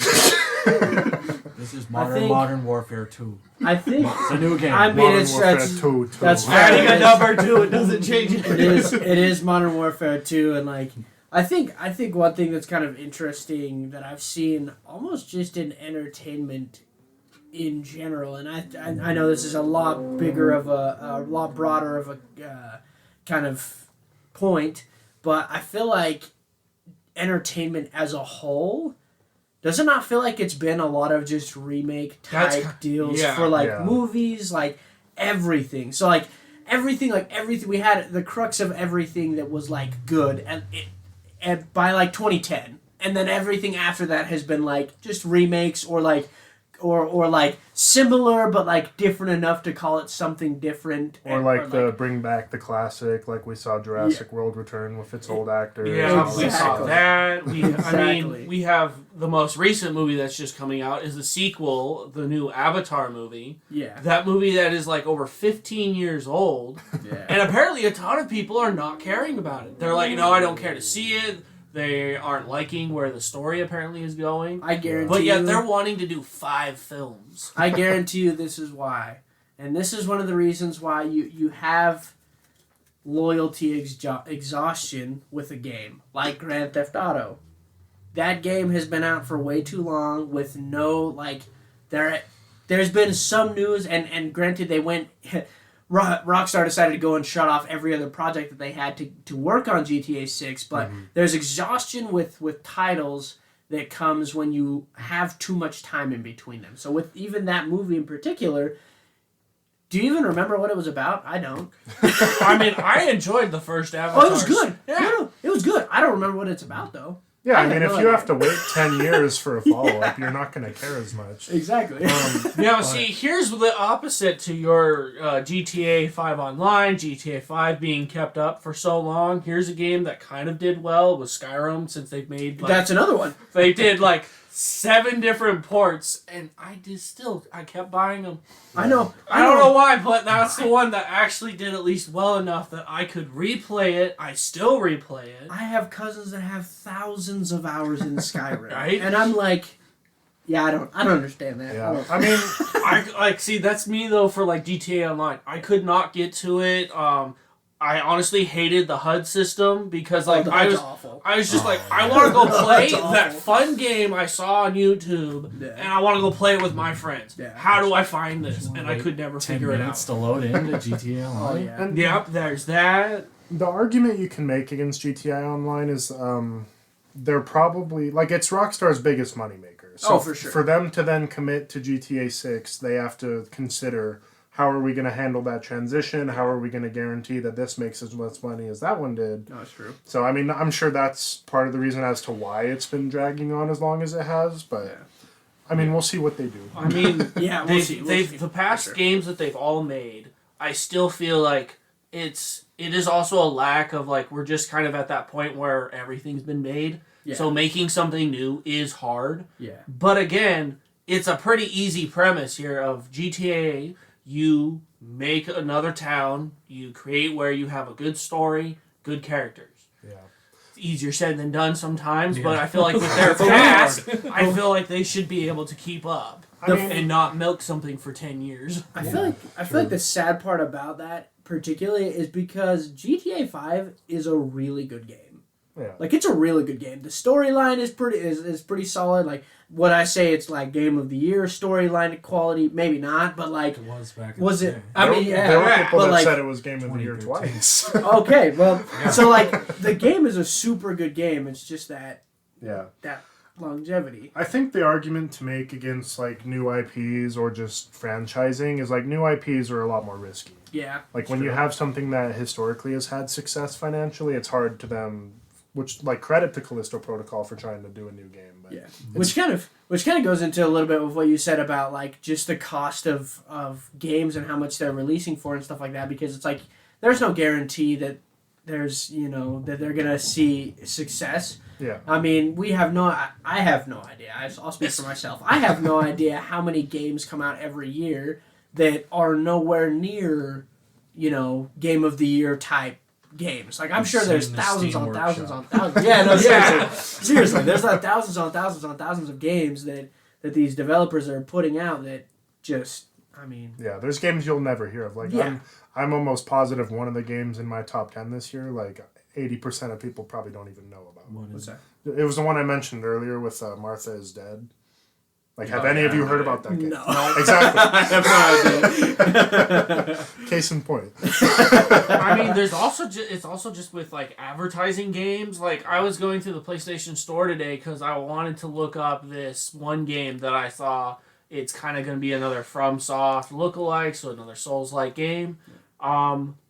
This is think- Modern Warfare 2. I think. It's a new game. I mean, Modern it's Warfare that's 2, that's too. Adding fair. a number to it doesn't change it. It is Modern Warfare 2, and like I think one thing that's kind of interesting that I've seen almost just in entertainment in general, and I know this is a lot bigger of a lot broader of a kind of point, but I feel like entertainment as a whole. Does it not feel like it's been a lot of just remake type deals for movies, like everything? So everything we had the crux of everything that was like good and by like 2010, and then everything after that has been like just remakes or like similar but like different enough to call it something different. Or bring back the classic, like we saw Jurassic World return with its old actors. Yeah, Exactly. we saw that. I Exactly. mean, we have the most recent movie that's just coming out is the sequel, the new Avatar movie. Yeah. That movie that is like over 15 years old. Yeah. And apparently a ton of people are not caring about it. They're like, no, I don't care to see it. They aren't liking where the story apparently is going. I guarantee But yet you, they're wanting to do 5 films. I guarantee you this is why. And this is one of the reasons why you have loyalty exhaustion with a game, like Grand Theft Auto. That game has been out for way too long with no, there's been some news, and granted they went... Rockstar decided to go and shut off every other project that they had to work on GTA 6, but there's exhaustion with titles that comes when you have too much time in between them. So with even that movie in particular, do you even remember what it was about? I don't. I mean, I enjoyed the first Avatar. Oh, it was good. Yeah. No, it was good. I don't remember what it's about, though. Yeah, I I mean, had if no you idea. have to wait 10 years for a follow-up, you're not going to care as much. Exactly. Now, see, here's the opposite to your GTA 5 Online, GTA 5 being kept up for so long. Here's a game that kind of did well with Skyrim, since they've made, That's another one. they did, 7 different ports, and I kept buying them. I know. I don't know why, but that's the one that actually did at least well enough that I could replay it. I still replay it. I have cousins that have thousands of hours in Skyrim. Right? And I'm like, yeah, I don't understand that. Yeah, I mean, I see, that's me though for GTA Online. I could not get to it. I honestly hated the HUD system because I was awful. I was just I want to go play That's that awful. fun game I saw on YouTube, Yeah. and I want to go play it with my friends. Yeah. How do I find this? And I could never 10 figure it minutes out. to load into GTA Oh, Online. yeah. and Yep, there's that. the argument you can make against GTA Online is they're probably, it's Rockstar's biggest moneymaker. So Oh, for sure. For them to then commit to GTA 6, they have to consider, how are we going to handle that transition? How are we going to guarantee that this makes as much money as that one did? No, it's true. So, I mean, I'm sure that's part of the reason as to why it's been dragging on as long as it has, but, I mean, we'll see what they do. I mean, Yeah, they, we'll see. the past For sure. games that they've all made, I still feel like it is also a lack of we're just kind of at that point where everything's been made. Yeah. So making something new is hard. Yeah. But again, it's a pretty easy premise here of GTA. You make another town, you create where you have a good story, good characters. Yeah. It's easier said than done sometimes, but I feel like with their past, I feel like they should be able to keep up I mean, and not milk something for 10 years. I feel like the sad part about that particularly is because GTA 5 is a really good game. yeah. It's a really good game. The storyline is pretty solid. What I say, it's game of the year storyline quality. Maybe not, but It was back in was the it? day. I mean, There were yeah, people but that said it was Game of the Year 2013. twice. okay, well, so the game is a super good game. It's just that Yeah. longevity. I think the argument to make against new IPs or just franchising is new IPs are a lot more risky. Yeah. When you have something that historically has had success financially, it's hard to them. Which credit to Callisto Protocol for trying to do a new game. But Yeah, which kind of goes into a little bit with what you said about just the cost of games and how much they're releasing for and stuff like that, because it's there's no guarantee that there's that they're gonna see success. Yeah. I mean, I have no idea. I'll speak for myself. I have no idea how many games come out every year that are nowhere near Game of the Year type games. I'm sure there's seen the thousands Steam on thousands on Workshop. thousands. Yeah, no, seriously. Seriously, there's thousands on thousands on thousands of games that that these developers are putting out that just, I mean, Yeah, there's games you'll never hear of. Like, Yeah. I'm almost positive one of the games in my top 10 this year, like 80% of people probably don't even know about. what's that? It was the one I mentioned earlier with Martha is Dead. Like, have Oh, any of yeah. you heard about that game? No. Exactly. I have no idea. Case in point. I mean, there's also it's also just with like advertising games. Like I was going through the PlayStation Store today because I wanted to look up this one game that I saw. It's kind of going to be another FromSoft lookalike, so another Souls-like game.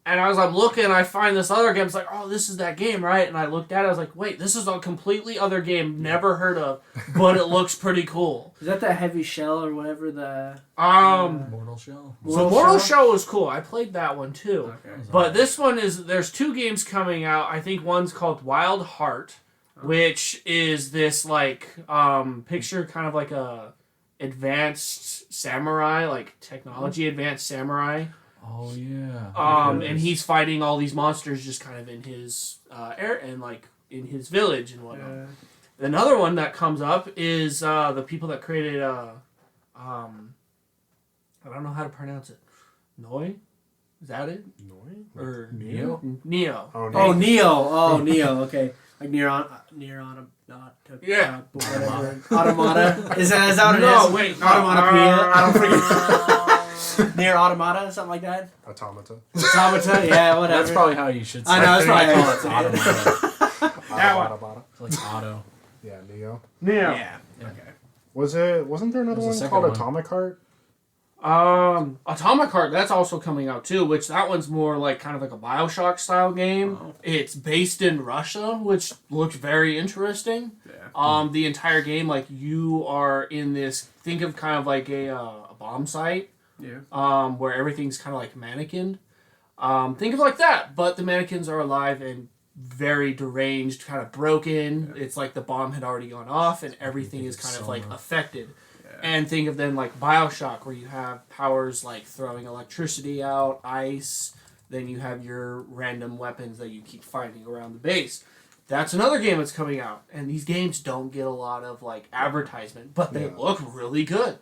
And as I'm looking, I find this other game. It's like, oh, this is that game, right? And I looked at it. I was like, wait, this is a completely other game, never heard of, but it looks pretty cool. Is that the Heavy Shell or whatever the... Mortal Shell. So Mortal Shell was cool. I played that one too. Okay. But this one is, there's 2 games coming out. I think one's called Wild Heart, which is this like picture kind of like a advanced samurai, like technology advanced samurai. Oh yeah. And he's fighting all these monsters just kind of in his air and like in his village and whatnot. Another one that comes up is the people that created I don't know how to pronounce it. Noi? Is that it? Noi? Or Neo? Neo. Oh, Oh, no. Neo. Oh, Neo. Okay. Like Near Yeah. whatever. Automata. Is that what it is? No, wait. No. Automatopoeia. I don't forget. Near Automata, something like that. Automata. Automata. Yeah, whatever. That's probably how you should say I know. That's it. probably how you say it. That one. Automata. It's like auto. Yeah, Neo. Neo. Yeah. Okay. Wasn't there another There's a one second called one. Atomic Heart? Atomic Heart, that's also coming out too, which that one's more like kind of like a BioShock style game. Oh. It's based in Russia, which looks very interesting. Yeah. The entire game, like you are in this, think of kind of like a bomb site, Yeah. where everything's kind of like mannequined. Think of like that, but the mannequins are alive and very deranged, kind of broken. It's like the bomb had already gone off and everything is kind of like affected. And think of then like BioShock, where you have powers like throwing electricity out, ice, then you have your random weapons that you keep finding around the base. That's another game that's coming out. And these games don't get a lot of like advertisement, but they look really good.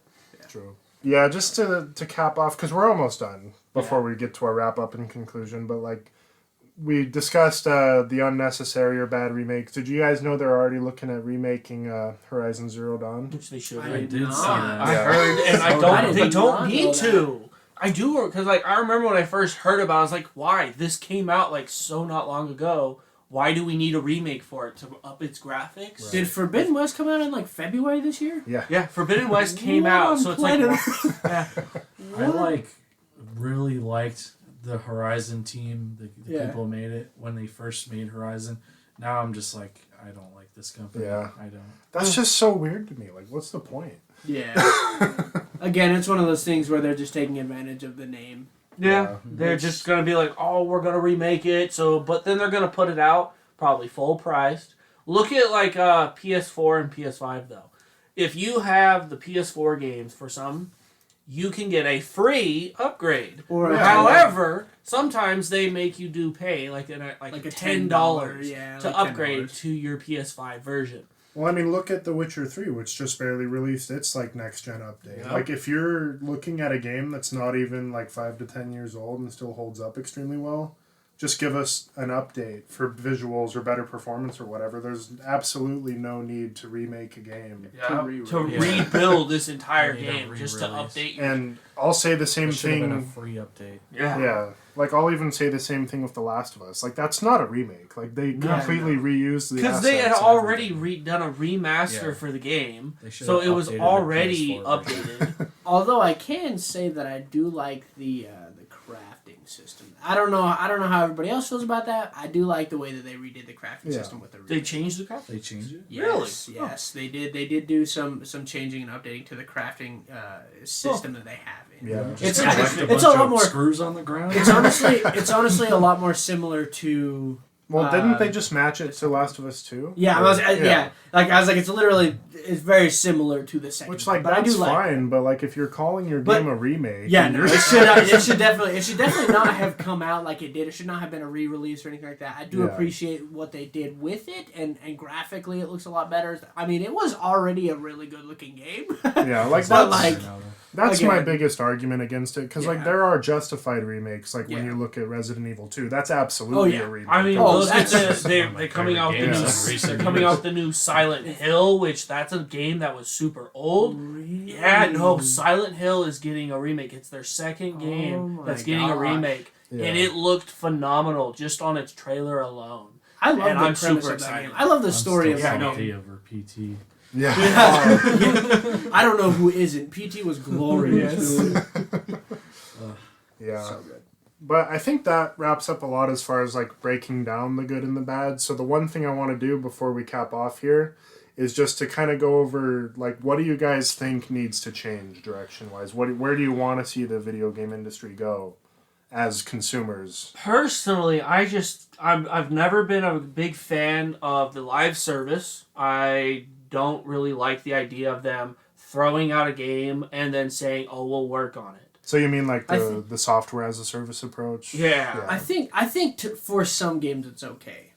True. Yeah, just to cap off, because we're almost done before we get to our wrap up and conclusion, but like we discussed the unnecessary or bad remakes. Did you guys know they're already looking at remaking Horizon Zero Dawn? Which they should. I Right? did not. see that. I Yeah. heard, and I So don't. did They not don't know need that. to. I do, because like I remember when I first heard about it, I was like, why? This came out like so not long ago. Why do we need a remake for it to up its graphics? Right. Did Forbidden West come out in like February this year? Yeah. Yeah, Forbidden West came What out, on so it's like, planet yeah. I really liked the Horizon team, the Yeah. people who made it when they first made Horizon. Now I'm just like, I don't like this company. Yeah. I don't. That's just so weird to me. Like, what's the point? Yeah. Again, it's one of those things where they're just taking advantage of the name. Yeah, they're just gonna be like, oh, we're gonna remake it. So, but then they're gonna put it out probably full priced. Look at like PS4 and PS5 though. If you have the PS4 games for some, you can get a free upgrade. Or However, sometimes they make you do pay like a $10 yeah, to like upgrade $10. to your PS5 version. Well, I mean, look at The Witcher 3, which just barely released its like next gen update. Yep. Like, if you're looking at a game that's not even like 5 to 10 years old and still holds up extremely well, just give us an update for visuals or better performance or whatever. There's absolutely no need to remake a game. To Yeah. rebuild this entire They need a game just to re-release. update your And I'll say the same It should have been a thing. free update. Yeah, like I'll even say the same thing with The Last of Us. Like, that's not a remake. Like, they completely reused the Because they had assets and already everything. done a remaster Yeah. for the game, They should so have it was updated the already PS4 version. updated. Although I can say that I do like the crafting system. I don't know how everybody else feels about that. I do like the way that they redid the crafting Yeah. system with the They changed the graphics. They changed it? Yes, Really? yes, they did. They did do some changing and updating to the crafting system that they have. Yeah. It's Just a collect a it's bunch a lot of more. screws on the ground. It's honestly a lot more similar to Well, didn't they just match it to Last of Us 2? Yeah, I was like, it's very similar to the second. Which, like, but that's I do fine, but, like, if you're calling your game a remake... Yeah, no, it should definitely not have come out like it did. It should not have been a re-release or anything like that. I do appreciate what they did with it, and graphically it looks a lot better. I mean, it was already a really good-looking game. Yeah, like, that's my biggest argument against it, because, like, there are justified remakes, like, when you look at Resident Evil 2, that's absolutely a remake. I mean, they're coming out with the new Silent Hill, which that's a game that was super old. Really? Yeah, no, Silent Hill is getting a remake. It's their second game that's getting a remake, and it looked phenomenal just on its trailer alone. I love the premise of that game. I love the story of that game. Over PT. Yeah. I don't know who isn't. PT was glorious. Yeah. So good. But I think that wraps up a lot as far as like breaking down the good and the bad. So the one thing I want to do before we cap off here is just to kind of go over like what do you guys think needs to change direction wise? Where do you want to see the video game industry go as consumers? Personally, I've never been a big fan of the live service. I don't really like the idea of them throwing out a game and then saying, "Oh, we'll work on it." So you mean like the software as a service approach? Yeah. I think for some games it's okay.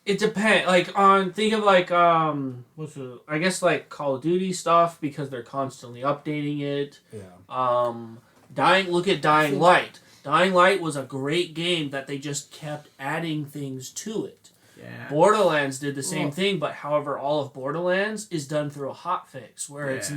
It depends. Think of I guess like Call of Duty stuff because they're constantly updating it. Yeah. Look at Dying Light. Dying Light was a great game that they just kept adding things to it. Yeah. Borderlands did the same thing, but however, all of Borderlands is done through a hotfix where it's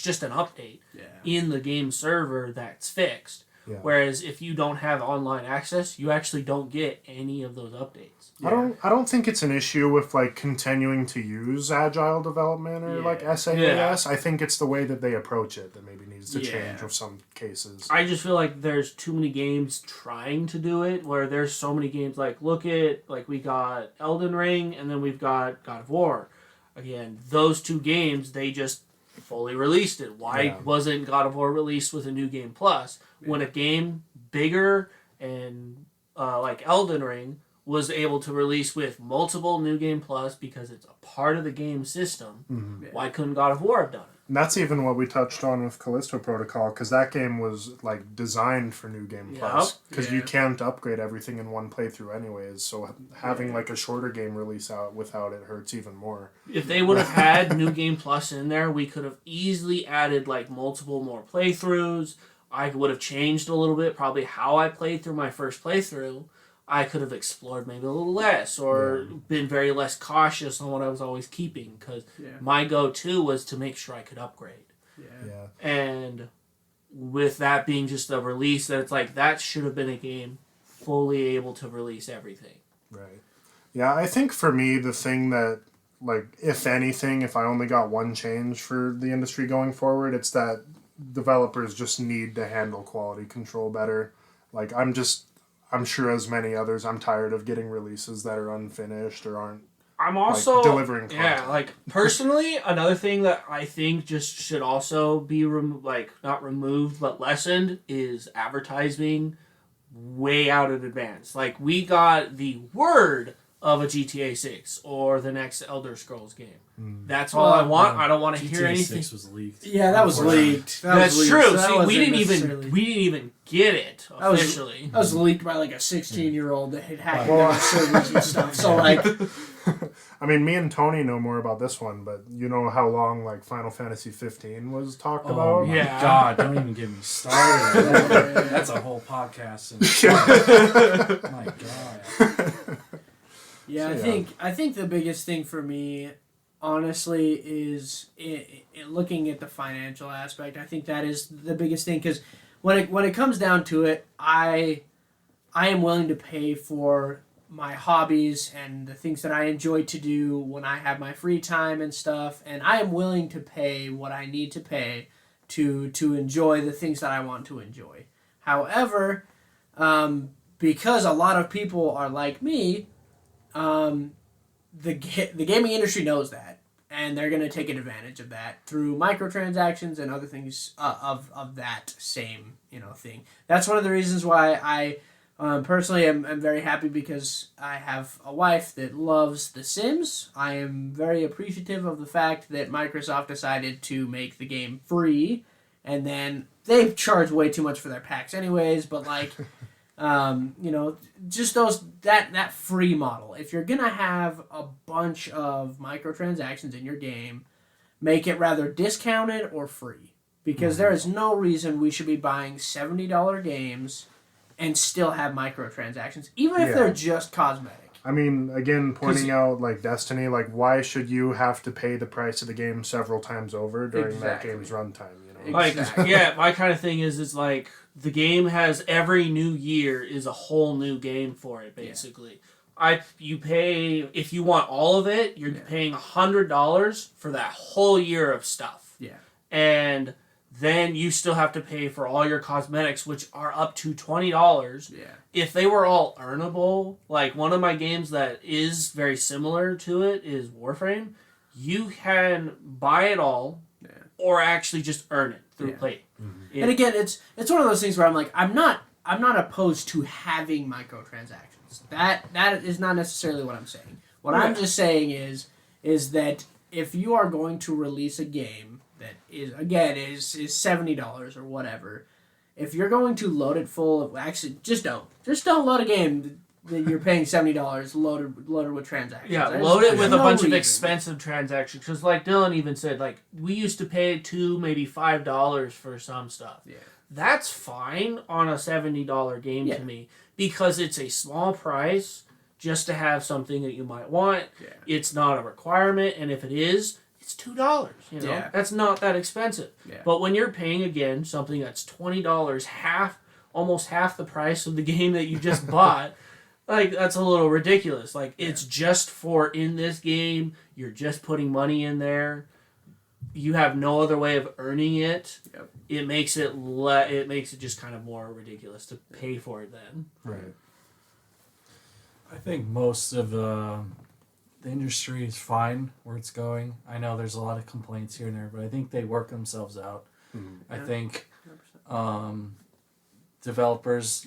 just an update in the game server that's fixed. Yeah. Whereas if you don't have online access, you actually don't get any of those updates. Yeah. I don't think it's an issue with like continuing to use agile development or like SaaS. I think it's the way that they approach it that maybe needs to change with some cases. I just feel like there's too many games trying to do it where there's so many games look at we got Elden Ring and then we've got God of War. Again, those two games they just fully released it. Why wasn't God of War released with a New Game Plus? When a game bigger and like Elden Ring was able to release with multiple New Game Plus because it's a part of the game system, why couldn't God of War have done it? And that's even what we touched on with Callisto Protocol, because that game was like designed for New Game Plus, because you can't upgrade everything in one playthrough anyways, so having like a shorter game release out without it hurts even more. If they would have had New Game Plus in there, we could have easily added like multiple more playthroughs. I would have changed a little bit, probably how I played through my first playthrough. I could have explored maybe a little less or been very less cautious on what I was always keeping because my go-to was to make sure I could upgrade. Yeah. And with that being just a release, that it's like that should have been a game fully able to release everything. Right. Yeah, I think for me, the thing that, like, if anything, if I only got one change for the industry going forward, it's that developers just need to handle quality control better. Like, I'm sure as many others, I'm tired of getting releases that are unfinished or aren't delivering content. Yeah, like personally, another thing that I think just should also be not removed but lessened is advertising way out in advance. Like we got the word of a GTA 6 or the next Elder Scrolls game. That's all I want. I don't want to hear anything. GTA 6 was leaked. Yeah, that was leaked. That's true. So See, we didn't even get it officially. That was leaked by like a 16-year-old that had hacked into servers and stuff. So like, I mean, me and Tony know more about this one, but you know how long like Final Fantasy 15 was talked about? Oh my God! Don't even get me started. That's a whole podcast. My God. Yeah, I think the biggest thing for me, honestly, is looking at the financial aspect. I think that is the biggest thing because when it comes down to it, I am willing to pay for my hobbies and the things that I enjoy to do when I have my free time and stuff, and I am willing to pay what I need to pay to enjoy the things that I want to enjoy. However, because a lot of people are like me, the gaming industry knows that, and they're going to take advantage of that through microtransactions and other things of that same thing. That's one of the reasons why Personally, I'm very happy because I have a wife that loves The Sims. I am very appreciative of the fact that Microsoft decided to make the game free, and then they charge way too much for their packs anyways, but like, just that free model. If you're going to have a bunch of microtransactions in your game, make it rather discounted or free. Because there is no reason we should be buying $70 games and still have microtransactions, even if they're just cosmetic. I mean, again, pointing out like Destiny, like why should you have to pay the price of the game several times over during that game's runtime? You know, like my kind of thing is like the game has every new year is a whole new game for it basically. You pay if you want all of it, you're paying $100 for that whole year of stuff. Yeah, and then you still have to pay for all your cosmetics, which are up to $20. Yeah. If they were all earnable, like one of my games that is very similar to it is Warframe, you can buy it all or actually just earn it through play. And again, it's one of those things where I'm like, I'm not opposed to having microtransactions. That is not necessarily what I'm saying. What I'm just saying is that if you are going to release a game that is $70 or whatever, if you're going to load it full of just don't load a game that you're paying $70 loaded with transactions. Yeah, load it with a bunch of expensive transactions. Because like Dylan even said, like we used to pay $2, maybe $5 for some stuff. Yeah, that's fine on a $70 game to me because it's a small price just to have something that you might want. Yeah. It's not a requirement, and if it is, it's $2. You know, that's not that expensive. Yeah. But when you're paying again something that's $20, almost half the price of the game that you just bought, like that's a little ridiculous. Like it's just for in this game, you're just putting money in there. You have no other way of earning it. Yep. It makes it just kind of more ridiculous to pay for it then. right. I think most of the industry is fine where it's going. I know there's a lot of complaints here and there, but I think they work themselves out. I think developers,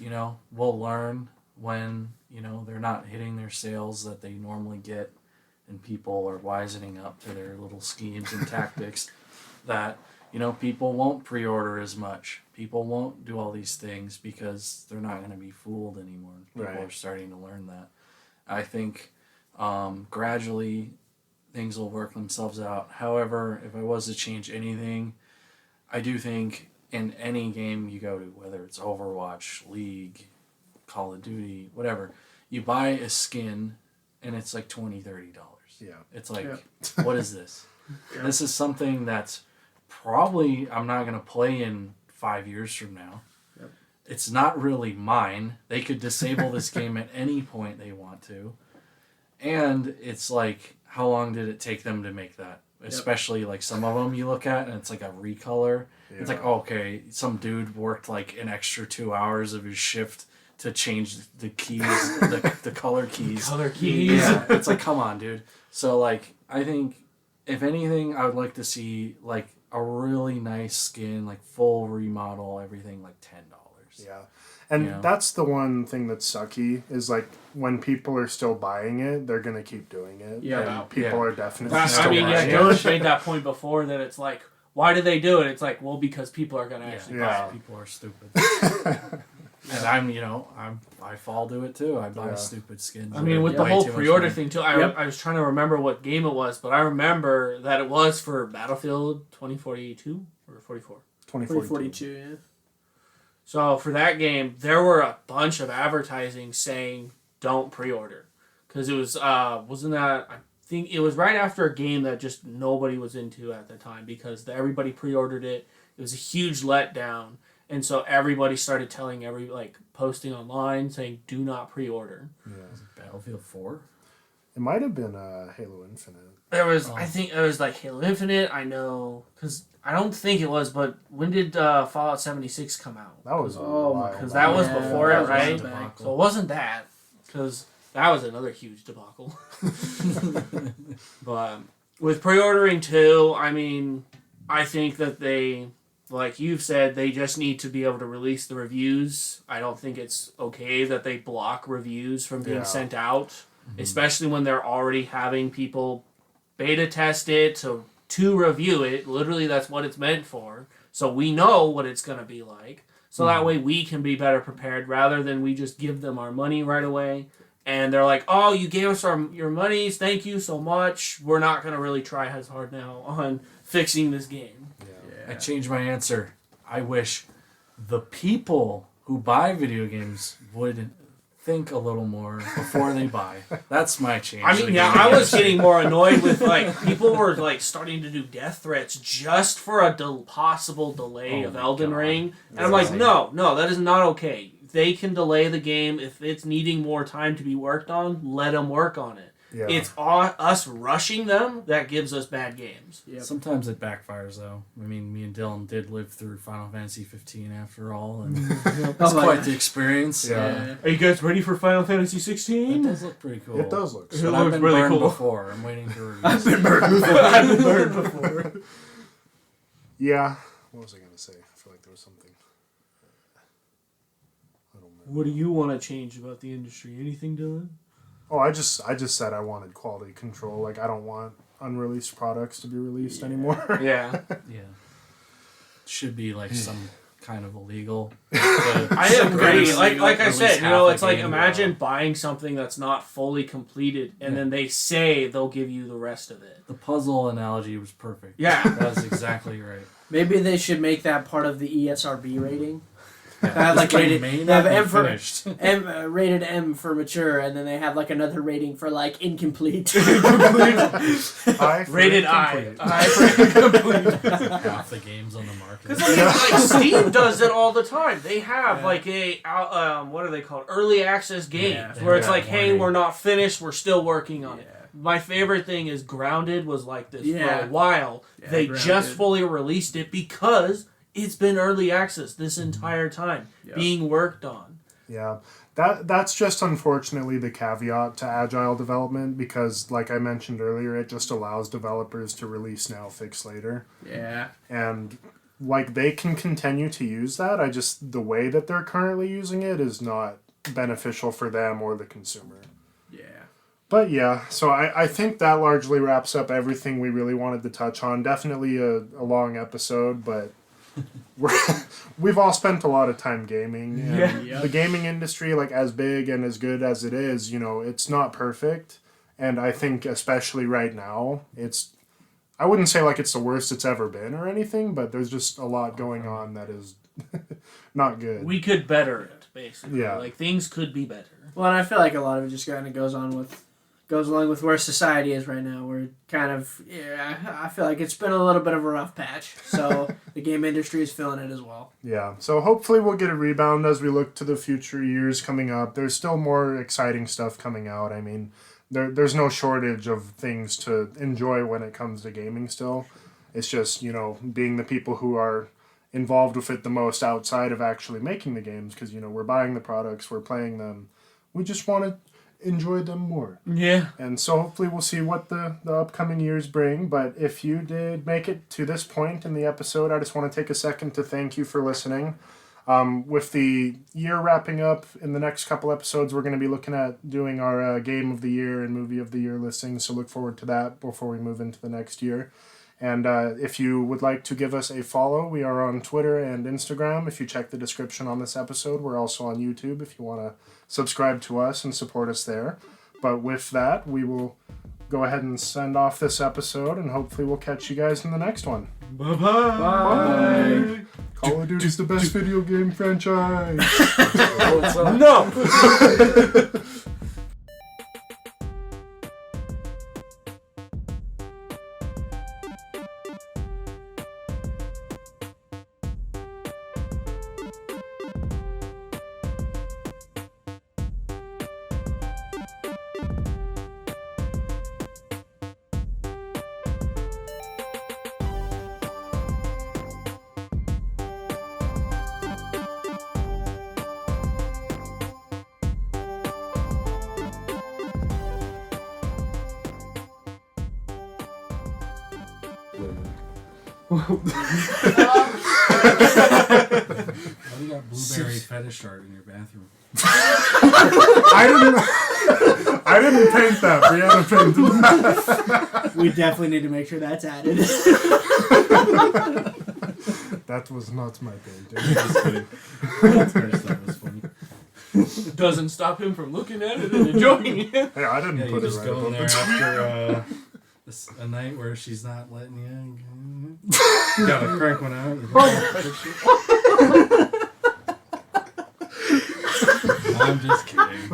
will learn when, they're not hitting their sales that they normally get, and people are wisening up to their little schemes and tactics that, people won't pre-order as much. People won't do all these things because they're not going to be fooled anymore. People are starting to learn that. I think gradually things will work themselves out. However, if I was to change anything, I do think in any game you go to, whether it's Overwatch, League, Call of Duty, whatever, you buy a skin and it's like $20-$30. Yeah. It's like, what is this? This is something that's probably I'm not going to play in 5 years from now. Yep. It's not really mine. They could disable this game at any point they want to. And it's like, how long did it take them to make that? Especially like some of them you look at and it's like a recolor. Yeah. It's like, okay, some dude worked like an extra 2 hours of his shift to change the keys, the color keys. Color keys. Yeah, it's like, come on, dude. So like, I think if anything, I would like to see like a really nice skin, like full remodel, everything like $10. Yeah. And that's the one thing that's sucky is like when people are still buying it, they're gonna keep doing it. Yeah. And people are definitely That's, still buying it. Dylan made that point before that it's like, why do they do it? It's like, well, because people are gonna actually buy it. People are stupid. And I fall to it too. I buy stupid skins. I mean, with the whole pre-order thing too, I was trying to remember what game it was, but I remember that it was for Battlefield 2042 or 44. 2042, yeah. So for that game, there were a bunch of advertising saying don't pre-order because it was wasn't that I think it was right after a game that just nobody was into at the time because everybody pre-ordered it. It was a huge letdown. And so everybody started posting online saying, "Do not pre-order." Yeah. Was it Battlefield 4? It might have been Halo Infinite. There was, I think it was like Halo Infinite. I know because I don't think it was. But when did Fallout 76 come out? That was because that was before it, right? Debacle. So it wasn't that because that was another huge debacle. But with pre-ordering too, I mean, I think that they like you've said, they just need to be able to release the reviews. I don't think it's okay that they block reviews from being sent out, especially when they're already having people beta test it to review it. Literally, that's what it's meant for. So we know what it's going to be like. So that way we can be better prepared rather than we just give them our money right away. And they're like, oh, you gave us your monies. Thank you so much. We're not going to really try as hard now on fixing this game. I changed my answer. I wish the people who buy video games would think a little more before they buy. That's my change. I mean, I was getting more annoyed with, like, people were, like, starting to do death threats just for a possible delay of Elden Ring. And I'm like, no, that is not okay. They can delay the game. If it's needing more time to be worked on, let them work on it. Yeah. It's us rushing them that gives us bad games. Yep. Sometimes it backfires, though. I mean, me and Dylan did live through Final Fantasy 15 after all, and it's quite the experience. Yeah. Are you guys ready for Final Fantasy 16? It does look pretty cool. It does look. But I've been really burned cool. before. I'm waiting for reviews. I've been burned before. Yeah. What was I gonna say? I feel like there was something. I don't know. What do you want to change about the industry? Anything, Dylan? Oh, I just said I wanted quality control. Like, I don't want unreleased products to be released anymore. Yeah. Should be like some kind of illegal. I agree. Like I said, it's like imagine or, buying something that's not fully completed, and then they say they'll give you the rest of it. The puzzle analogy was perfect. Yeah, that was exactly right. Maybe they should make that part of the ESRB rating. Like rated, they have M for finished. rated M for mature, and then they have like another rating for like incomplete. Rated I. I for incomplete. Half the games on the market. Because like Steam does it all the time. They have like a what are they called? Early access games where it's like, hey, we're not finished. We're still working on it. My favorite thing is Grounded was like this for a while. They just fully released it because it's been early access this entire time, being worked on. Yeah, that's just unfortunately the caveat to agile development because, like I mentioned earlier, it just allows developers to release now, fix later. Yeah. And, like, they can continue to use that. The way that they're currently using it is not beneficial for them or the consumer. Yeah. But yeah, so I think that largely wraps up everything we really wanted to touch on. Definitely a long episode, but we've all spent a lot of time gaming, and the gaming industry, like, as big and as good as it is, it's not perfect, and I think especially right now, I wouldn't say like it's the worst it's ever been or anything, but there's just a lot going on that is not good. We could better it, basically. Yeah. Like, things could be better. Well, and I feel like a lot of it just kind of goes along with where society is right now. We're kind of, I feel like it's been a little bit of a rough patch. So the game industry is feeling it as well. Yeah, so hopefully we'll get a rebound as we look to the future years coming up. There's still more exciting stuff coming out. I mean, there's no shortage of things to enjoy when it comes to gaming still. It's just, being the people who are involved with it the most outside of actually making the games because, we're buying the products, we're playing them. We just want to enjoy them more. Yeah. And so hopefully we'll see what the upcoming years bring. But if you did make it to this point in the episode, I just want to take a second to thank you for listening. With the year wrapping up, in the next couple episodes, we're going to be looking at doing our Game of the Year and Movie of the Year listings. So look forward to that before we move into the next year. And if you would like to give us a follow, we are on Twitter and Instagram. If you check the description on this episode, we're also on YouTube if you want to subscribe to us and support us there. But with that, we will go ahead and send off this episode, and hopefully we'll catch you guys in the next one. Bye-bye. Bye. Call of Duty is the best video game franchise. No! Women. Why do you got blueberry fetish art in your bathroom? I didn't paint that. Brianna painted that. We definitely need to make sure that's added. That was not my painting. Just kidding. That first stuff was funny. Doesn't stop him from looking at it and enjoying it. Hey, I didn't Yeah, you put it just right go in above there the after a night where she's not letting you. You gotta crank one out. I'm just kidding.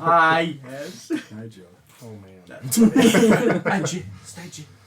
Ah, yes. I joke. Oh man. I just